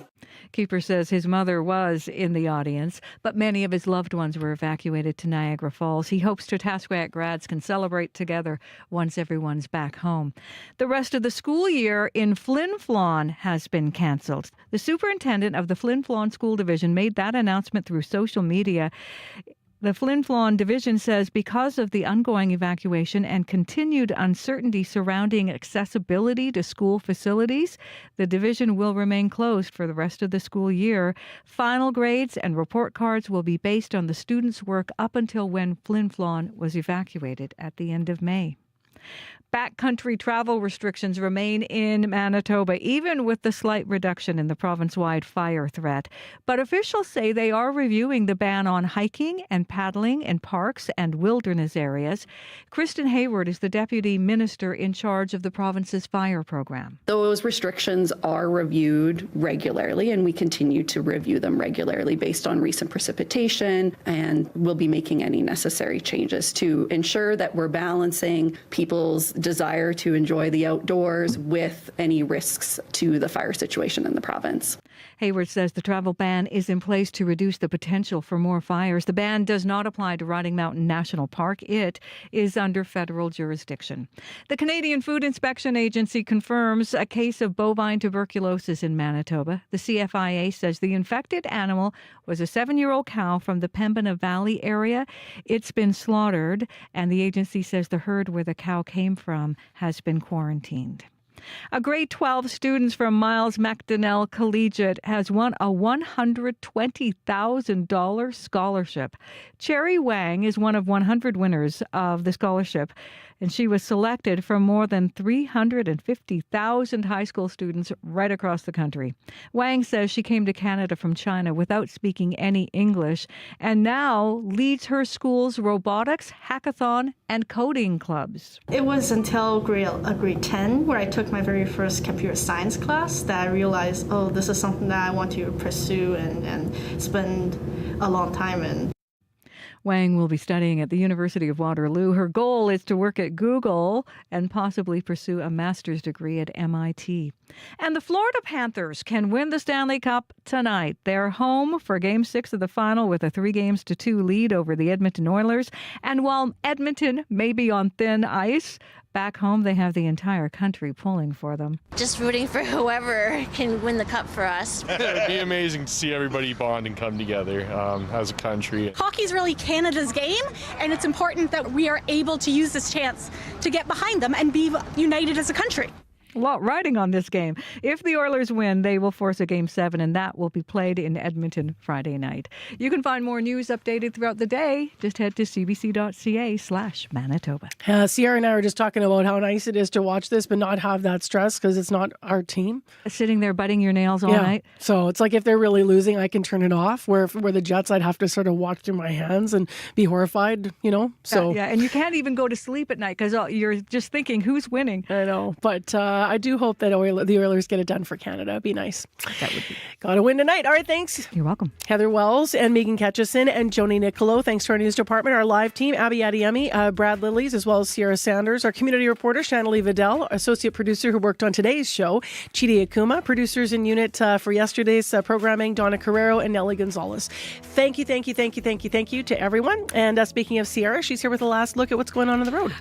Speaker 1: Keeper says his mother was in the audience, but many of his loved ones were evacuated to Niagara Falls. He hopes Tatasqueyac grads can celebrate together once everyone's back home. The rest of the school year in Flin Flon has been cancelled. The superintendent of the Flin Flon School Division made that announcement through social media. The Flin Flon Division says because of the ongoing evacuation and continued uncertainty surrounding accessibility to school facilities, the division will remain closed for the rest of the school year. Final grades and report cards will be based on the students' work up until when Flin Flon was evacuated at the end of May. Backcountry travel restrictions remain in Manitoba, even with the slight reduction in the province-wide fire threat. But officials say they are reviewing the ban on hiking and paddling in parks and wilderness areas. Kristen Hayward is the Deputy Minister in charge of the province's fire program.
Speaker 5: Those restrictions are reviewed regularly, and we continue to review them regularly based on recent precipitation, and we'll be making any necessary changes to ensure that we're balancing people's desire to enjoy the outdoors with any risks to the fire situation in the province.
Speaker 1: Hayward says the travel ban is in place to reduce the potential for more fires. The ban does not apply to Riding Mountain National Park. It is under federal jurisdiction. The Canadian Food Inspection Agency confirms a case of bovine tuberculosis in Manitoba. The CFIA says the infected animal was a 7-year-old cow from the Pembina Valley area. It's been slaughtered, and the agency says the herd where the cow came from has been quarantined. A grade 12 student from Miles MacDonnell Collegiate has won a $120,000 scholarship. Cherry Wang is one of 100 winners of the scholarship, and she was selected from more than 350,000 high school students right across the country. Wang says she came to Canada from China without speaking any English and now leads her school's robotics, hackathon, and coding clubs.
Speaker 7: It was until grade 10 where I took my very first computer science class that I realized, oh, this is something that I want to pursue and spend a long time in.
Speaker 1: Wang will be studying at the University of Waterloo. Her goal is to work at Google and possibly pursue a master's degree at MIT. And the Florida Panthers can win the Stanley Cup tonight. They're home for Game 6 of the final with a 3-2 lead over the Edmonton Oilers. And while Edmonton may be on thin ice, back home they have the entire country pulling for them.
Speaker 23: Just rooting for whoever can win the cup for us.
Speaker 24: It'd be amazing to see everybody bond and come together as a country.
Speaker 25: Hockey's really Canada's game, and it's important that we are able to use this chance to get behind them and be united as a country.
Speaker 1: A lot riding on this game. If the Oilers win, they will force a Game 7, and that will be played in Edmonton Friday night. You can find more news updated throughout the day. Just head to cbc.ca/Manitoba.
Speaker 4: Sierra and I were just talking about how nice it is to watch this, but not have that stress because it's not our team.
Speaker 1: Sitting there biting your nails all night.
Speaker 4: So it's like if they're really losing, I can turn it off. Where the Jets, I'd have to sort of watch through my hands and be horrified, So
Speaker 1: yeah, and you can't even go to sleep at night because you're just thinking, who's winning?
Speaker 4: I know, but I do hope that the Oilers get it done for Canada. It'd be nice.
Speaker 1: That would be.
Speaker 4: Gotta win tonight. All right, thanks.
Speaker 1: You're welcome.
Speaker 4: Heather Wells and Megan Ketchison and Joni Nicolo. Thanks to our news department, our live team, Abby Adiemi, Brad Lillies, as well as Sierra Sanders, our community reporter, Shanley Vidal, associate producer who worked on today's show, Chidi Akuma, producers in unit for yesterday's programming, Donna Carrero and Nellie Gonzalez. Thank you to everyone. And speaking of Sierra, she's here with a last look at what's going on the road.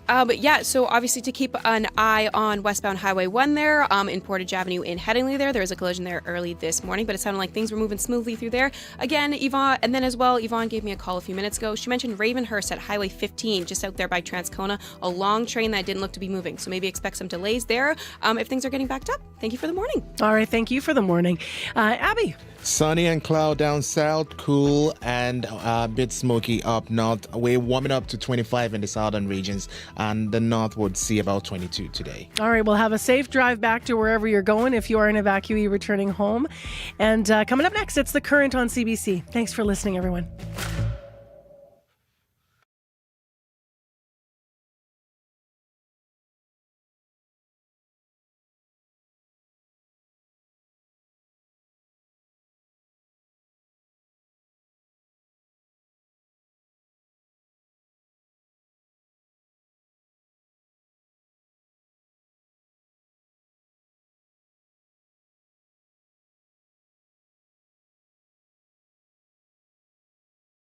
Speaker 9: So obviously to keep an eye on westbound Highway 1 there, in Portage Avenue in Headingley there was a collision there early this morning, but it sounded like things were moving smoothly through there. Again, Yvonne, and then as well, Yvonne gave me a call a few minutes ago. She mentioned Ravenhurst at Highway 15, just out there by Transcona, a long train that didn't look to be moving. So maybe expect some delays there if things are getting backed up. Thank you for the morning.
Speaker 4: All right, thank you for the morning. Abby.
Speaker 14: Sunny and cloud down south, cool and a bit smoky up north. We're warming up to 25 in the southern regions, and the north would see about 22 today.
Speaker 4: All right, well, have a safe drive back to wherever you're going if you are an evacuee returning home. And coming up next, it's The Current on CBC. Thanks for listening, everyone.